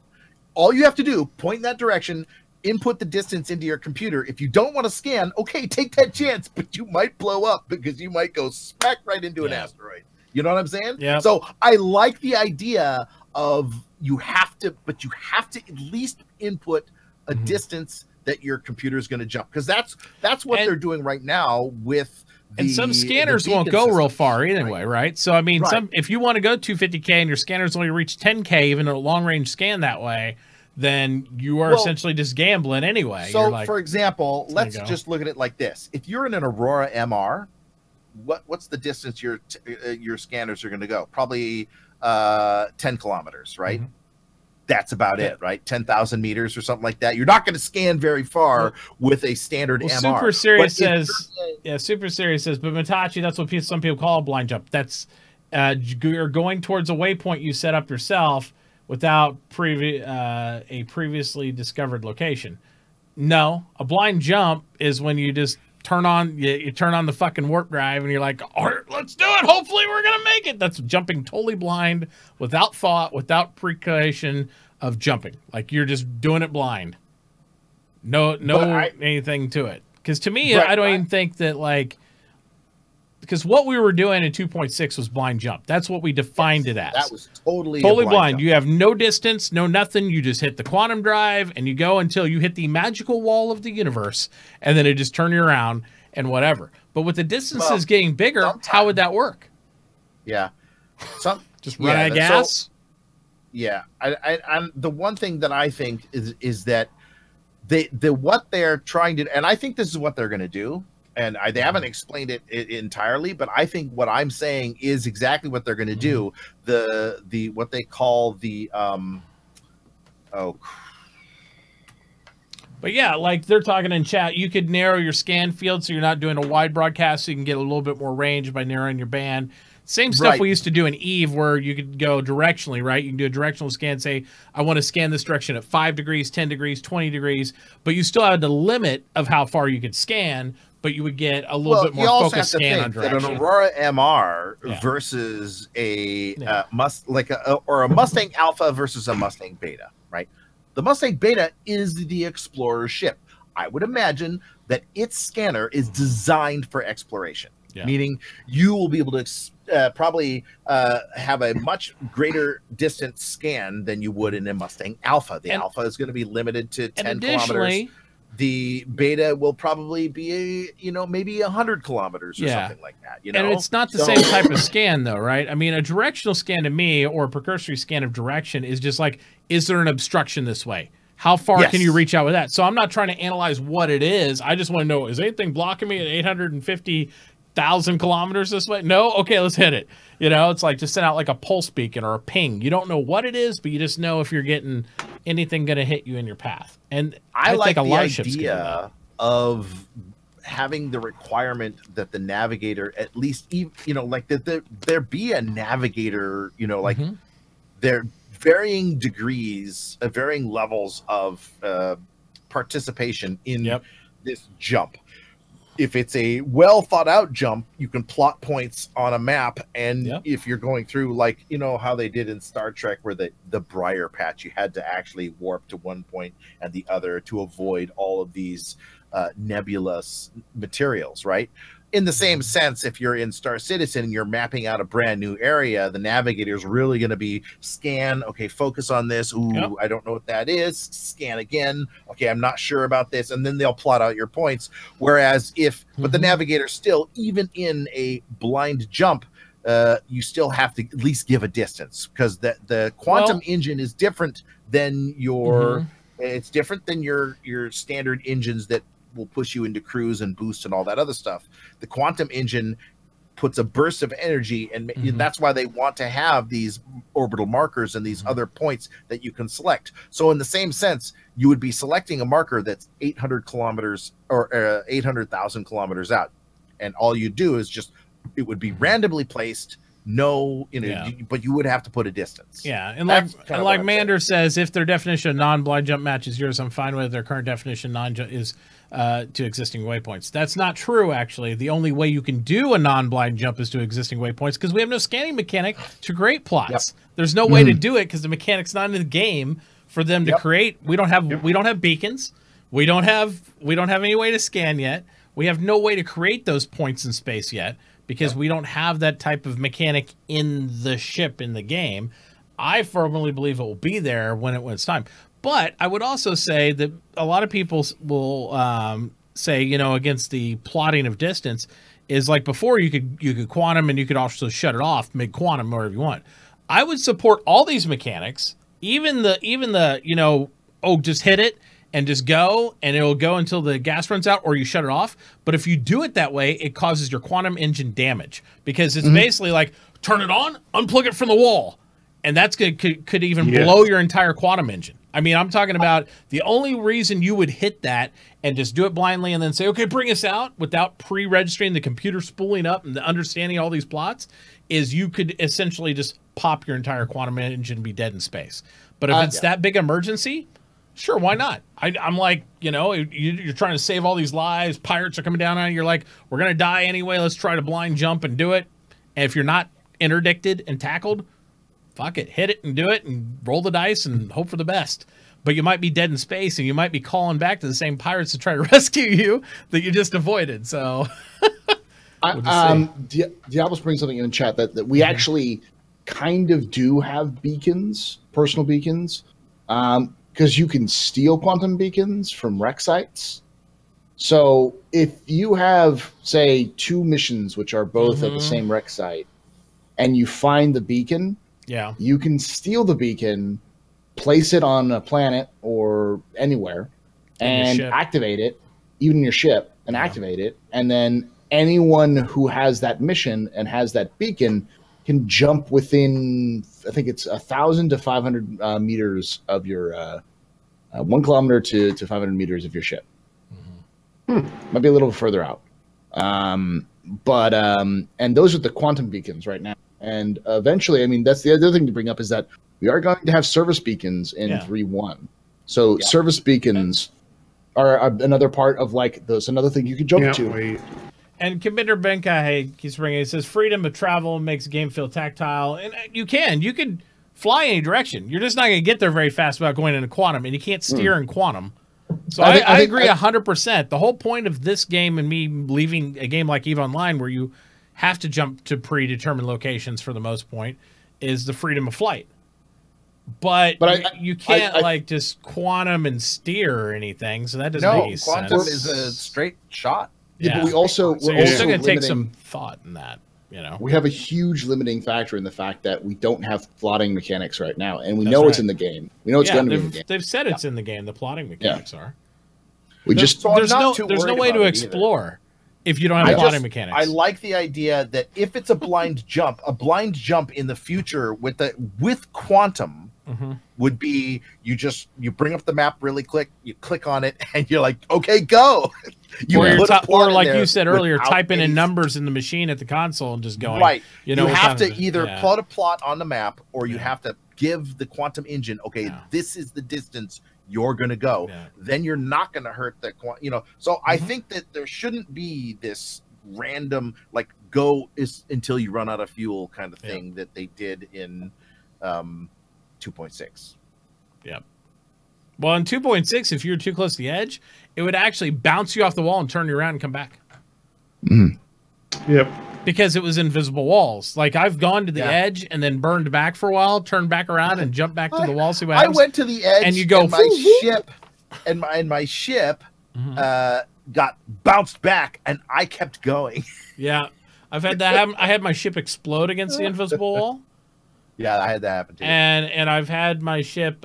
all you have to do, point in that direction, input the distance into your computer. If you don't want to scan, okay, take that chance, but you might blow up because you might go smack right into an asteroid. You know what I'm saying? Yeah. So I like the idea of you have to at least input a distance that your computer is going to jump, because that's what they're doing right now with. And some scanners won't go real far anyway, right? So I mean, if you want to go 250K and your scanners only reach 10K, even a long range scan that way, then you are essentially just gambling anyway. So, like, for example, let's just look at it like this: if you're in an Aurora MR, what's the distance your scanners are going to go? Probably 10 kilometers, right? That's about it, right? 10,000 meters or something like that. You're not going to scan very far with a standard MR. Super Serious says, Super Serious says, but Mitauchi, that's what some people call a blind jump. That's you're going towards a waypoint you set up yourself without a previously discovered location. No, a blind jump is when you just turn on the fucking warp drive and you're like, all right, let's do it. Hopefully we're gonna make it. That's jumping totally blind, without thought, without precaution of jumping. Like you're just doing it blind. No anything to it. Because to me, I don't even think that, like, because what we were doing in 2.6 was blind jump. That's what we defined it as. That was totally blind. You have no distance, no nothing. You just hit the quantum drive and you go until you hit the magical wall of the universe, and then it just turn you around and whatever. But with the distances getting bigger, how would that work? Yeah, just run out of gas. So, yeah, I'm the one thing that I think is that what they're trying to, and I think this is what they're going to do. And they haven't explained it entirely, but I think what I'm saying is exactly what they're going to do. The what they call the but yeah, like they're talking in chat, you could narrow your scan field so you're not doing a wide broadcast, so you can get a little bit more range by narrowing your band. Same stuff we used to do in Eve, where you could go directionally, right? You can do a directional scan, say, I want to scan this direction at 5 degrees, 10 degrees, 20 degrees, but you still had the limit of how far you could scan, but you would get a little bit more focused scan on direction. That an Aurora MR versus a Mustang Alpha versus a Mustang Beta, right? The Mustang Beta is the explorer ship. I would imagine that its scanner is designed for exploration, meaning you will be able to probably have a much greaher distance scan than you would in a Mustang Alpha. The Alpha is going to be limited to 10 kilometers. The Beta will probably be, maybe 100 kilometers or something like that. And it's not the same type of scan, though, right? I mean, a directional scan to me, or a precursory scan of direction, is just like, is there an obstruction this way? How far can you reach out with that? So I'm not trying to analyze what it is. I just want to know, is anything blocking me at 850,000 kilometers this way? No? Okay, let's hit it. It's like just send out like a pulse beacon or a ping. You don't know what it is, but you just know if you're getting anything going to hit you in your path. And I like the idea of having the requirement that the navigator, at least, like that there be a navigator, like there varying degrees, varying levels of participation in this jump. if it's a well thought out jump, you can plot points on a map. And Yep. if you're going through, like, you know how they did in Star Trek, where the Briar Patch, you had to actually warp to one point and the other to avoid all of these nebulous materials, right? In the same sense, if you're in Star Citizen and you're mapping out a brand new area, the navigator is really going to be scan. Okay, focus on this. Ooh, Yep. I don't know what that is. Scan again. Okay, I'm not sure about this. And then they'll plot out your points. Whereas but the navigator still, even in a blind jump, you still have to at least give a distance, because the quantum engine is different than your. It's different than your standard engines that will push you into cruise and boost and all that other stuff. The quantum engine puts a burst of energy, and that's why they want to have these orbital markers and these other points that you can select. So in the same sense, you would be selecting a marker that's 800 kilometers or 800,000 kilometers out, and all you do is just, it would be randomly placed. No, but you would have to put a distance. Yeah, and like Mander says, if their definition of non-blind jump matches yours, I'm fine with it. Their current definition is to existing waypoints. That's not true, actually. The only way you can do a non-blind jump is to existing waypoints, because we have no scanning mechanic to create plots. There's no way to do it because the mechanic's not in the game for them to create. We don't have beacons. We don't have any way to scan yet. We have no way to create those points in space yet, because we don't have that type of mechanic in the ship in the game. I firmly believe it will be there when it's time. But I would also say that a lot of people will say, against the plotting of distance, is like before you could quantum, and you could also shut it off mid-quantum, wherever you want. I would support all these mechanics, even the just hit it and just go, and it'll go until the gas runs out, or you shut it off. But if you do it that way, it causes your quantum engine damage, because it's basically like, turn it on, unplug it from the wall, and that's could even blow your entire quantum engine. I mean, I'm talking about the only reason you would hit that and just do it blindly and then say, okay, bring us out, without pre-registering the computer spooling up and understanding all these plots, is you could essentially just pop your entire quantum engine and be dead in space. But if it's that big emergency, sure, why not? I'm like, you're trying to save all these lives. Pirates are coming down on you. You're like, we're going to die anyway. Let's try to blind jump and do it. And if you're not interdicted and tackled, fuck it. Hit it and do it and roll the dice and hope for the best. But you might be dead in space, and you might be calling back to the same pirates to try to rescue you that you just avoided. So, Diablo's putting something in the chat that we actually kind of do have beacons, personal beacons. Because you can steal quantum beacons from rec sites. So if you have, say, 2 missions which are both at the same rec site, and you find the beacon, you can steal the beacon, place it on a planet or anywhere, and activate it, even in your ship, and activate it, and then anyone who has that mission and has that beacon can jump within, I think it's 1,000 to 500 meters of your 1 kilometer to 500 meters of your ship. Might be a little further out. And those are the quantum beacons right now. And eventually, I mean, that's the other thing to bring up, is that we are going to have service beacons in 3.1. So service beacons are another part of, like, those, another thing you can jump to. And Commander Benkai keeps bringing, it says, freedom of travel makes the game feel tactile. And you could fly any direction. You're just not going to get there very fast without going into quantum, and you can't steer in quantum. So I agree 100%. The whole point of this game, and me leaving a game like EVE Online, where you have to jump to predetermined locations for the most point, is the freedom of flight. But you can't just quantum and steer or anything, so that doesn't make any sense. Quantum is a straight shot. Yeah, but we're still going to take some thought in that. We have a huge limiting factor in the fact that we don't have plotting mechanics right now, and we know it's in the game. We know it's going to be in the game. They've said it's in the game. The plotting mechanics are. There's no way to explore if you don't have plotting mechanics. I like the idea that if it's a blind jump in the future with quantum would be, you bring up the map really quick, you click on it, and you're like, okay, go. Or like you said earlier, typing in numbers in the machine at the console and just going. Right. You have to either plot a plot on the map, or you have to give the quantum engine, okay, this is the distance you're going to go. Yeah. Then you're not going to hurt the, you know. So I think that there shouldn't be this random, like, go is until you run out of fuel kind of thing that they did in 2.6. Yeah. Well, in 2.6, if you're too close to the edge, it would actually bounce you off the wall and turn you around and come back. Yep. Because it was invisible walls. Like, I've gone to the edge and then burned back for a while, turned back around and jumped back to the wall. See what happens. I went to the edge and you go, my ship got bounced back, and I kept going. Yeah, I've had that happen. I had my ship explode against the invisible wall. Yeah, I had that happen too. And I've had my ship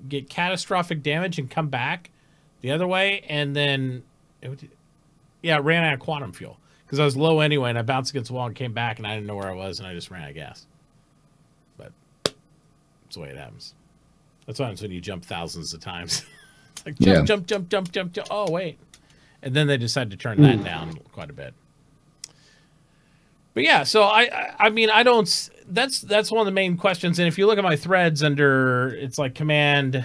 get catastrophic damage and come back the other way, and then it ran out of quantum fuel because I was low anyway, and I bounced against the wall and came back, and I didn't know where I was, and I just ran out of gas. But that's the way it happens. That's what happens when you jump thousands of times. It's like jump. Oh wait, and then they decided to turn that down quite a bit. But yeah, so I mean, I don't. That's one of the main questions. And if you look at my threads under, it's like command,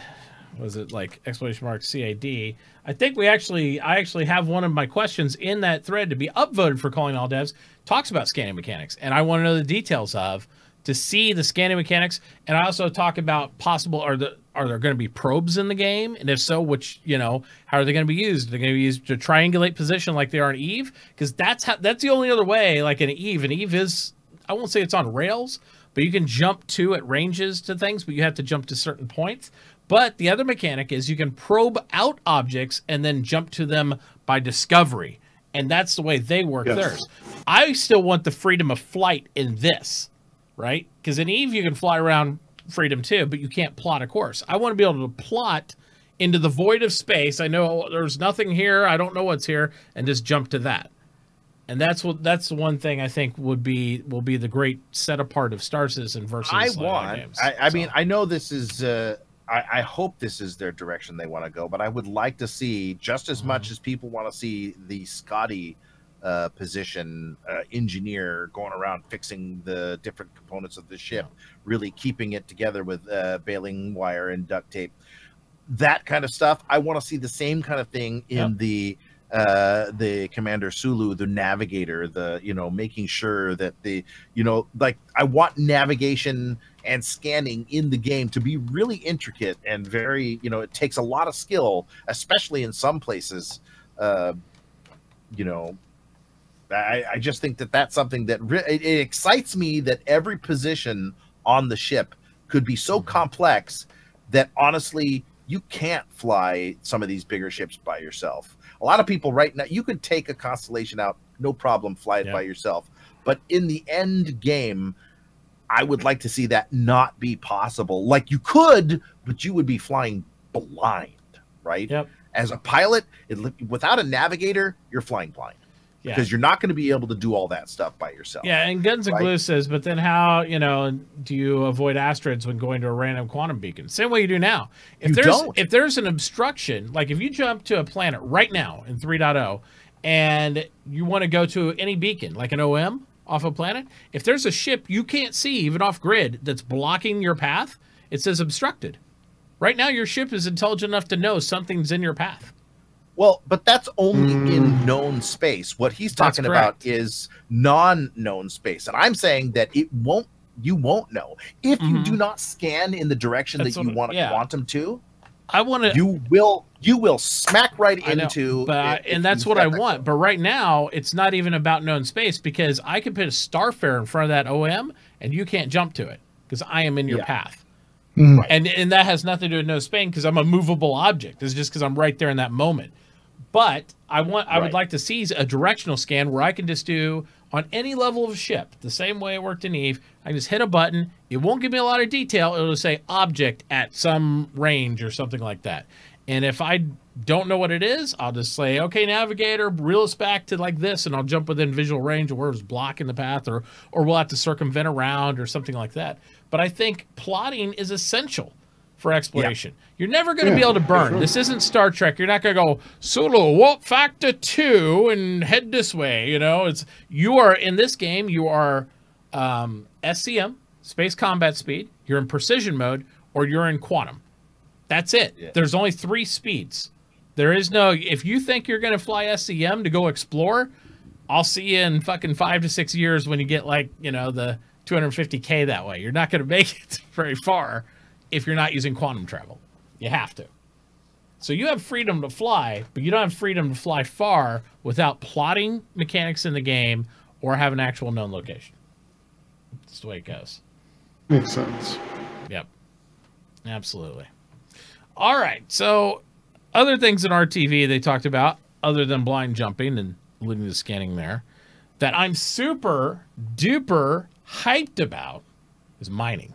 was it like exclamation mark CAD? I think I actually have one of my questions in that thread to be upvoted for calling all devs. Talks about scanning mechanics, and I want to know the details of to see the scanning mechanics. And I also talk about possible are there going to be probes in the game, and if so, which how are they going to be used? They're going to be used to triangulate position like they are in Eve, because that's the only other way. Like in Eve, and Eve is, I won't say it's on rails, but you can jump at ranges to things, but you have to jump to certain points. But the other mechanic is you can probe out objects and then jump to them by discovery, and that's the way they work theirs. I still want the freedom of flight in this, right? Because in Eve you can fly around freedom too, but you can't plot a course. I want to be able to plot into the void of space. I know there's nothing here. I don't know what's here, and just jump to that. And that's the one thing I think will be the great set apart of Star Citizen versus games. I mean, I know this is. I hope this is their direction they want to go, but I would like to see just as much as people want to see the Scotty position engineer going around fixing the different components of the ship, really keeping it together with baling wire and duct tape, that kind of stuff. I want to see the same kind of thing in the Commander Sulu, the navigator, making sure that like I want navigation and scanning in the game to be really intricate and very, it takes a lot of skill, especially in some places. I just think that that's something that it excites me, that every position on the ship could be so complex that honestly you can't fly some of these bigger ships by yourself. A lot of people right now, you could take a constellation out, no problem, fly it by yourself. But in the end game, I would like to see that not be possible. Like you could, but you would be flying blind, right? Yep. As a pilot, without a navigator, you're flying blind. Because you're not going to be able to do all that stuff by yourself. Yeah, and Guns and Glue says, but then how, do you avoid asteroids when going to a random quantum beacon? Same way you do now. If there's an obstruction, like if you jump to a planet right now in 3.0 and you want to go to any beacon, like an OM off a planet, if there's a ship you can't see even off grid that's blocking your path, it says obstructed. Right now your ship is intelligent enough to know something's in your path. Well, but that's only in known space. What he's talking about is non-known space. And I'm saying that you won't know. If you do not scan in the direction that you want quantum to, you will smack right into and that's what I want. But right now, it's not even about known space, because I can put a Starfarer in front of that OM and you can't jump to it because I am in your path. Right. And that has nothing to do with no Spain, because I'm a movable object. It's just because I'm right there in that moment. But I would like to see a directional scan where I can just do on any level of a ship, the same way it worked in Eve. I can just hit a button. It won't give me a lot of detail. It'll just say object at some range or something like that. And if I don't know what it is, I'll just say, okay, navigator, reel us back to like this, and I'll jump within visual range of where it's blocking the path, or we'll have to circumvent around or something like that. But I think plotting is essential for exploration. You're never going to be able to burn. Sure. This isn't Star Trek. You're not going to go solo warp factor 2 and head this way. You are in this game. You are SCM, space combat speed. You're in precision mode, or you're in quantum. That's it. Yeah. There's only 3 speeds. There is no, if you think you're going to fly SCM to go explore, I'll see you in fucking 5 to 6 years when you get like, you know, the 250K that way. You're not going to make it very far if you're not using quantum travel. You have to. So you have freedom to fly, but you don't have freedom to fly far without plotting mechanics in the game or have an actual known location. That's the way it goes. Makes sense. Yep. Absolutely. All right. So other things in RTV they talked about, other than blind jumping and alluding to scanning there, that I'm super duper hyped about is mining.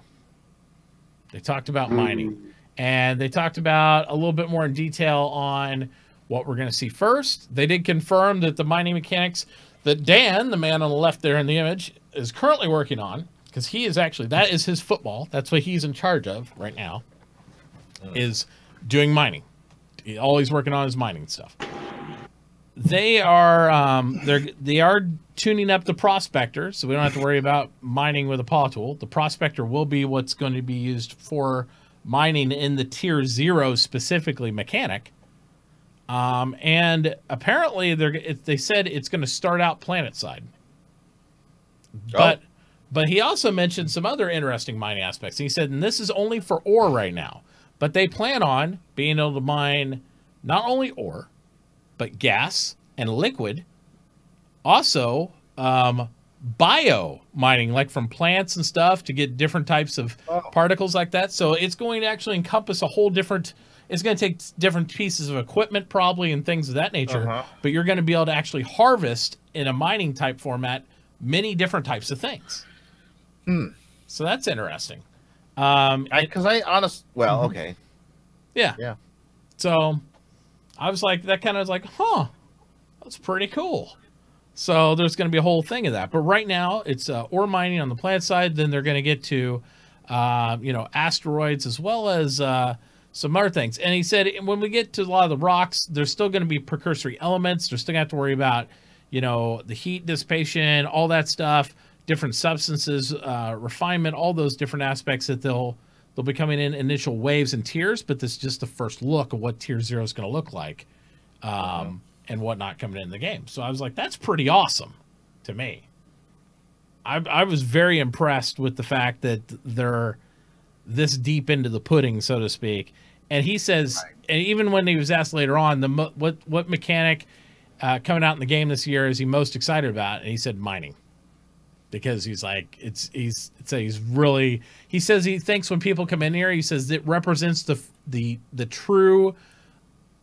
They talked about mining. And they talked about a little bit more in detail on what we're going to see first. They did confirm that the mining mechanics that Dan, the man on the left there in the image, is currently working on, because he is actually, that is his football. That's what he's in charge of right now, is doing mining. All he's working on is mining stuff. They are they are tuning up the prospector, so we don't have to worry about mining with a paw tool. The prospector will be what's going to be used for mining in the tier 0 specifically mechanic. And apparently they said it's going to start out planet side. But he also mentioned some other interesting mining aspects. He said, and this is only for ore right now, but they plan on being able to mine not only ore, but gas and liquid. Also, bio mining, like from plants and stuff, to get different types of particles like that. So it's going to actually encompass a whole different, it's going to take different pieces of equipment probably and things of that nature, but you're going to be able to actually harvest in a mining type format many different types of things. So that's interesting. Because okay. Yeah. So I was like, that kind of was like, huh, that's pretty cool. So there's going to be a whole thing of that. But right now, it's ore mining on the plant side. Then they're going to get to, asteroids as well as some other things. And he said when we get to a lot of the rocks, there's still going to be precursory elements. They're still going to have to worry about, the heat dissipation, all that stuff, different substances, refinement, all those different aspects that they'll be coming in initial waves and tiers. But this is just the first look of what tier 0 is going to look like. And whatnot coming in the game. So I was like, that's pretty awesome to me. I was very impressed with the fact that they're this deep into the pudding, so to speak. And he says, and even when he was asked later on, what mechanic coming out in the game this year is he most excited about? And he said mining. Because he's like, he says he thinks when people come in here, he says it represents the true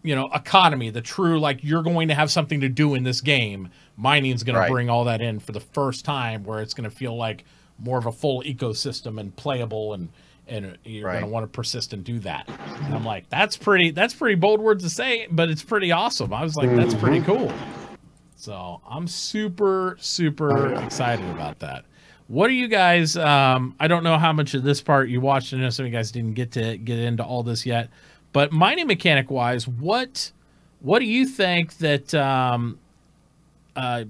economy, the true, like, you're going to have something to do in this game. Mining is going to bring all that in for the first time, where it's going to feel like more of a full ecosystem and playable, and you're going to want to persist and do that. And I'm like, that's pretty bold words to say, but it's pretty awesome. I was like, that's pretty cool. So I'm super, super excited about that. What are you guys, I don't know how much of this part you watched. I know some of you guys didn't get into all this yet. But mining mechanic wise, what do you think that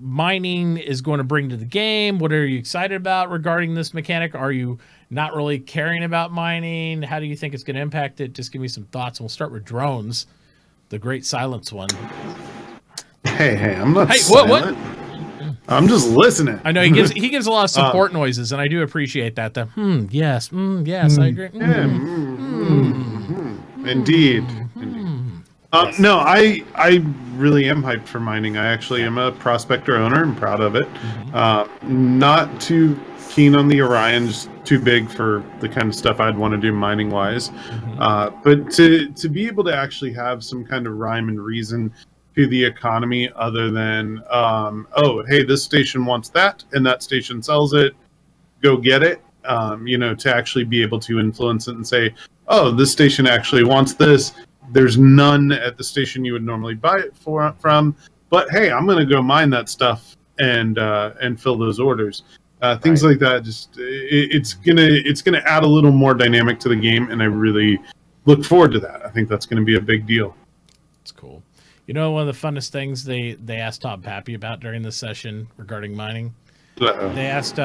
mining is going to bring to the game? What are you excited about regarding this mechanic? Are you not really caring about mining? How do you think it's going to impact it? Just give me some thoughts. And we'll start with drones, the great silence one. Hey, I'm not silent. What? I'm just listening. I know he gives a lot of support noises, and I do appreciate that. Yes, I agree. Indeed. No, I really am hyped for mining. I actually am a prospector owner. I'm proud of it. Not too keen on the Orions, too big for the kind of stuff I'd want to do mining wise. But to be able to actually have some kind of rhyme and reason to the economy, other than hey, this station wants that and that station sells it, go get it. To actually be able to influence it and say, oh, this station actually wants this. There's none at the station you would normally buy it from, but hey, I'm going to go mine that stuff and fill those orders. Things like that. Just it's gonna add a little more dynamic to the game, and I really look forward to that. I think that's going to be a big deal. It's cool. One of the funnest things they asked Tom Pappy about during this session regarding mining. They asked,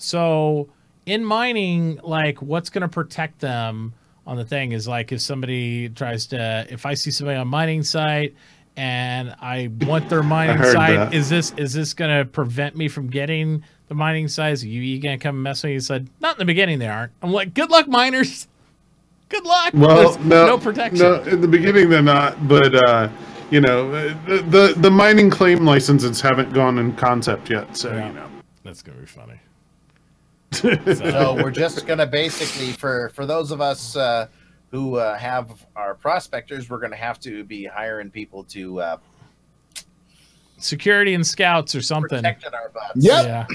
so in mining, like, what's going to protect them on the thing is like if somebody tries to, if I see somebody on a mining site and I want their mining site, is this going to prevent me from getting the mining sites? You gonna come and mess with me? He said, not in the beginning, they aren't. I'm like, good luck, miners. Good luck. Well, no protection. No, in the beginning they're not, but you know, the mining claim licenses haven't gone in concept yet, so you know. That's gonna be funny. So we're just gonna basically, for those of us who have our prospectors, we're gonna have to be hiring people to security and scouts or something. Protecting our butts. Yep. Yeah.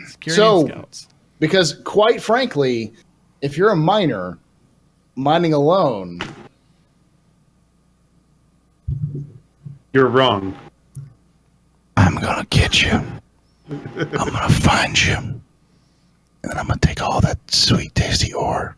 Security and scouts. Because quite frankly, if you're a miner mining alone, you're wrong. I'm gonna get you. I'm gonna find you. And then I'm gonna take all that sweet, tasty ore.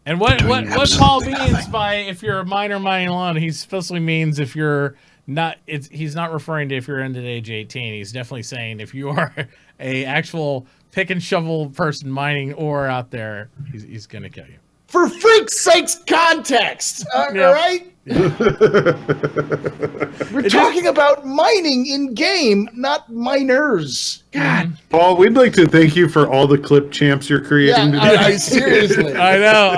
And what Paul means by if you're a miner mining alone, he supposedly means if you're not. He's not referring to if you're under the age of 18. He's definitely saying if you are a actual pick and shovel person mining ore out there, he's gonna kill you. For freak's sakes, context. All right. Yeah. We're talking about mining in game, not miners. God, Paul, we'd like to thank you for all the clip champs you're creating today. I seriously. I know.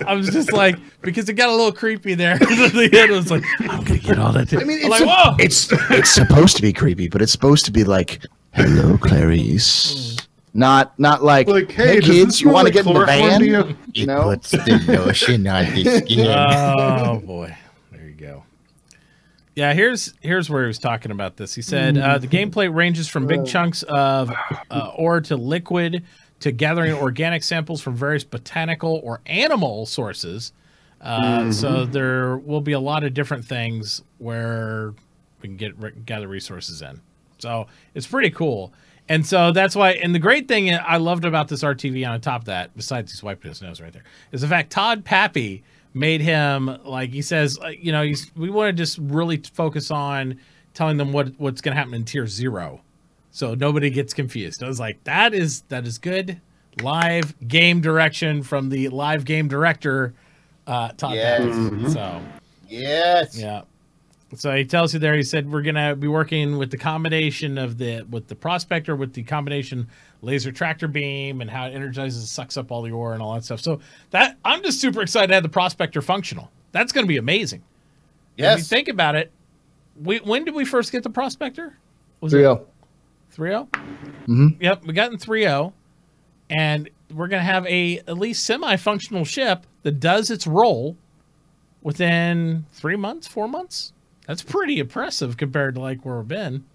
I was just like, because it got a little creepy there. At the end, it was like, I'm gonna get all that. I mean, it's like, whoa. It's supposed to be creepy, but it's supposed to be like, hello, Clarice. Not like hey kids, you want to get in the van? You know? Puts the lotion on the skin. Oh boy, there you go. Yeah, here's where he was talking about this. He said the gameplay ranges from big chunks of ore to liquid to gathering organic samples from various botanical or animal sources. So there will be a lot of different things where we can gather resources in. So it's pretty cool. And so that's why, and the great thing I loved about this RTV on top of that, besides he's wiping his nose right there, is the fact Todd Pappy made him, like he says, you know, we want to just really focus on telling them what's going to happen in tier 0. So nobody gets confused. I was like, that is good live game direction from the live game director, Todd Pappy. So, yes. Yeah. So he tells you there, he said, we're going to be working with the combination of with the prospector, with the combination laser tractor beam and how it energizes, sucks up all the ore and all that stuff. So that I'm just super excited to have the prospector functional. That's going to be amazing. Yes. If you think about it, when did we first get the prospector? Was 3.0. 3.0? Mm-hmm. Yep, we got in 3.0. And we're going to have at least semi-functional ship that does its role within 3 months, 4 months. That's pretty impressive compared to like where we've been.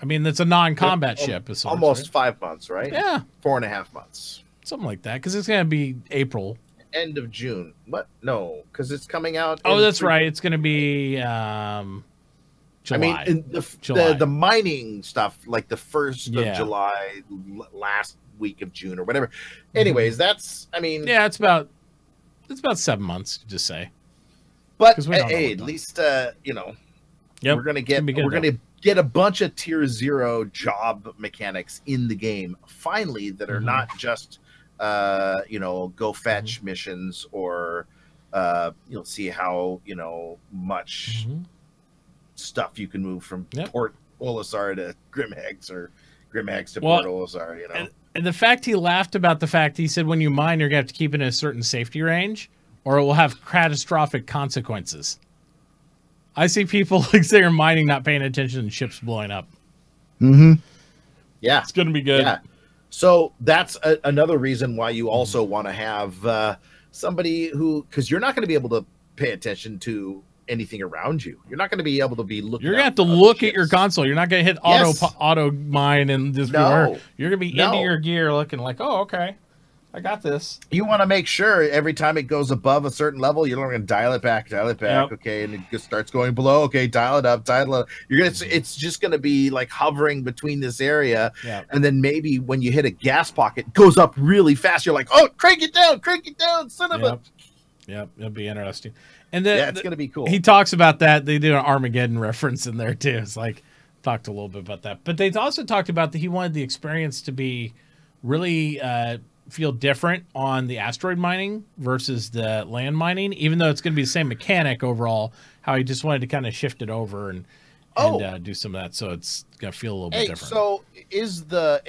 I mean, that's a non-combat ship. Almost 5 months, right? Yeah. 4.5 months. Something like that, because it's going to be April. End of June. What? No, because it's coming out. Oh, that's right. It's going to be July. I mean, in the mining stuff, like the 1st of July, last week of June or whatever. Anyways, that's, I mean. Yeah, it's about 7 months, just say. But hey, at least you know, we're gonna get a bunch of tier 0 job mechanics in the game finally that are not just you know, go fetch missions or you'll see how, you know, much stuff you can move from Port Olisar to Grimhex or Grimhex to Port Olisar, you know. And the fact he laughed about the fact he said when you mine you're gonna have to keep it in a certain safety range, or it will have catastrophic consequences. I see people like they're mining, not paying attention, and ships blowing up. Yeah, it's going to be good. Yeah. So that's another reason why you also want to have somebody who, because you're not going to be able to pay attention to anything around you. You're not going to be able to be looking. You're going to have to look at your console. You're not going to hit auto mine and just you're going to be into your gear looking like, oh, okay. I got this. You want to make sure every time it goes above a certain level, you're going to dial it back, okay, and it just starts going below. Okay, dial it up. You're gonna. It's just going to be like hovering between this area, and then maybe when you hit a gas pocket, it goes up really fast. You're like, oh, crank it down, son of a. Yep, it'll be interesting. And it's going to be cool. He talks about that. They do an Armageddon reference in there too. It's like talked a little bit about that, but they also talked about that he wanted the experience to be really. feel different on the asteroid mining versus the land mining, even though it's going to be the same mechanic overall. How he just wanted to kind of shift it over and do some of that, so it's going to feel a little bit different. So is that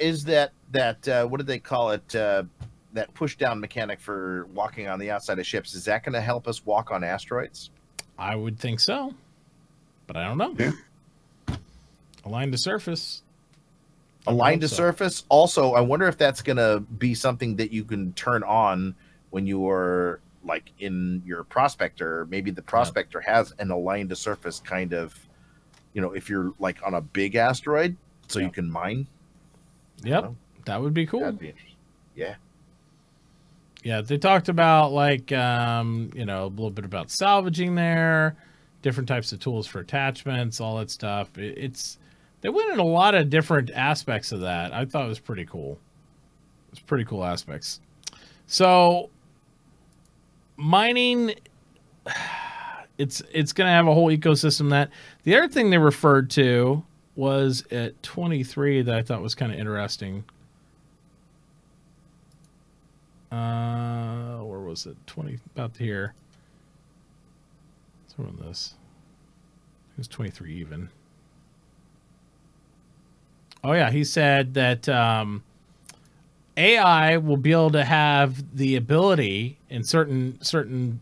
what do they call it? That push down mechanic for walking on the outside of ships, is that going to help us walk on asteroids? I would think so, but I don't know. Yeah. Align to surface. Align to surface. Also, I wonder if that's going to be something that you can turn on when you are like in your prospector. Maybe the prospector has an align to surface kind of, if you're like on a big asteroid, so you can mine. Yep, that would be cool. That'd be interesting. Yeah. Yeah, they talked about like a little bit about salvaging there, different types of tools for attachments, all that stuff. They went in a lot of different aspects of that. I thought it was pretty cool. It's pretty cool aspects. So mining, it's going to have a whole ecosystem. That the other thing they referred to was at 23 that I thought was kind of interesting. Where was it? 20, about here. Let's run this. It was 23 even. Oh yeah, he said that AI will be able to have the ability in certain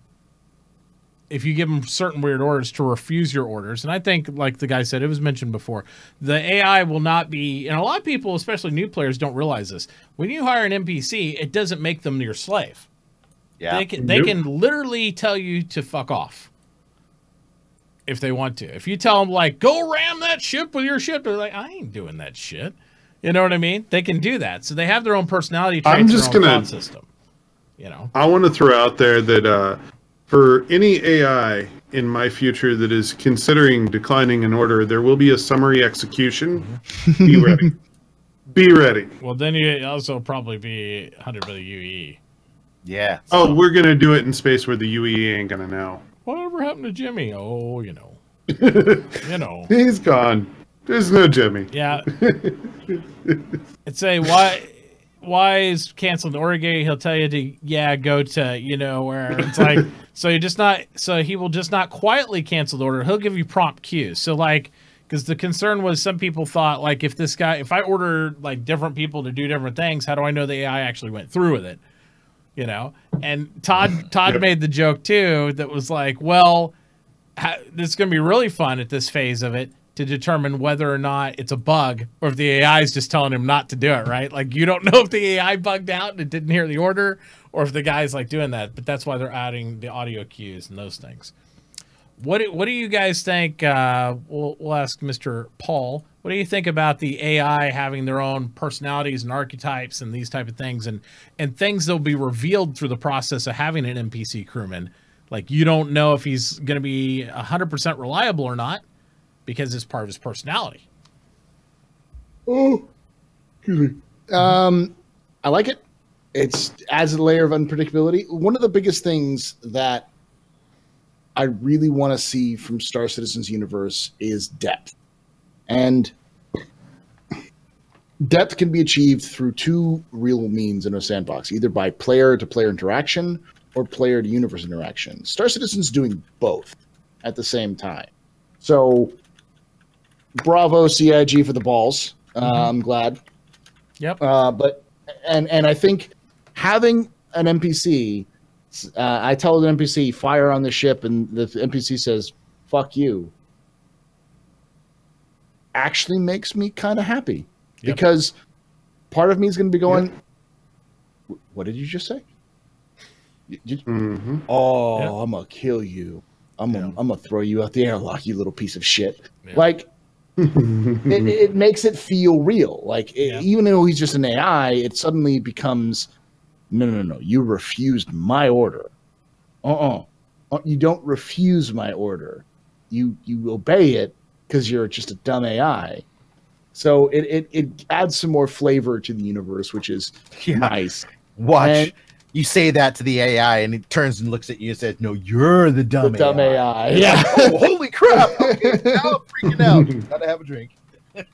if you give them certain weird orders to refuse your orders. And I think, like the guy said, it was mentioned before, the AI will not be, and a lot of people, especially new players, don't realize this. When you hire an NPC, it doesn't make them your slave. Yeah. They can literally tell you to fuck off if they want to. If you tell them, like, go ram that ship with your ship, they're like, I ain't doing that shit. You know what I mean? They can do that. So they have their own personality traits, I'm just their own gonna, thought system. I want to throw out there that for any AI in my future that is considering declining an order, there will be a summary execution. Be ready. Be ready. Well, then you also probably be 100 by the UE. Yeah. Oh, we're going to do it in space where the UE ain't going to know. Whatever happened to Jimmy? Oh, He's gone. There's no Jimmy. Yeah. It's a why is canceling the order gate? He'll tell you to go to where it's like he will just not quietly cancel the order. He'll give you prompt cues. So like, because the concern was some people thought like if I order like different people to do different things, how do I know the AI actually went through with it? And Todd made the joke too that was like, well, this is going to be really fun at this phase of it to determine whether or not it's a bug or if the AI is just telling him not to do it, right? Like, you don't know if the AI bugged out and it didn't hear the order or if the guy's like doing that, but that's why they're adding the audio cues and those things. What do you guys think? We'll ask Mr. Paul. What do you think about the AI having their own personalities and archetypes and these type of things and things that'll be revealed through the process of having an NPC crewman? Like, you don't know if he's going to be 100% reliable or not because it's part of his personality. Oh, excuse me. I like it. It adds a layer of unpredictability. One of the biggest things that I really want to see from Star Citizen's universe is depth. And depth can be achieved through two real means in a sandbox, either by player-to-player interaction or player-to-universe interaction. Star Citizen's doing both at the same time. So, bravo CIG for the balls. I'm glad. Yep. But I think having an NPC, I tell the NPC, fire on the ship, and the NPC says, fuck you, actually makes me kind of happy. Yep. Because part of me is going to be going, what did you just say? Oh, yep. I'm going to kill you. I'm gonna throw you out the airlock, you little piece of shit. Yeah. Like, it makes it feel real. Like, even though he's just an AI, it suddenly becomes, no. You refused my order. You don't refuse my order. You obey it because you're just a dumb AI. So it adds some more flavor to the universe, which is nice. Watch. You say that to the AI, and it turns and looks at you and says, "No, you're the dumb AI." Yeah. Oh, holy crap! Okay, now I'm freaking out. Gotta have a drink.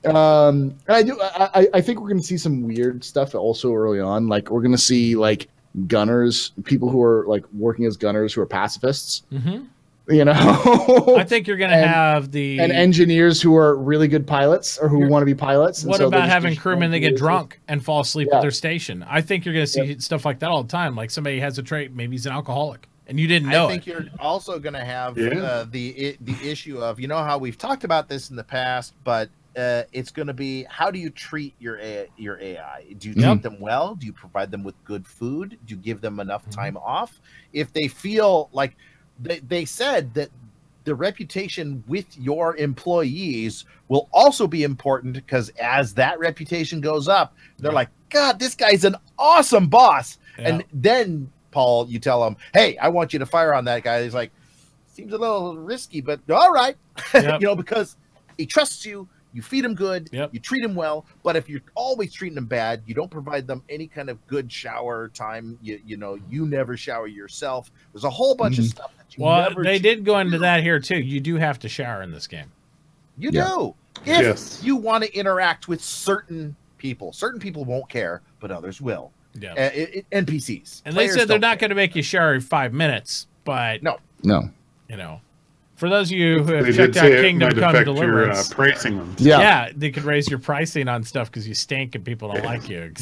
And I think we're going to see some weird stuff also early on. Like we're going to see like gunners, people who are like working as gunners who are pacifists. Mm-hmm. You know, I think you're going to have and engineers who are really good pilots or who want to be pilots. What about having crewmen that get drunk and fall asleep at their station? I think you're going to see stuff like that all the time. Like somebody has a trait, maybe he's an alcoholic, and you didn't know. I think you're also going to have the issue of, you know, how we've talked about this in the past, but it's going to be, how do you treat your AI? Do you treat them well? Do you provide them with good food? Do you give them enough time off? If they feel like they said that the reputation with your employees will also be important, because as that reputation goes up, they're like, God, this guy's an awesome boss. Yeah. And then, Paul, you tell him, hey, I want you to fire on that guy. He's like, seems a little risky, but all right. You know, because he trusts you. You feed him good, you treat him well, but if you're always treating them bad, you don't provide them any kind of good shower time, you know, you never shower yourself. There's a whole bunch of stuff that you never they did go into that here too. You do have to shower in this game. You do. If you want to interact with certain people. Certain people won't care, but others will. Yeah. NPCs. And they said they're not going to make you shower in 5 minutes, but no. You know, for those of you who have checked out Kingdom Come Deliverance, pricing them. Yeah, they could raise your pricing on stuff because you stink and people don't like you.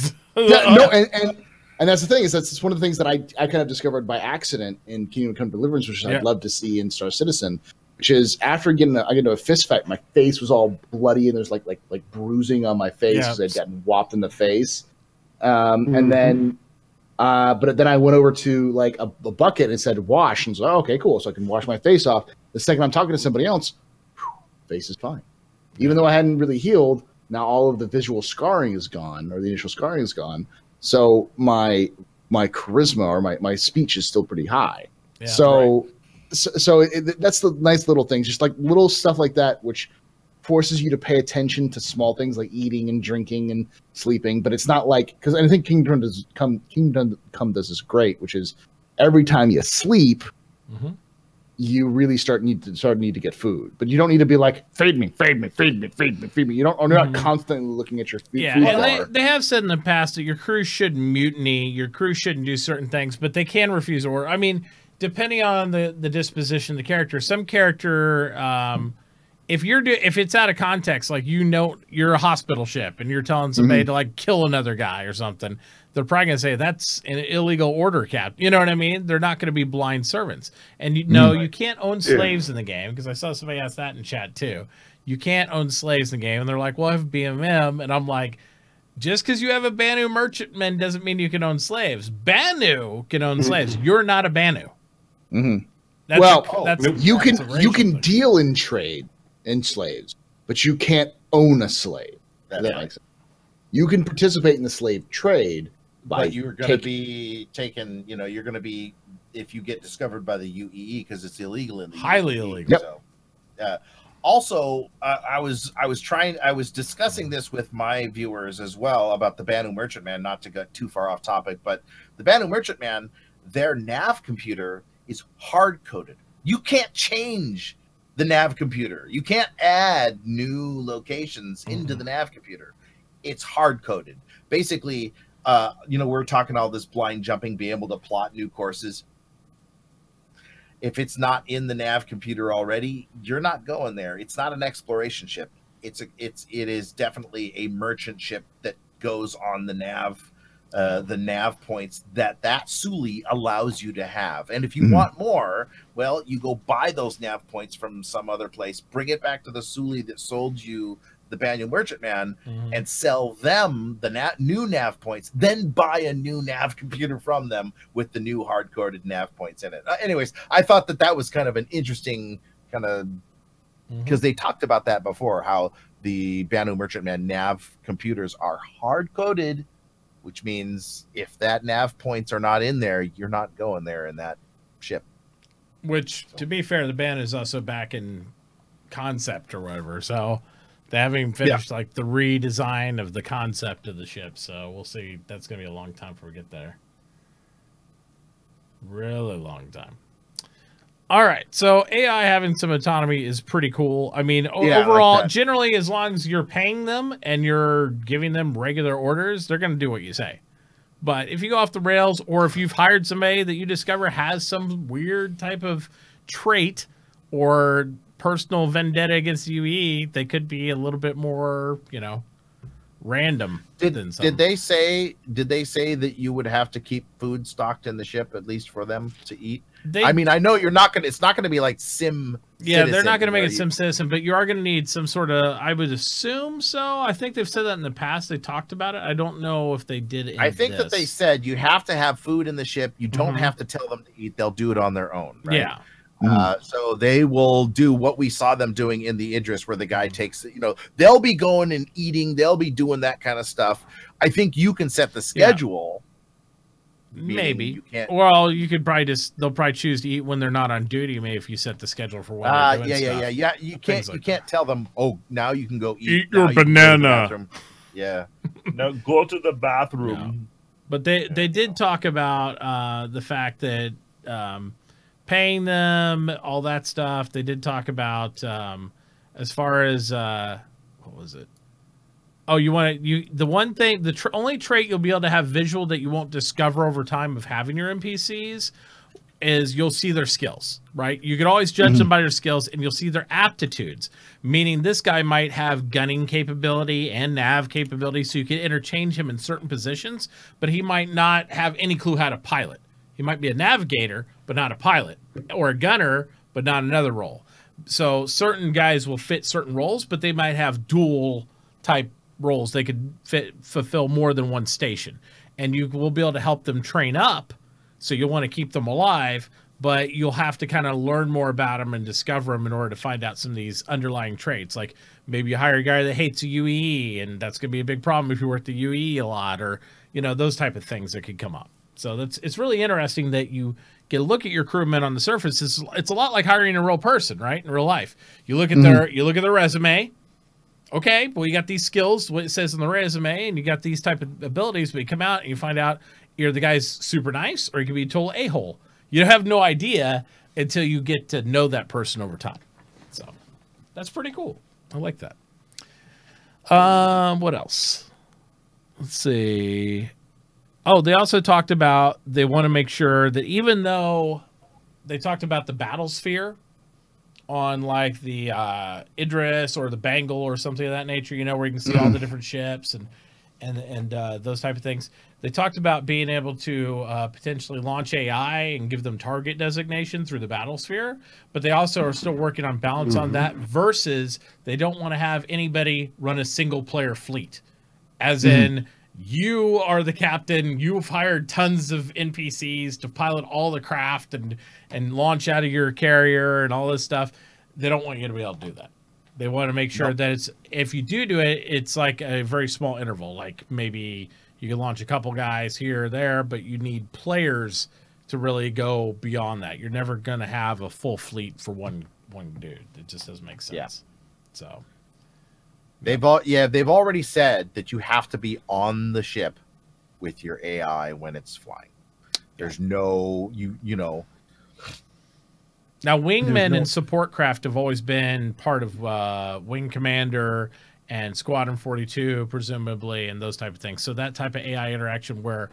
And that's the thing, is that's one of the things that I kind of discovered by accident in Kingdom Come Deliverance, which I'd love to see in Star Citizen, which is after I get into a fist fight, my face was all bloody and there's like bruising on my face because I'd gotten whopped in the face. And then but then I went over to like a bucket and it said wash, and so okay, cool, so I can wash my face off. The second I'm talking to somebody else, face is fine. Even though I hadn't really healed, now all of the visual scarring is gone, or the initial scarring is gone. So my charisma or my speech is still pretty high. Yeah, so that's the nice little things, just like little stuff like that, which forces you to pay attention to small things like eating and drinking and sleeping. But it's not like, because I think Kingdom Come does this great, which is every time you sleep, you really need to get food, but you don't need to be like, feed me. You don't, or you're not constantly looking at your food. Yeah, and they have said in the past that your crew shouldn't mutiny, your crew shouldn't do certain things, but they can refuse order. I mean, depending on the disposition of the character, some character, if it's out of context, like, you know, you're a hospital ship and you're telling somebody to like kill another guy or something, they're probably going to say that's an illegal order, cap. You know what I mean? They're not going to be blind servants. And you can't own slaves in the game, because I saw somebody ask that in chat too. You can't own slaves in the game. And they're like, well, I have BMM. And I'm like, just because you have a Banu merchantman doesn't mean you can own slaves. Banu can own slaves. You're not a Banu. You can deal in trade in slaves, but you can't own a slave. That makes sense. You can participate in the slave trade, but you're going to be taken. You know, you're going to be, if you get discovered by the UEE, because it's illegal in the highly UEE, illegal. So, also, I was discussing this with my viewers as well about the Banu Merchantman. Not to get too far off topic, but the Banu Merchantman, their nav computer is hard coded. You can't change the nav computer. You can't add new locations into the nav computer. It's hard coded. Basically, we're talking all this blind jumping, being able to plot new courses. If it's not in the nav computer already, you're not going there. It's not an exploration ship. It is definitely a merchant ship that goes on the nav points that Suli allows you to have. And if you want more, well, you go buy those nav points from some other place, bring it back to the Suli that sold you the Banu Merchantman, and sell them the new nav points, then buy a new nav computer from them with the new hard-coded nav points in it. Anyways, I thought that was kind of an interesting kind of, because they talked about that before, how the Banu Merchantman nav computers are hard-coded, which means if that nav points are not in there, you're not going there in that ship. Which, to be fair, the band is also back in concept or whatever, so they haven't even finished like the redesign of the concept of the ship. So we'll see. That's going to be a long time before we get there. Really long time. All right, so AI having some autonomy is pretty cool. I mean, Yeah, overall, like that. generally, as long as you're paying them and you're giving them regular orders, they're going to do what you say. But if you go off the rails, or if you've hired somebody that you discover has some weird type of trait or personal vendetta against the UE, they could be a little bit more, you know, random. Did they say that you would have to keep food stocked in the ship, at least for them to eat? I mean, I know you're not gonna. It's not gonna be like Sim. Yeah, they're not gonna make it Sim Citizen, but you are gonna need some sort of. I would assume so. I think they've said that in the past. They talked about it. I don't know if they did. I think that they said you have to have food in the ship. You don't have to tell them to eat. They'll do it on their own. Right? Yeah. So they will do what we saw them doing in the Idris, where the guy takes, you know, they'll be going and eating, they'll be doing that kind of stuff. I think you can set the schedule. Maybe you can't. Well, you could probably they'll probably choose to eat when they're not on duty. Maybe if you set the schedule for when they're doing stuff. Yeah. You can't tell them. Oh, now you can go eat your banana. Yeah. Now go to the bathroom. No. But they did talk about the fact that paying them, all that stuff. They did talk about as far as what was it? Oh, the one thing, the only trait you'll be able to have visual that you won't discover over time of having your NPCs is you'll see their skills, right? You can always judge them by their skills, and you'll see their aptitudes, meaning this guy might have gunning capability and nav capability, so you can interchange him in certain positions, but he might not have any clue how to pilot. He might be a navigator, but not a pilot, or a gunner, but not another role. So certain guys will fit certain roles, but they might have dual type roles. They could fulfill more than one station, and you will be able to help them train up. So you'll want to keep them alive, but you'll have to kind of learn more about them and discover them in order to find out some of these underlying traits. Like maybe you hire a guy that hates a UE, and that's going to be a big problem if you work the UE a lot, or, you know, those type of things that could come up. So it's really interesting that you get a look at your crewmen on the surface. It's a lot like hiring a real person, right? In real life, you look at their resume. Okay, well, you got these skills, what it says on the resume, and you got these type of abilities, but you come out and you find out either the guy's super nice or he could be a total a-hole. You have no idea until you get to know that person over time. So that's pretty cool. I like that. What else? Let's see. Oh, they also talked about they want to make sure that even though they talked about the battle sphere on like the Idris or the Bengal or something of that nature, you know, where you can see all the different ships and those type of things. They talked about being able to potentially launch AI and give them target designation through the battle sphere, but they also are still working on balance on that versus they don't want to have anybody run a single player fleet, as in you are the captain, you've hired tons of NPCs to pilot all the craft and launch out of your carrier and all this stuff. They don't want you to be able to do that. They want to make sure that it's, if you do it, it's like a very small interval. Like maybe you can launch a couple guys here or there, but you need players to really go beyond that. You're never going to have a full fleet for one dude. It just doesn't make sense. Yeah. So they've already said that you have to be on the ship with your AI when it's flying. There's no you know. Now, wingmen and support craft have always been part of Wing Commander and Squadron 42, presumably, and those type of things. So that type of AI interaction where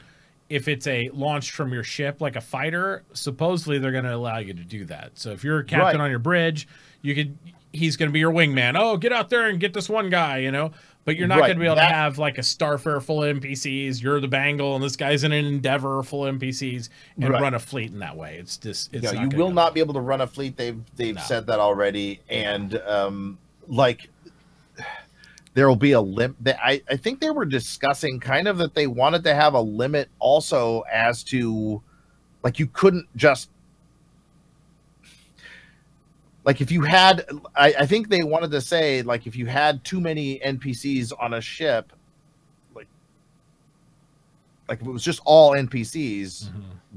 if it's a launched from your ship, like a fighter, supposedly they're going to allow you to do that. So if you're a captain on your bridge, he's going to be your wingman. Oh, get out there and get this one guy, you know. But you're not going to be able to have like a Starfare full of NPCs. You're the Bengal, and this guy's in an Endeavor full of NPCs, and run a fleet in that way. It's just you will not be able to run a fleet. They've said that already, and like there will be a limit. I think they were discussing kind of that they wanted to have a limit also as to like you couldn't just. Like if you had, I think they wanted to say, like if you had too many NPCs on a ship, like if it was just all NPCs,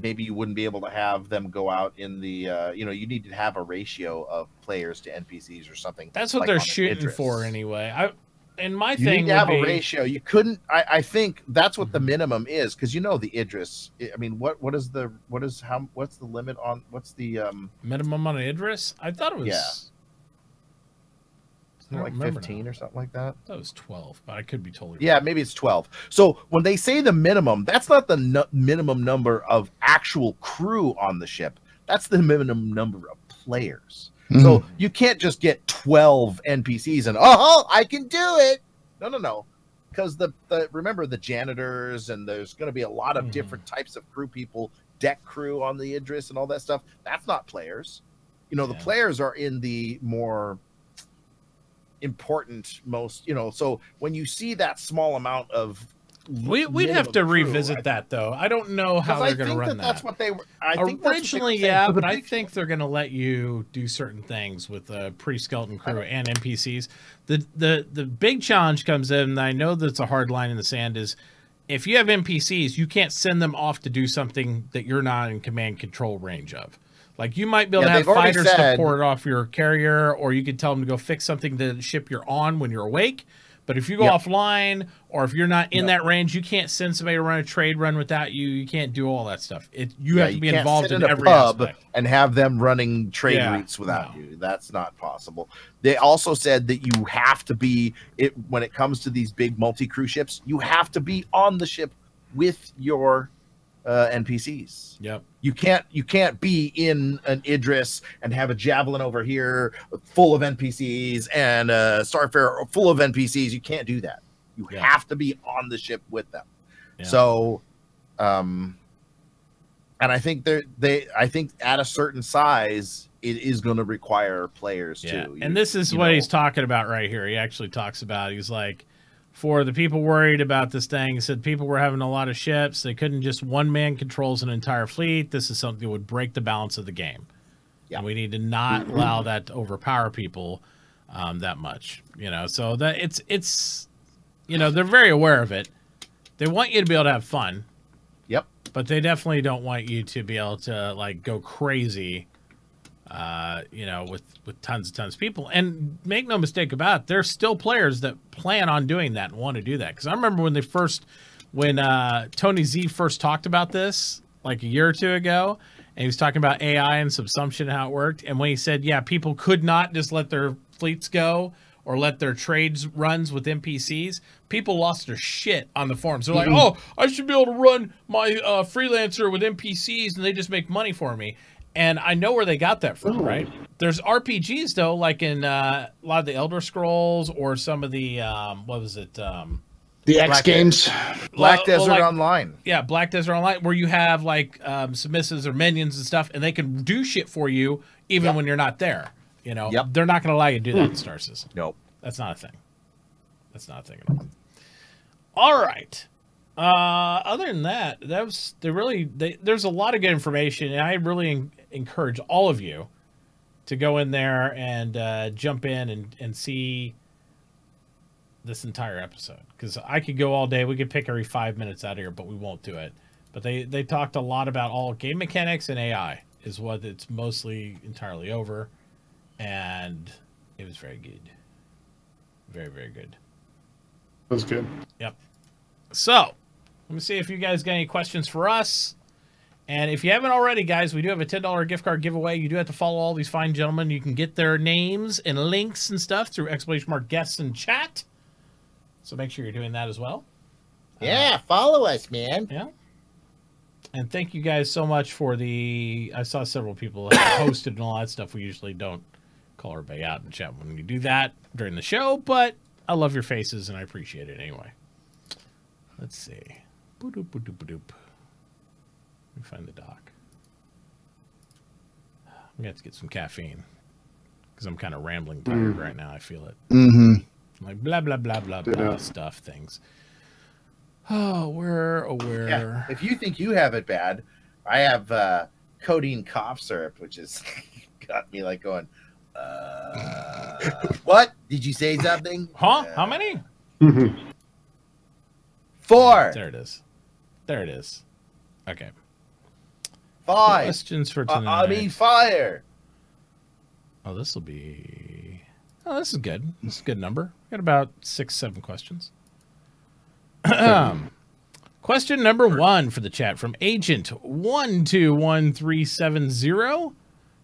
maybe you wouldn't be able to have them go out in the, you know, you need to have a ratio of players to NPCs or something. That's what they're shooting for anyway. And my You thing need to have would a be, ratio. You couldn't. I think that's what the minimum is, because the Idris. I mean, what's the limit on what's the minimum on an Idris? I thought it was. Yeah. I don't like remember 15 now. or something like that. That was 12, but I could be totally Yeah, wrong. maybe it's 12. So when they say the minimum, that's not the minimum number of actual crew on the ship. That's the minimum number of players. So you can't just get 12 NPCs and I can do it. No. Because remember the janitors, and there's going to be a lot of different types of crew people, deck crew on the Idris and all that stuff. That's not players. The players are in the more important, most, so when you see that small amount of we'd have to revisit that, though. I don't know how they're going to run that. That's what they were. Originally, yeah, but I think they're going to let you do certain things with pre-skeleton crew and NPCs. The big challenge comes in, and I know that's a hard line in the sand, is if you have NPCs, you can't send them off to do something that you're not in command control range of. Like, you might be able to have fighters support off your carrier, or you could tell them to go fix something to the ship you're on when you're awake. But if you go offline, or if you're not in that range, you can't send somebody to run a trade run without you. You can't do all that stuff. You have to be involved in every aspect. And have them running trade routes without you. That's not possible. They also said that you have to be, when it comes to these big multi-crew ships, you have to be on the ship with your NPCs. Yep. You can't be in an Idris and have a Javelin over here full of NPCs and a Starfarer full of NPCs. You can't do that. You have to be on the ship with them. Yeah. So, and I think I think at a certain size, it is going to require players too. And this is what he's talking about right here. He actually talks about, he's like, for the people worried about this thing, he said people were having a lot of ships. They couldn't just one man controls an entire fleet. This is something that would break the balance of the game. Yeah. And we need to not allow that to overpower people that much. So that it's they're very aware of it. They want you to be able to have fun. Yep. But they definitely don't want you to be able to like go crazy with tons of people. And make no mistake about it, there's still players that plan on doing that and want to do that. Because I remember when Tony Z first talked about this like a year or two ago, and he was talking about AI and subsumption and how it worked. And when he said, people could not just let their fleets go or let their trades runs with NPCs, people lost their shit on the forums. They're like, oh, I should be able to run my freelancer with NPCs and they just make money for me. And I know where they got that from, right? There's RPGs, though, like in a lot of the Elder Scrolls or some of the, what was it? The X Games. Black Desert Online. Yeah, Black Desert Online, where you have, like, submissives or minions and stuff, and they can do shit for you even when you're not there. They're not going to allow you to do that in Star System. Nope. That's not a thing. That's not a thing at all. All right. Other than that, there's a lot of good information, and I really encourage all of you to go in there and jump in and see this entire episode, because I could go all day. We could pick every 5 minutes out of here, but we won't do it. But they talked a lot about all game mechanics, and AI is what it's mostly entirely over, and it was very good. Very, very good. That was good. Yep. So, let me see if you guys got any questions for us. And if you haven't already, guys, we do have a $10 gift card giveaway. You do have to follow all these fine gentlemen. You can get their names and links and stuff through ! guests and chat. So make sure you're doing that as well. Yeah, follow us, man. Yeah. And thank you guys so much for I saw several people that posted and all that stuff. We usually don't call everybody out in chat when we do that during the show, but I love your faces and I appreciate it anyway. Let's see. Boop, boop, boop, boop. Let me find the doc. I'm going to have to get some caffeine because I'm kind of rambling tired right now. I feel it. Like blah, blah, blah, blah, blah stuff, things. Oh, where. Yeah. If you think you have it bad, I have codeine cough syrup, which has got me like going, what? Did you say something? Huh? How many? 4. There it is. There it is. Okay. 5. Questions for tonight. Fire. Oh, this will be... Oh, this is good. This is a good number. Got about 6-7 questions. Question number 1 for the chat from Agent 121370.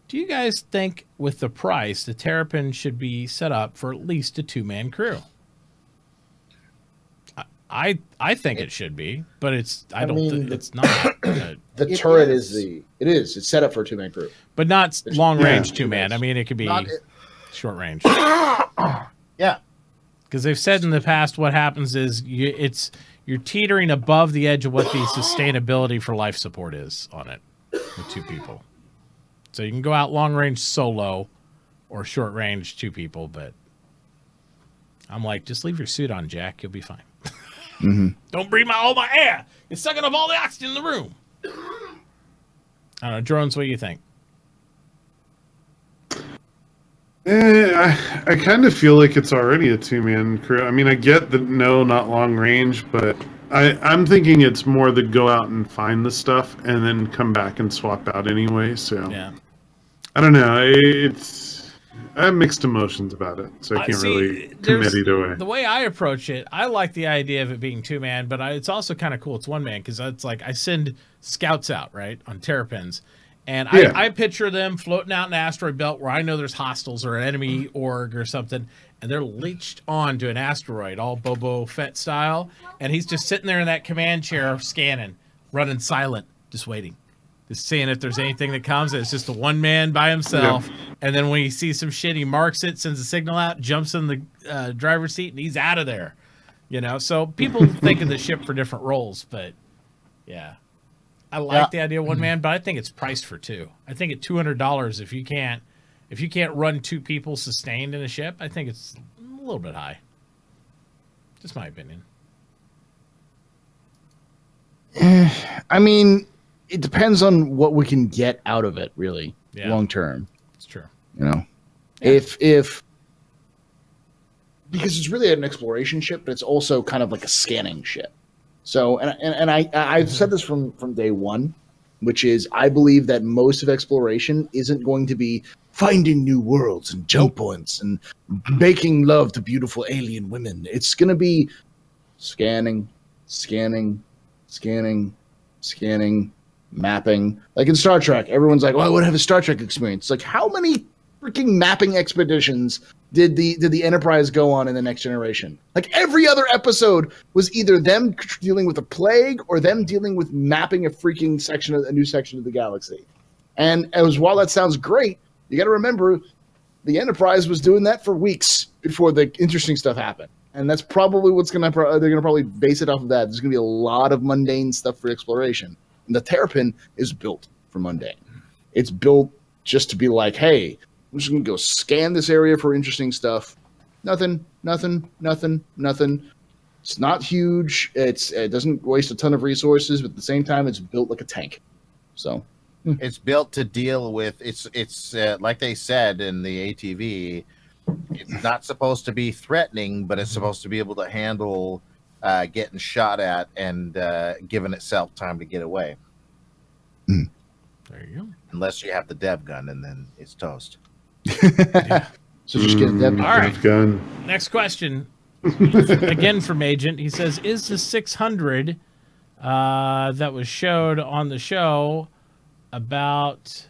Do you guys think with the price, the Terrapin should be set up for at least a 2-man crew? I think it should be, but it's it's not. The turret is it's set up for a 2-man crew, but not long range 2-man. I mean, it could be short range. Yeah, because they've said in the past what happens is you're teetering above the edge of what the sustainability for life support is on it with 2 people. So you can go out long range solo or short range 2 people, but I'm like, just leave your suit on, Jack. You'll be fine. Don't breathe all my air. It's sucking up all the oxygen in the room. I don't know, drones. What do you think? I kind of feel like it's already a 2-man crew. I mean, I get that not long range, but I'm thinking it's more the go out and find the stuff and then come back and swap out anyway. So yeah, I don't know. I have mixed emotions about it, so I can't really commit either way. The way I approach it, I like the idea of it being 2-man, but it's also kind of cool it's 1-man because it's like I send scouts out, right, on Terrapins, and I picture them floating out in an asteroid belt where I know there's hostiles or an enemy org or something, and they're leached onto an asteroid, all Boba Fett style, and he's just sitting there in that command chair scanning, running silent, just waiting. Just seeing if there's anything that comes. It's just a 1-man by himself. And then when he sees some shit, he marks it, sends a signal out, jumps in the driver's seat, and he's out of there. You know, so people think of the ship for different roles, but yeah. I like the idea of 1-man, but I think it's priced for 2. I think at $200, if you can't run 2 people sustained in a ship, I think it's a little bit high. Just my opinion. I mean, it depends on what we can get out of it, really, long term. It's true. You know, if because it's really an exploration ship, but it's also kind of like a scanning ship. So, and I've said this from day one, which is I believe that most of exploration isn't going to be finding new worlds and gel points and making love to beautiful alien women. It's going to be scanning, mapping. Like in Star Trek, everyone's like, well, I would have a Star Trek experience. Like, how many freaking mapping expeditions did the Enterprise go on in the Next Generation? Like, every other episode was either them dealing with a plague or them dealing with mapping a freaking a new section of the galaxy. And while that sounds great, you got to remember the Enterprise was doing that for weeks before the interesting stuff happened. And that's probably what's they're gonna probably base it off of that. There's gonna be a lot of mundane stuff for exploration. And the Terrapin is built for mundane. It's built just to be like, hey, I'm just gonna go scan this area for interesting stuff. Nothing. It's not huge. It doesn't waste a ton of resources, but at the same time, it's built like a tank. So it's built to deal with. It's like they said in the ATV. It's not supposed to be threatening, but it's supposed to be able to handle getting shot at and giving itself time to get away. There you go. Unless you have the dev gun, and then it's toast. Yeah. So just get a dev gun. Next question. Again from Agent. He says, is the 600 that was showed on the show about...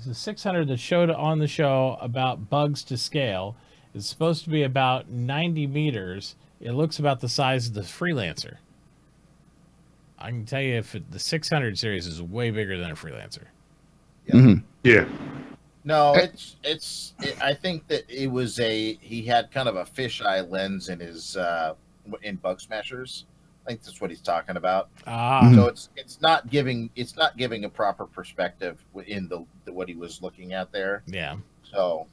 The 600 that showed on the show about bugs to scale is supposed to be about 90 meters. It looks about the size of the Freelancer. I can tell you the 600 series is way bigger than a Freelancer. Yeah. No, I think that it was he had kind of a fisheye lens in his in Bug Smashers. I think that's what he's talking about. So it's not giving a proper perspective in the what he was looking at there. Yeah. So.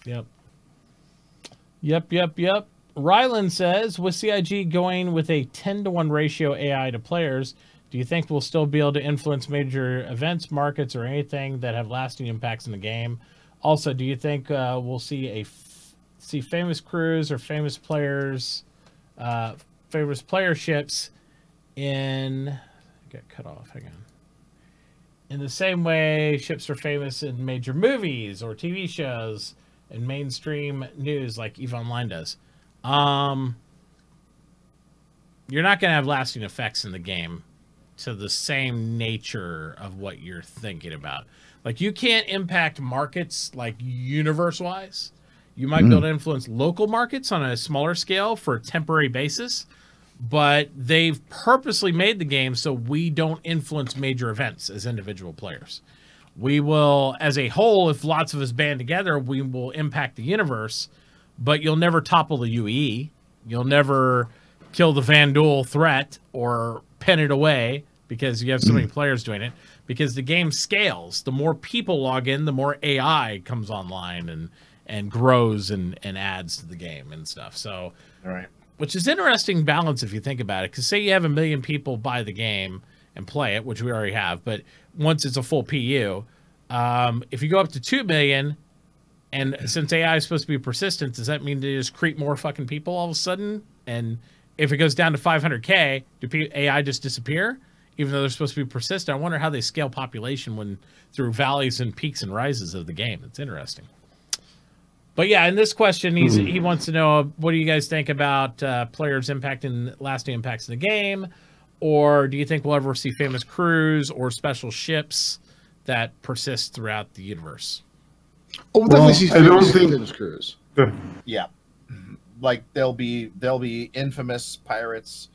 Yep. Rylan says, with CIG going with a 10-to-1 ratio AI to players, do you think we'll still be able to influence major events, markets, or anything that have lasting impacts in the game? Also, do you think we'll see famous crews or famous players? Famous player ships got cut off. Hang on. In the same way ships are famous in major movies or TV shows, in mainstream news like EVE Online does, you're not going to have lasting effects in the game to the same nature of what you're thinking about. Like, you can't impact markets like universe-wise. You might be able to influence local markets on a smaller scale for a temporary basis, but they've purposely made the game so we don't influence major events as individual players. We will, as a whole, if lots of us band together, we will impact the universe, but you'll never topple the UE. You'll never kill the Vandal threat or pen it away because you have so many players doing it, because the game scales. The more people log in, the more AI comes online and grows and adds to the game and stuff. So, All right. which is interesting balance if you think about it, because say you have 1 million people buy the game and play it, which we already have, but once it's a full PU, if you go up to 2 million, and since AI is supposed to be persistent, does that mean they just create more fucking people all of a sudden? And if it goes down to 500K, do AI just disappear, even though they're supposed to be persistent? I wonder how they scale population when through valleys and peaks and rises of the game. It's interesting. But yeah, in this question, he wants to know, what do you guys think about players impacting lasting impacts in the game? Or do you think we'll ever see famous crews or special ships that persist throughout the universe? Oh, we'll definitely see I don't think famous crews. Yeah, like there'll be infamous pirates.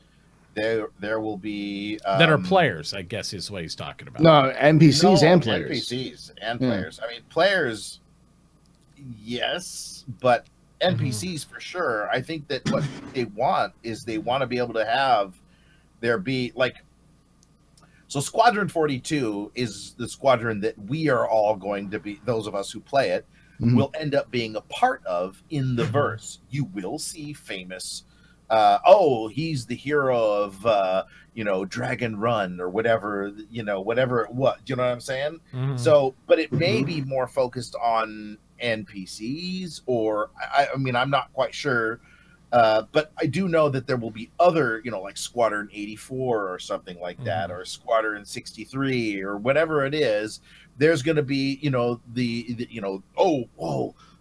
There will be that are players, I guess is what he's talking about. No, NPCs and players. NPCs and players. I mean, players, yes, but NPCs for sure. I think that what they want is they want to be able to have there be like. So Squadron 42 is the squadron that we are all going to be, those of us who play it, will end up being a part of in the verse. You will see famous, he's the hero of, Dragon Run or whatever, whatever it was. Do you know what I'm saying? So, but it may be more focused on NPCs or, I mean, I'm not quite sure. But I do know that there will be other, like Squadron 84 or something like that, or Squadron 63 or whatever it is. There's going to be,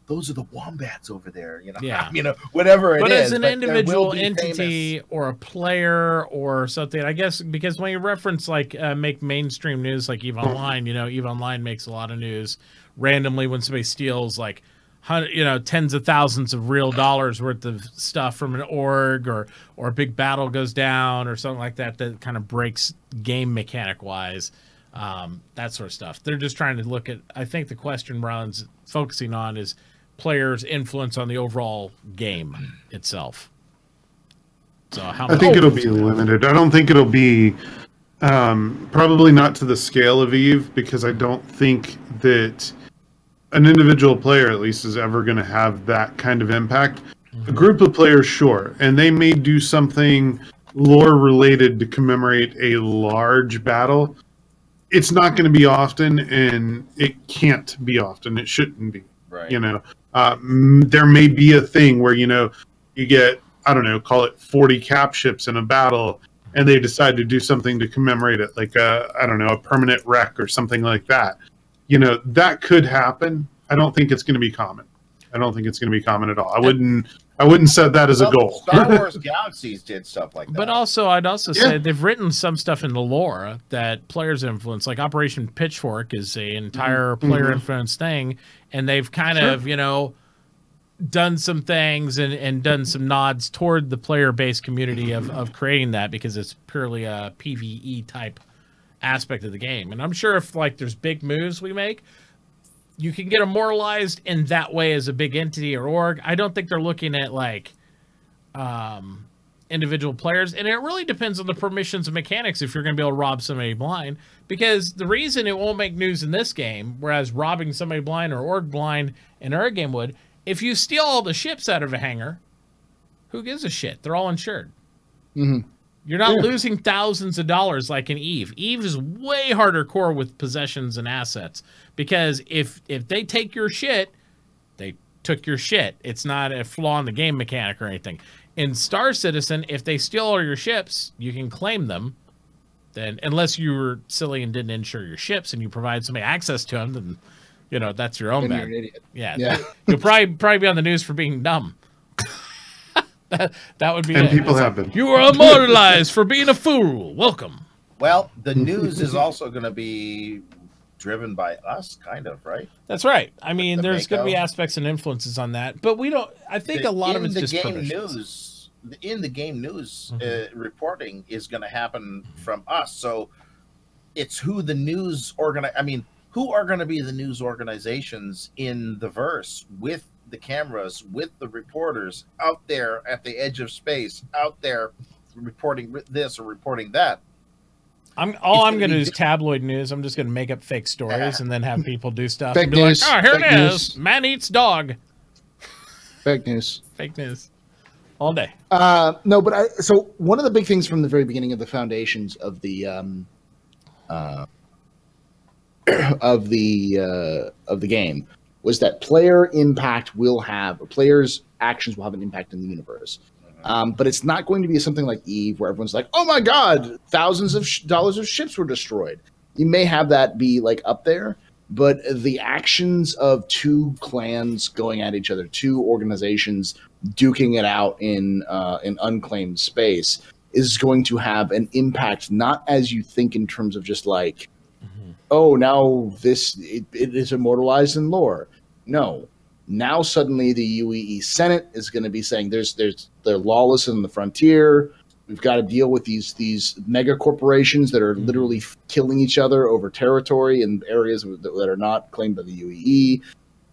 those are the wombats over there, whatever it is. But as an individual entity or a player or something, I guess, because when you reference make mainstream news like EVE Online, EVE Online makes a lot of news randomly when somebody steals tens of thousands of real dollars worth of stuff from an org, or a big battle goes down or something like that kind of breaks game mechanic wise, that sort of stuff. They're just trying to look at, I think the question Ron's focusing on is players' influence on the overall game itself. So I think it'll be limited. I don't think it'll be probably not to the scale of EVE, because I don't think that an individual player, at least, is ever going to have that kind of impact. A group of players, sure, and they may do something lore-related to commemorate a large battle. It's not going to be often, and it can't be often. It shouldn't be. Right. There may be a thing where, you get, I don't know, call it 40 cap ships in a battle, and they decide to do something to commemorate it, like a permanent wreck or something like that. That could happen. I don't think it's going to be common. I don't think it's going to be common at all. I wouldn't set that as a goal. Star Wars Galaxies did stuff like that. But also, I'd also say they've written some stuff in the lore that players influence, like Operation Pitchfork is an entire player influence thing, and they've kind of, done some things and done some nods toward the player-based community of creating that, because it's purely a PvE type aspect of the game. And I'm sure if there's big moves we make, you can get immortalized in that way as a big entity or org. I don't think they're looking at individual players, and it really depends on the permissions and mechanics if you're going to be able to rob somebody blind, because the reason it won't make news in this game, whereas robbing somebody blind or org blind in our game would, if you steal all the ships out of a hangar, who gives a shit? They're all insured. You're not losing thousands of dollars like in EVE. EVE is way harder core with possessions and assets, because if they take your shit, they took your shit. It's not a flaw in the game mechanic or anything. In Star Citizen, if they steal all your ships, you can claim them. Then, unless you were silly and didn't insure your ships and you provide somebody access to them, then you know, that's your own Then bad. you're an idiot. Yeah. You'll probably be on the news for being dumb. that would be And it. people It's have like, been. You are immortalized for being a fool. Welcome. Well, the news is also going to be driven by us, kind of, right? That's right. I mean, the there's going to be Mako. aspects and influences on that, but we don't. I think a lot of it's just game permissions. news. In the game news, reporting is going to happen from us. So it's who the news who are going to be the news organizations in the verse with the cameras, with the reporters out there at the edge of space, out there reporting this or reporting that. I'm going to do is tabloid news. I'm just going to make up fake stories and then have people do stuff. Fake and be news. Like, oh, here Fake it news. is. Man eats dog. Fake news. Fake news. All day. No, but so one of the big things from the very beginning of the foundations of the game was that player impact will have, or players' actions will have an impact in the universe. But it's not going to be something like Eve where everyone's like, oh my God, thousands of dollars of ships were destroyed. You may have that be like up there, but the actions of two clans going at each other, two organizations duking it out in unclaimed space is going to have an impact, not as you think in terms of just like, oh, now it is immortalized in lore. No. Now suddenly the UEE Senate is going to be saying they're lawless in the frontier. We've got to deal with these mega corporations that are literally killing each other over territory in areas that are not claimed by the UEE.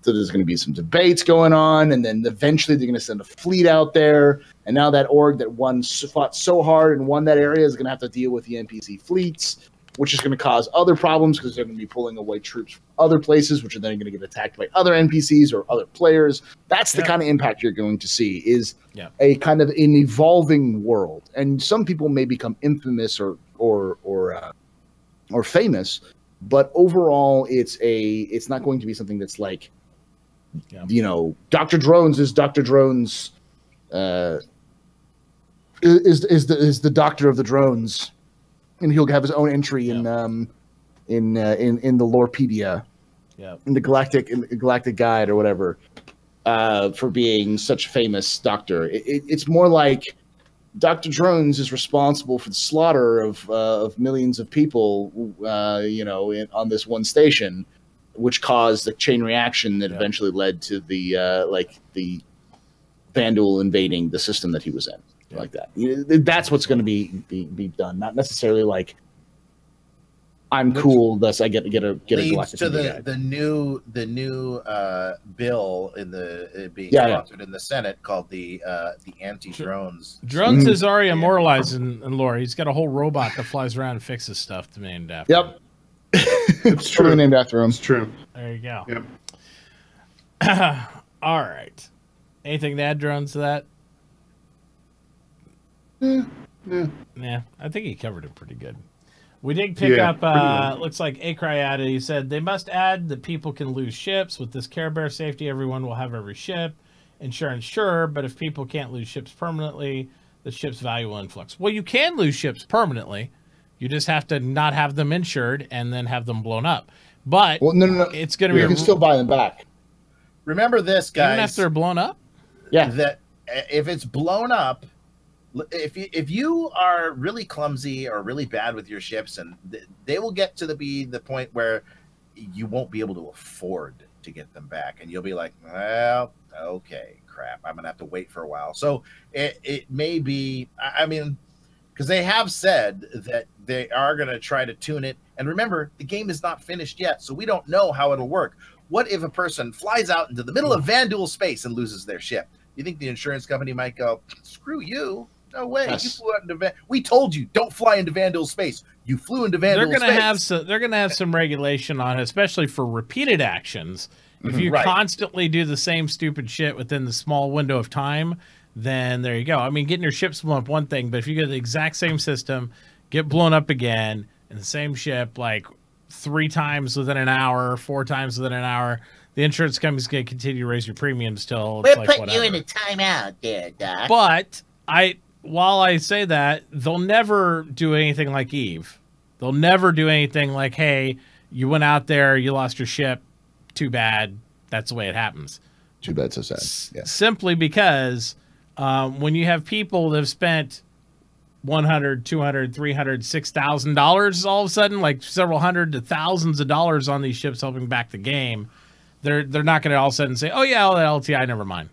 So there's going to be some debates going on, and then eventually they're going to send a fleet out there. And now that org that fought so hard and won that area is going to have to deal with the NPC fleets, which is going to cause other problems because they're going to be pulling away troops from other places, which are then going to get attacked by other NPCs or other players. That's the kind of impact you're going to see, is a kind of an evolving world. And some people may become infamous or famous, but overall, it's not going to be something that's like, you know, DrDronez is DrDronez, is the doctor of the drones. And he'll have his own entry in the Lorepedia, in the Galactic Guide or whatever, for being such a famous doctor. It's more like DrDronez is responsible for the slaughter of millions of people, on this one station, which caused the chain reaction that eventually led to the Vandal invading the system that he was in. Like that. That's what's going to be done. Not necessarily like I'm cool, thus I get a galactic to the new bill in being sponsored in the Senate called the anti-drones. Drones is already immortalized in lore. He's got a whole robot that flies around and fixes stuff named after him. It's true. Named after him. It's true. There you go. Yep. All right. Anything to add, Drones, to that? Yeah, I think he covered it pretty good. We did pick up, looks like Acry added, he said, they must add that people can lose ships. With this Care Bear safety, everyone will have every ship. Insurance, sure, but if people can't lose ships permanently, the ship's value will influx. Well, you can lose ships permanently. You just have to not have them insured and then have them blown up. But no. It's going to be... You can still buy them back. Remember this, guys. Even after they're blown up? Yeah. That if it's blown up, if you are really clumsy or really bad with your ships, and they will get to the point where you won't be able to afford to get them back, and you'll be like, well, okay, crap, I'm gonna have to wait for a while. So it may be, I mean, because they have said that they are gonna try to tune it. And remember, the game is not finished yet, so we don't know how it'll work. What if a person flies out into the middle of Vandal space and loses their ship? You think the insurance company might go, screw you? No way! Yes. You flew out into we told you don't fly into Vandal space. You flew into Vandal space. They're gonna have some regulation on it, especially for repeated actions. If you constantly do the same stupid shit within the small window of time, then there you go. I mean, getting your ships blown up one thing, but if you get the exact same system, get blown up again in the same ship like 3 times within an hour, 4 times within an hour, the insurance company's gonna continue to raise your premiums till it's We're like putting whatever. you in a timeout there, Doc. But while I say that, they'll never do anything like Eve. They'll never do anything like, hey, you went out there, you lost your ship, too bad. That's the way it happens. Too bad, so sad. Yeah. Simply because when you have people that have spent $100, $200, $300, $6,000 all of a sudden, like several hundred to thousands of dollars on these ships helping back the game, they're not going to all of a sudden say, oh yeah, all that LTI, never mind.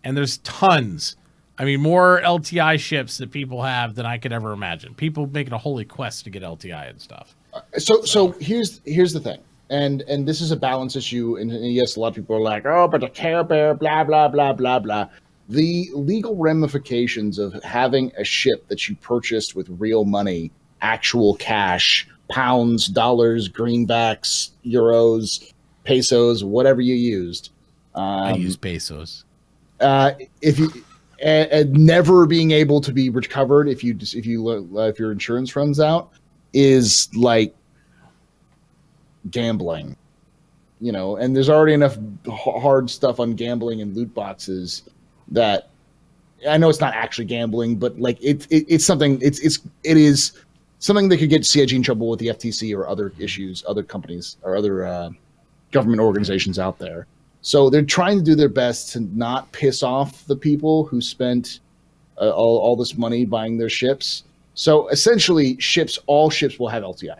And there's tons. I mean, more LTI ships that people have than I could ever imagine. People making a holy quest to get LTI and stuff. So here's the thing, and this is a balance issue. And yes, a lot of people are like, oh, but the Care Bear, blah blah blah blah blah. The legal ramifications of having a ship that you purchased with real money, actual cash, pounds, dollars, greenbacks, euros, pesos, whatever you used. I use pesos. If you and never being able to be recovered if your insurance runs out is like gambling, you know. And there's already enough hard stuff on gambling and loot boxes that I know it's not actually gambling, but like it's something. It is something that could get CIG in trouble with the FTC or other issues, other companies or other government organizations out there. So they're trying to do their best to not piss off the people who spent all this money buying their ships. So essentially, all ships will have LTI.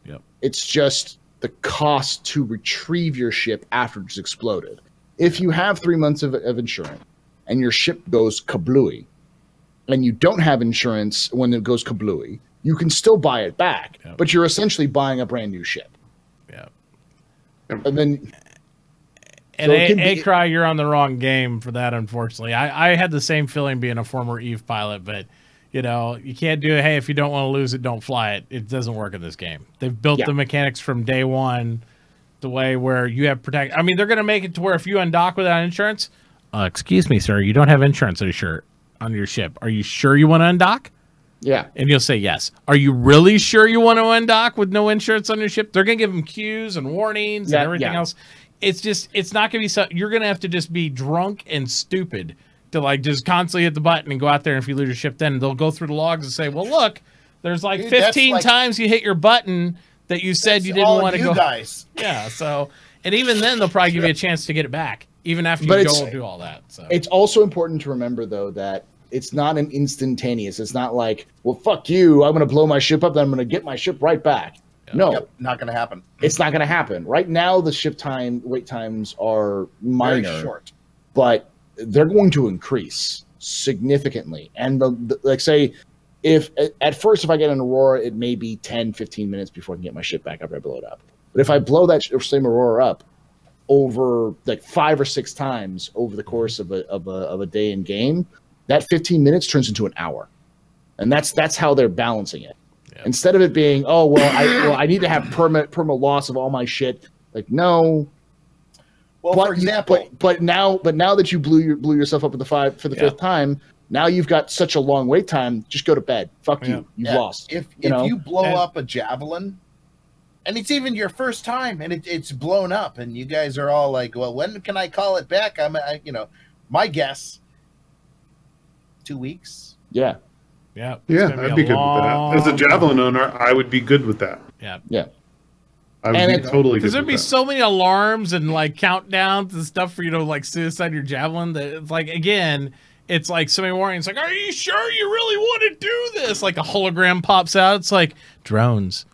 Yep. It's just the cost to retrieve your ship after it's exploded. If you have 3 months of insurance and your ship goes kablooey, and you don't have insurance when it goes kablooey, you can still buy it back, Yep. but you're essentially buying a brand new ship. Yeah. And then... And So Cry, you're on the wrong game for that, unfortunately. I had the same feeling being a former Eve pilot, but, you know, you can't do it. Hey, if you don't want to lose it, don't fly it. It doesn't work in this game. They've built the mechanics from day one the way where you have protect. I mean, they're going to make it to where if you undock without insurance, excuse me, sir, you don't have insurance on your ship. Are you sure you want to undock? Yeah. And you'll say yes. Are you really sure you want to undock with no insurance on your ship? They're going to give them cues and warnings and everything else. It's not going to be so. You're going to have to just be drunk and stupid to like just constantly hit the button and go out there. And if you lose your ship, then they'll go through the logs and say, well, look, there's like 15 times you hit your button that you said you didn't want to go. Guys. Yeah. So, and even then they'll probably give you a chance to get it back, even after you go and do all that. So it's also important to remember though, that it's not an instantaneous. It's not like, well, fuck you, I'm going to blow my ship up, then I'm going to get my ship right back. No, not going to happen. It's not going to happen. Right now, the wait times are minor, very short, but they're going to increase significantly. And like say, if at first, if I get an Aurora, it may be 10, 15 minutes before I can get my ship back after I blow it up. But if I blow that same Aurora up over like 5 or 6 times over the course of a day in game, that 15 minutes turns into an hour, and that's how they're balancing it. Instead of it being, oh well, I need to have perma loss of all my shit. Like no. Well, for example, but now that you blew yourself up for the fifth time, now you've got such a long wait time. Just go to bed. Fuck you. You've lost. If you blow up a Javelin, and it's even your first time, and it's blown up, and you guys are all like, well, when can I call it back? My guess, 2 weeks. Yeah. Yeah, I'd be good with that. As a Javelin owner, I would be good with that. Yeah. I would be totally good with that. Because there'd be so many alarms and like countdowns and stuff for you to like suicide your Javelin that it's like, again, it's like so many warnings like, are you sure you really want to do this? Like a hologram pops out. It's like, drones,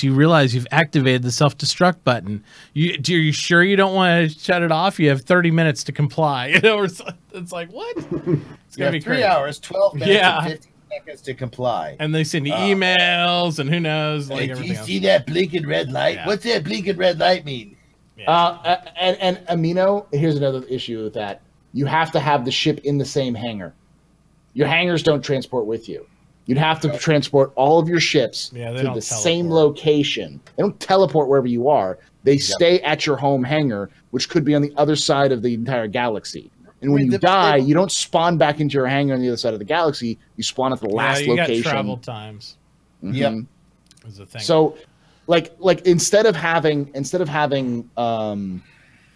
you realize you've activated the self-destruct button. Are you sure you don't want to shut it off? You have 30 minutes to comply. You know, it's like, what? It's going to be 3 hours, 12 minutes, and 15 seconds to comply. And they send emails and who knows. Like, do you see that blinking red light? Yeah. What's that blinking red light mean? And Amino, here's another issue with that. You have to have the ship in the same hangar. Your hangars don't transport with you. You'd have to transport all of your ships to the same location. They don't teleport wherever you are. They stay at your home hangar, which could be on the other side of the entire galaxy. And when you die, you don't spawn back into your hangar on the other side of the galaxy. You spawn at the last location. You got travel times. Mm-hmm. Yep. Is the thing. So, like instead of having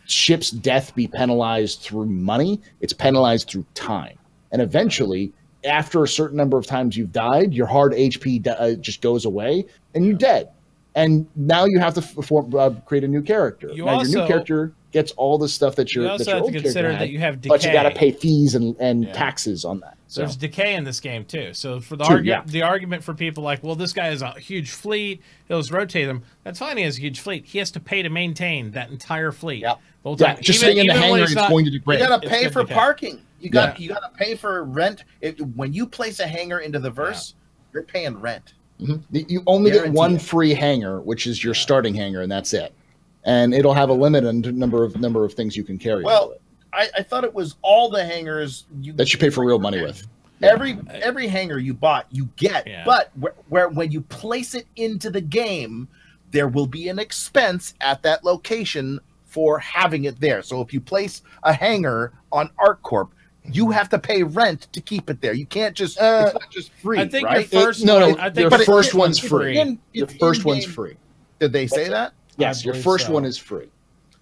ship's death be penalized through money, it's penalized through time. And eventually, after a certain number of times you've died, your hard HP just goes away, and you're dead. and now you have to create a new character. Your new character gets all the stuff that your you also have to consider that you have decay, but you got to pay fees and taxes on that. So there's decay in this game too. So for the argument for people like, well, this guy has a huge fleet, he'll just rotate them. That's fine. He has a huge fleet. He has to pay to maintain that entire fleet. Yep. The whole time. Just staying in the hangar is going to degrade. You got to pay for parking. You got to pay for rent. When you place a hangar into the verse, you're paying rent. You only get one free hangar, which is your starting hangar, and that's it. And it'll have a limited number of things you can carry. Well, I thought it was all the hangars that you pay for real money with. Every hangar you bought, you get. But where when you place it into the game, there will be an expense at that location for having it there. So if you place a hangar on ArcCorp, you have to pay rent to keep it there. You can't just it's not just free. I think right? your first your first one's free. Your first one's free. Did they say that? Yes, your first one is free.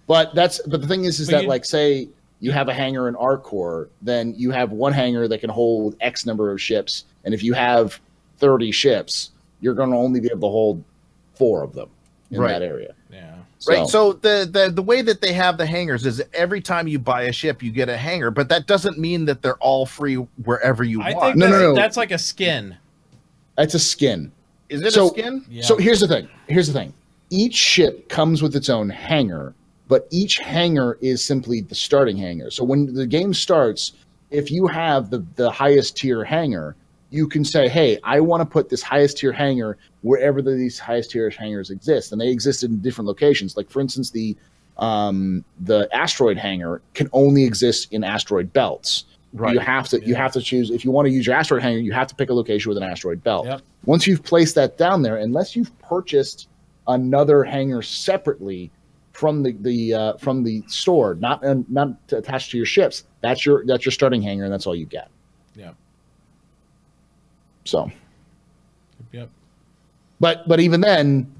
But the thing is that like say you have a hangar in ArcCorp, then you have one hangar that can hold X number of ships, and if you have 30 ships, you're going to only be able to hold 4 of them in that area. Yeah. Right. So the way that they have the hangars is every time you buy a ship, you get a hangar, but that doesn't mean that they're all free wherever you want. I think that's like a skin. That's a skin. Is it a skin? Yeah. So here's the thing. Each ship comes with its own hangar, but each hangar is simply the starting hangar. So when the game starts, if you have the highest tier hangar, you can say, hey, I want to put this highest tier hangar wherever these highest tier hangars exist. And they exist in different locations. Like, for instance, the asteroid hangar can only exist in asteroid belts. Right. You have to choose. If you want to use your asteroid hangar, you have to pick a location with an asteroid belt. Yep. Once you've placed that down there, unless you've purchased another hangar separately from the store, not attached to your ships, that's your starting hangar, and that's all you get. Yeah. So, yep. But even then,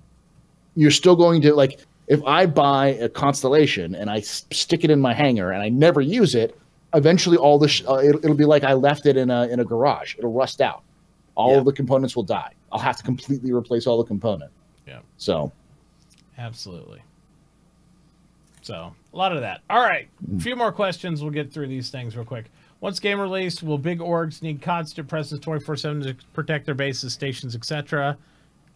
you're still going to, like, if I buy a Constellation and I stick it in my hangar and I never use it, eventually all this it'll be like I left it in a garage. It'll rust out. All of the components will die. I'll have to completely replace all the component. Yeah. So, absolutely. So, a lot of that. All right. A few more questions. We'll get through these things real quick. Once game released, will big orgs need constant presence 24/7 to protect their bases, stations, etc.?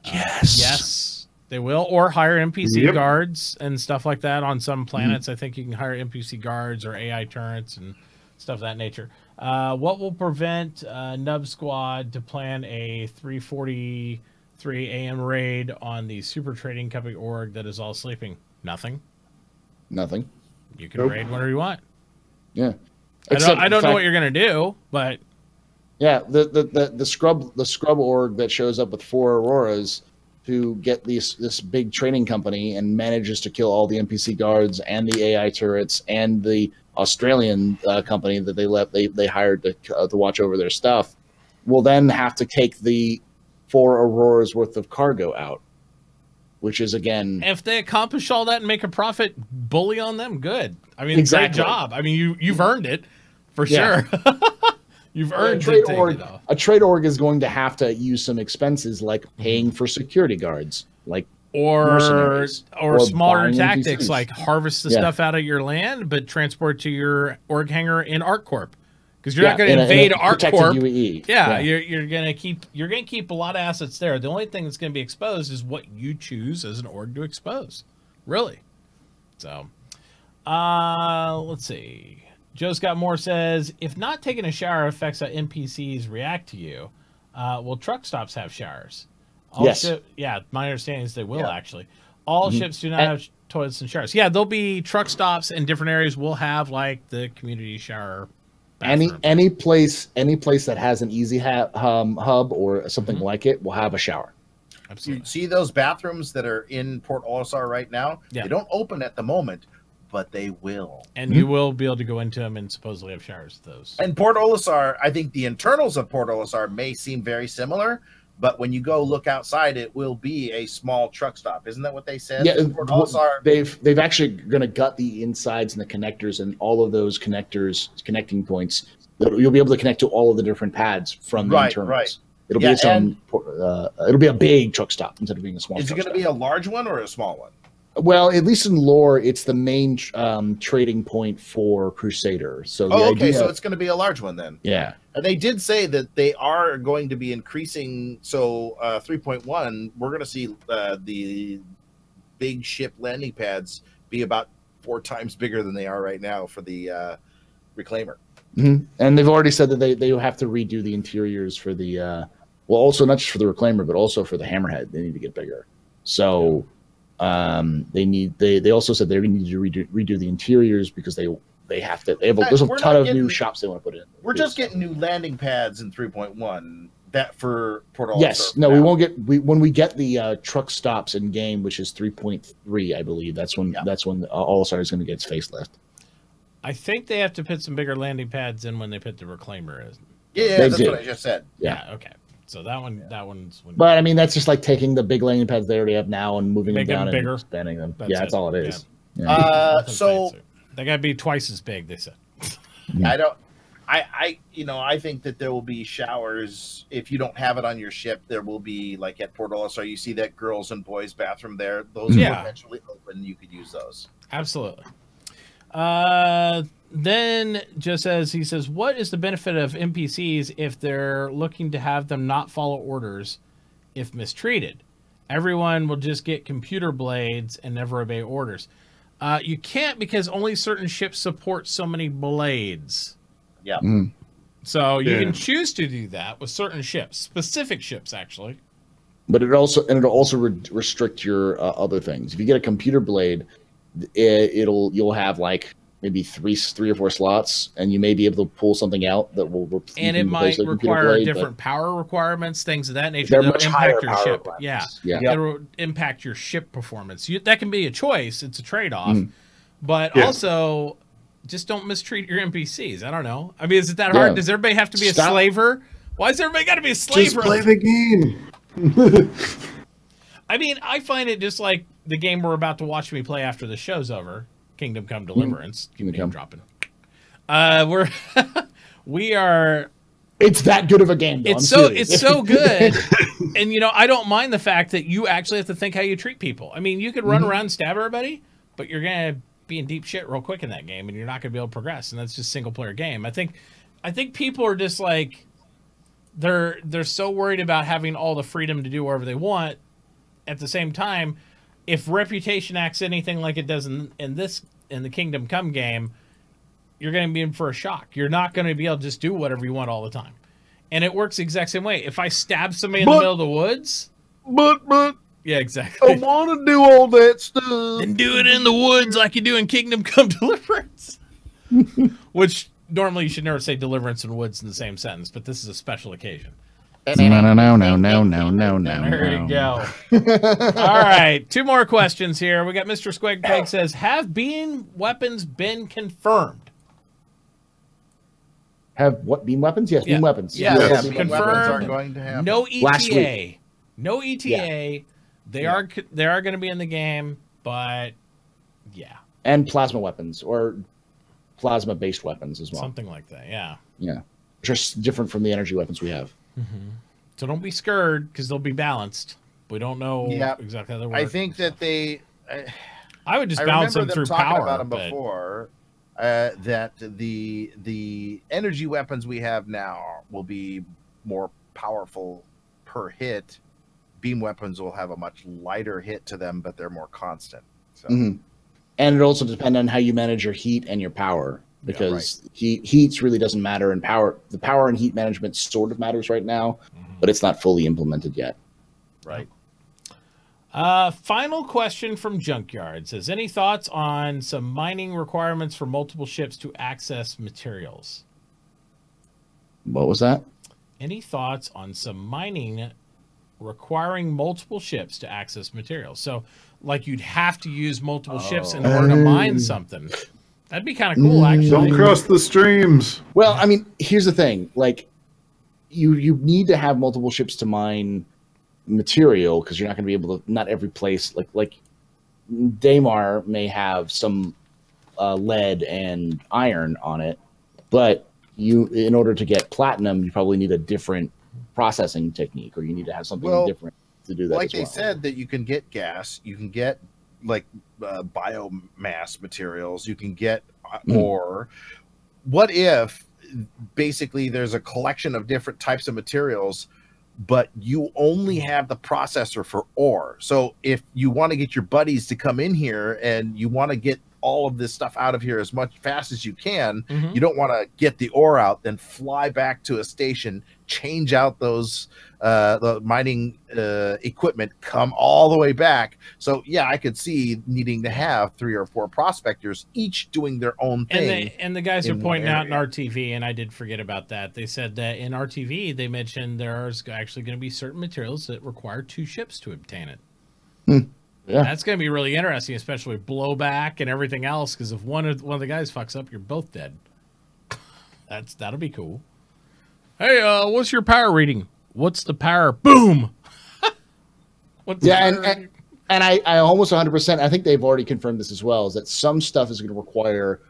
Yes. Yes, they will. Or hire NPC guards and stuff like that on some planets. I think you can hire NPC guards or AI turrets and stuff of that nature. What will prevent Nub Squad to plan a 3:43 a.m. raid on the Super Trading Company org that is all sleeping? Nothing. Nothing. You can raid whenever you want. Yeah. I don't know what you're gonna do, but yeah, the scrub org that shows up with 4 Auroras to get this big trading company and manages to kill all the NPC guards and the AI turrets and the Australian company that they hired to watch over their stuff, will then have to take the 4 Auroras worth of cargo out, which is, again, if they accomplish all that and make a profit, bully on them. Good. I mean, great job. I mean, you've earned it for sure. You've earned it. A trade org is going to have to use some expenses, like paying for security guards, like or smaller tactics, like harvest the stuff out of your land, but transport to your org hangar in ArcCorp. Because you're not going to invade ArcCorp. Yeah, you're going to keep a lot of assets there. The only thing that's going to be exposed is what you choose as an org to expose. Really. So, let's see. Joe Scott Moore says, if not taking a shower affects how NPCs react to you, will truck stops have showers? Yes. My understanding is they will actually. All ships do not have toilets and showers. Yeah, there'll be truck stops in different areas. Will have like the community shower. Any place that has an easy hub or something like it will have a shower. Absolutely. You see those bathrooms that are in Port Olisar right now? Yeah. They don't open at the moment, but they will. And you will be able to go into them and supposedly have showers with those. And Port Olisar, I think the internals of Port Olisar may seem very similar, but when you go look outside, it will be a small truck stop. Isn't that what they said? Yeah, Port Olisar, they've actually going to gut the insides and the connectors and all of those connecting points. You'll be able to connect to all of the different pads from the internals. Right. It'll be its own. It'll be a big truck stop instead of being a small. Is it going to be a large one or a small one? Well, at least in lore, it's the main trading point for Crusader. So okay, so it's going to be a large one then. Yeah, and they did say that they are going to be increasing. So 3.1, we're going to see the big ship landing pads be about 4 times bigger than they are right now for the Reclaimer. Mm-hmm. And they've already said that they have to redo the interiors for the well, also not just for the Reclaimer, but also for the Hammerhead. They need to get bigger. So. They also said they need to redo the interiors because they have to. There's a ton of new shops they want to put in. We're just getting new landing pads in 3.1. That for Portal. Yes, no, we won't get. When we get the truck stops in game, which is 3.3, I believe. That's when All Star is going to get its facelift. I think they have to put some bigger landing pads in when they put the Reclaimer in. Yeah, that's what I just said. Yeah, okay. So that one's. But I mean, that's just like taking the big landing pads they already have now and moving them down and expanding them. That's all it is. Yeah. So they got to be twice as big. They said. I think that there will be showers. If you don't have it on your ship, there will be, like at Port Olisar, you see that girls and boys bathroom there. Those will eventually open. You could use those. Absolutely. Then just as he says, what is the benefit of NPCs if they're looking to have them not follow orders if mistreated? Everyone will just get computer blades and never obey orders. You can't, because only certain ships support so many blades. Yeah. Mm. So you can choose to do that with certain ships, specific ships actually. But it'll also restrict your other things. If you get a computer blade, you'll have like maybe three or four slots, and you may be able to pull something out that will. And it might require different power requirements, things of that nature. They're That'll much impact higher your power ship. requirements. Yeah, it'll impact your ship performance. That can be a choice. It's a trade-off, but also just don't mistreat your NPCs. I don't know. I mean, is it that hard? Does everybody have to be a slaver? Why does everybody got to be a slaver? Just play the game. I mean, I find it just like the game we're about to watch me play after the show's over. Kingdom Come Deliverance. Keep name dropping. We are. It's that good of a game. Though. It's so good, and I don't mind the fact that you actually have to think how you treat people. I mean, you could run around and stab everybody, but you're gonna be in deep shit real quick in that game, and you're not gonna be able to progress. And that's just single player game. I think people are just like they're so worried about having all the freedom to do whatever they want. At the same time, if reputation acts anything like it does in the Kingdom Come game, you're going to be in for a shock. You're not going to be able to just do whatever you want all the time. And it works the exact same way. If I stab somebody in the middle of the woods... Yeah, exactly. I want to do all that stuff. Then do it in the woods like you do in Kingdom Come Deliverance. Which, normally you should never say deliverance and woods in the same sentence, but this is a special occasion. No. There you go. All right, 2 more questions here. We got Mr. Squig Peg says, have beam weapons been confirmed? Have what, beam weapons? Yes, beam weapons. Yeah, beam weapons are going to happen. No ETA. No ETA. Yeah. They are going to be in the game, but yeah. And plasma weapons or plasma-based weapons as well. Something like that, yeah. Yeah. Just different from the energy weapons we have. So don't be scared because they'll be balanced. We don't know exactly how they work. I think that I would just balance them through power. About them before that the energy weapons we have now will be more powerful per hit. Beam weapons will have a much lighter hit to them, but they're more constant. So. And it also depends on how you manage your heat and your power. Because heat really doesn't matter, and the power and heat management sort of matters right now, but it's not fully implemented yet. Right. Final question from Junkyard says, any thoughts on some mining requirements for multiple ships to access materials? What was that? Any thoughts on some mining requiring multiple ships to access materials? So, like, you'd have to use multiple ships in order to mine something. That'd be kind of cool, actually. Don't cross the streams. Well, I mean, here's the thing. Like, you need to have multiple ships to mine material because you're not going to be able to. Not every place, like Daymar may have some lead and iron on it, but in order to get platinum, you probably need a different processing technique, or you need to have something different to do that. Like as they well. said, that you can get gas, you can get like biomass materials, you can get ore. What if basically there's a collection of different types of materials, but you only have the processor for ore? So if you want to get your buddies to come in here and you want to get all of this stuff out of here as much fast as you can, you don't want to get the ore out, then fly back to a station, change out those the mining equipment, come all the way back. So yeah, I could see needing to have 3 or 4 prospectors, each doing their own thing. And the guys are pointing out in RTV, and I did forget about that. They said that in RTV, they mentioned there's actually going to be certain materials that require 2 ships to obtain it. Yeah, that's going to be really interesting, especially with blowback and everything else. Because if one of the guys fucks up, you're both dead. That'll be cool. Hey, what's your power reading? What's the power? Boom. And I almost 100%. I think they've already confirmed this as well. Is that some stuff is going to require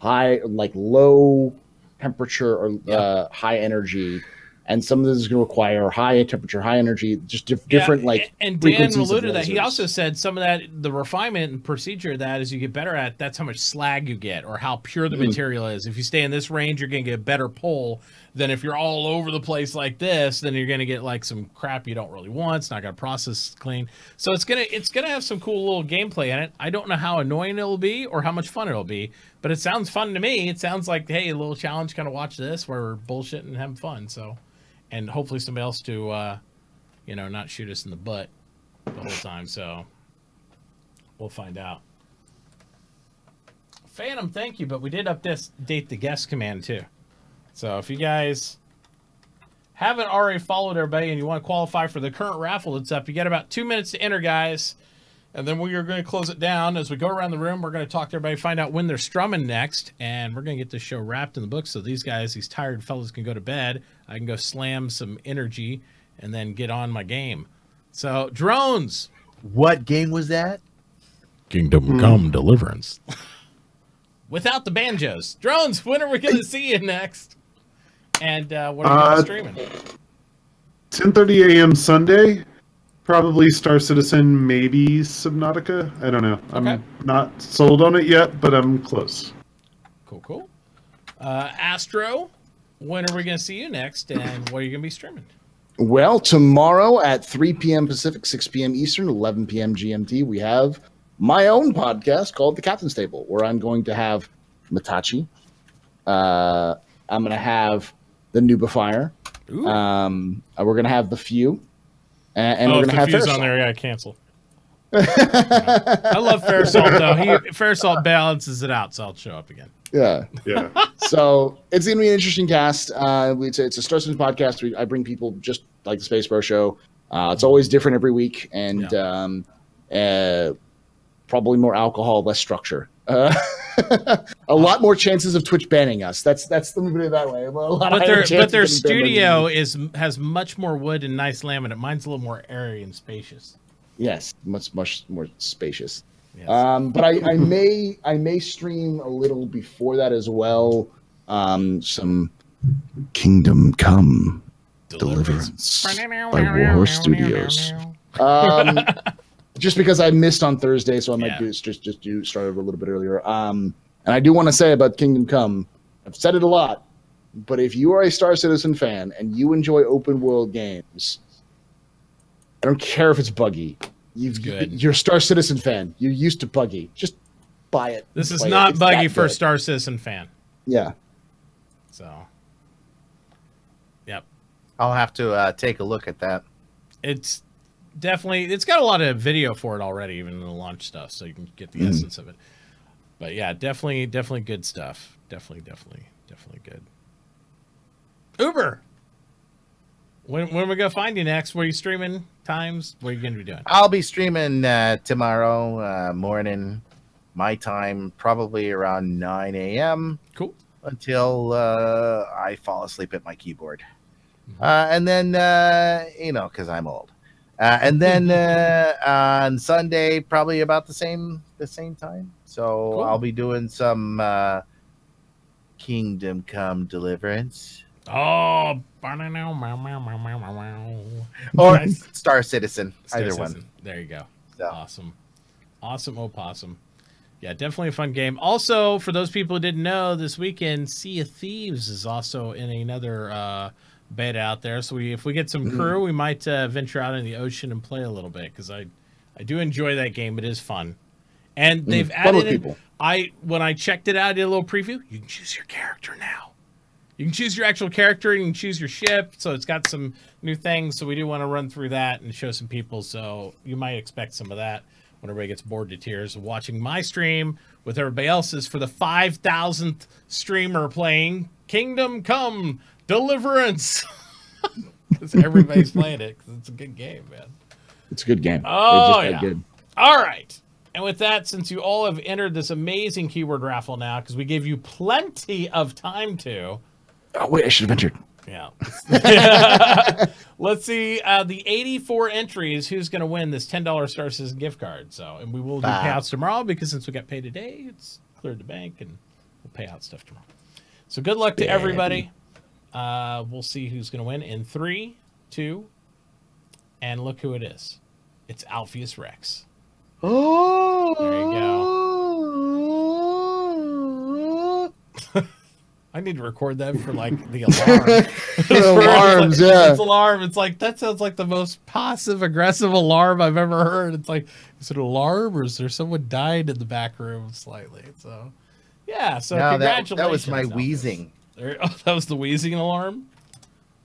low temperature or high energy. And some of this is going to require high temperature, high energy, just different And Dan alluded to that. He also said some of that, the refinement and procedure of that, as you get better at, that's how much slag you get or how pure the material is. If you stay in this range, you're going to get better pull than if you're all over the place like this. Then you're going to get like some crap you don't really want. It's not going to process clean. So it's gonna have some cool little gameplay in it. I don't know how annoying it'll be or how much fun it'll be, but it sounds fun to me. It sounds like, hey, a little challenge, kind of watch this where we're bullshitting and having fun. So. And hopefully somebody else to, not shoot us in the butt the whole time. So we'll find out. Phantom, thank you. But we did update the guest command too. So if you guys haven't already followed everybody and you want to qualify for the current raffle that's up, you got about 2 minutes to enter, guys. And then we are going to close it down. As we go around the room, we're going to talk to everybody, find out when they're strumming next, and we're going to get this show wrapped in the books so these guys, these tired fellas, can go to bed. I can go slam some energy and then get on my game. So, drones. What game was that? Kingdom Come Deliverance. Without the banjos. Drones, when are we going to see you next? And what are you streaming? 10:30 a.m. Sunday. Probably Star Citizen, maybe Subnautica. I don't know. I'm not sold on it yet, but I'm close. Cool. Astro, when are we going to see you next, and what are you going to be streaming? Well, tomorrow at 3 p.m. Pacific, 6 p.m. Eastern, 11 p.m. GMT, we have my own podcast called The Captain's Table, where I'm going to have Mitauchi. I'm going to have the Nubifier. We're going to have The Few. And we're going to have Fuse on there. I got to cancel. I love Fairasalt, though. Fairasalt balances it out, so I'll show up again. Yeah. So it's going to be an interesting cast. It's a Star Citizen podcast. I bring people just like the SpaceBro show. It's always different every week, and probably more alcohol, less structure. A lot more chances of Twitch banning us. That's the movie that way. But their studio has much more wood and nice laminate. Mine's a little more airy and spacious. Yes, much more spacious. Yes. But I may stream a little before that as well. Some Kingdom Come Deliverance by Warhorse Studios. Just because I missed on Thursday, so I might just start a little bit earlier. And I do want to say about Kingdom Come, I've said it a lot, but if you are a Star Citizen fan and you enjoy open world games, I don't care if it's buggy. You're a Star Citizen fan. You're used to buggy. Just buy it. This is not buggy for a Star Citizen fan. Yeah. So, yep. I'll have to take a look at that. It's got a lot of video for it already, even in the launch stuff, so you can get the essence of it. But yeah, definitely good stuff. Definitely good. Uber, when are we gonna find you next? Where are you streaming times? What are you gonna be doing? I'll be streaming tomorrow morning, my time, probably around 9 a.m. Cool. Until I fall asleep at my keyboard, and then because I'm old. And then on Sunday, probably about the same time. So cool. I'll be doing some Kingdom Come Deliverance. Oh, Or nice. Star Citizen. Star Either Citizen. one. There you go. So. Awesome. Awesome opossum. Yeah, definitely a fun game. Also, for those people who didn't know, this weekend, Sea of Thieves is also in another beta out there. So if we get some crew, we might venture out in the ocean and play a little bit, because I do enjoy that game. It is fun. And they've added people. When I checked it out, I did a little preview. You can choose your character now. You can choose your actual character. You can choose your ship. So it's got some new things. So we do want to run through that and show some people. So you might expect some of that when everybody gets bored to tears of watching my stream with everybody else's for the 5,000th streamer playing Kingdom Come Deliverance. Because everybody's playing it, because it's a good game, man. It's a good game. Oh, just yeah. Good. All right. And with that, since you all have entered this amazing keyword raffle now, because we gave you plenty of time to. Oh, wait, I should have entered. Yeah. Let's see the 84 entries. Who's going to win this $10 Star Citizen gift card? So, and we will do payouts tomorrow, because since we got paid today, it's cleared the bank, and we'll pay out stuff tomorrow. So good luck to everybody. We'll see who's going to win in 3, 2, and look who it is. It's Alpheus Rex. Oh, there you go. I need to record that for like the alarm. The alarms, yeah. It's alarm. It's like, that sounds like the most passive aggressive alarm I've ever heard. It's like, is it an alarm, or is there someone died in the back room slightly? So, yeah. So no, congratulations. that was my wheezing. Oh, that was the wheezing alarm.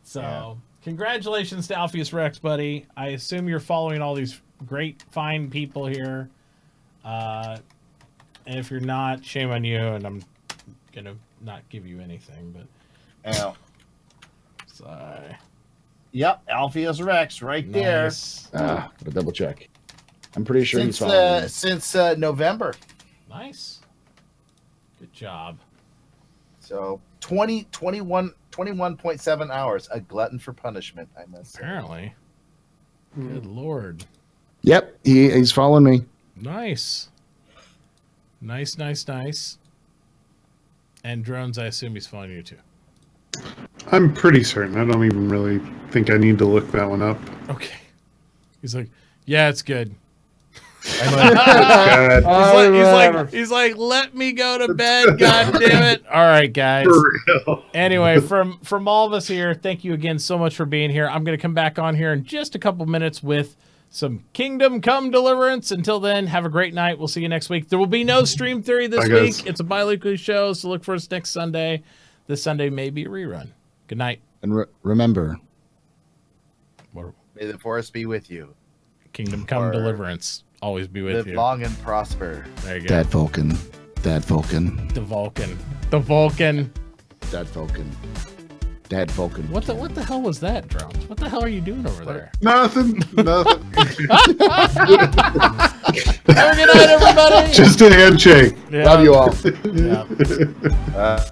So congratulations to Alpheus Rex, buddy. I assume you're following all these great, fine people here. And if you're not, shame on you. And I'm gonna not give you anything, but sorry. Yep, Alpheus Rex right there. Gotta double check. I'm pretty sure Since, he's following me. since November. Nice. Good job. So 21.7 hours. A glutton for punishment, I must say. Apparently. Good Lord. Yep, he's following me. Nice. Nice. And Drones, I assume he's following you too. I'm pretty certain. I don't even really think I need to look that one up. Okay. He's like, yeah, it's good. He's like, let me go to bed. God damn it! All right, guys. For real. Anyway, from all of us here, thank you again so much for being here. I'm going to come back on here in just a couple minutes with some Kingdom Come Deliverance. Until then, have a great night. We'll see you next week. There will be no Stream Theory this week. It's a bi-weekly show, so look for us next Sunday. This Sunday may be a rerun. Good night. And remember, may the force be with you. Kingdom Come Deliverance always be with you. Live long and prosper. There you go. Dad Vulcan. Dad Vulcan. The Vulcan. The Vulcan. Dad Vulcan. Dad Vulcan. What the hell was that, Drones? What the hell are you doing over there? Nothing. Have a good night, everybody. Just a handshake. Love you all. Yeah.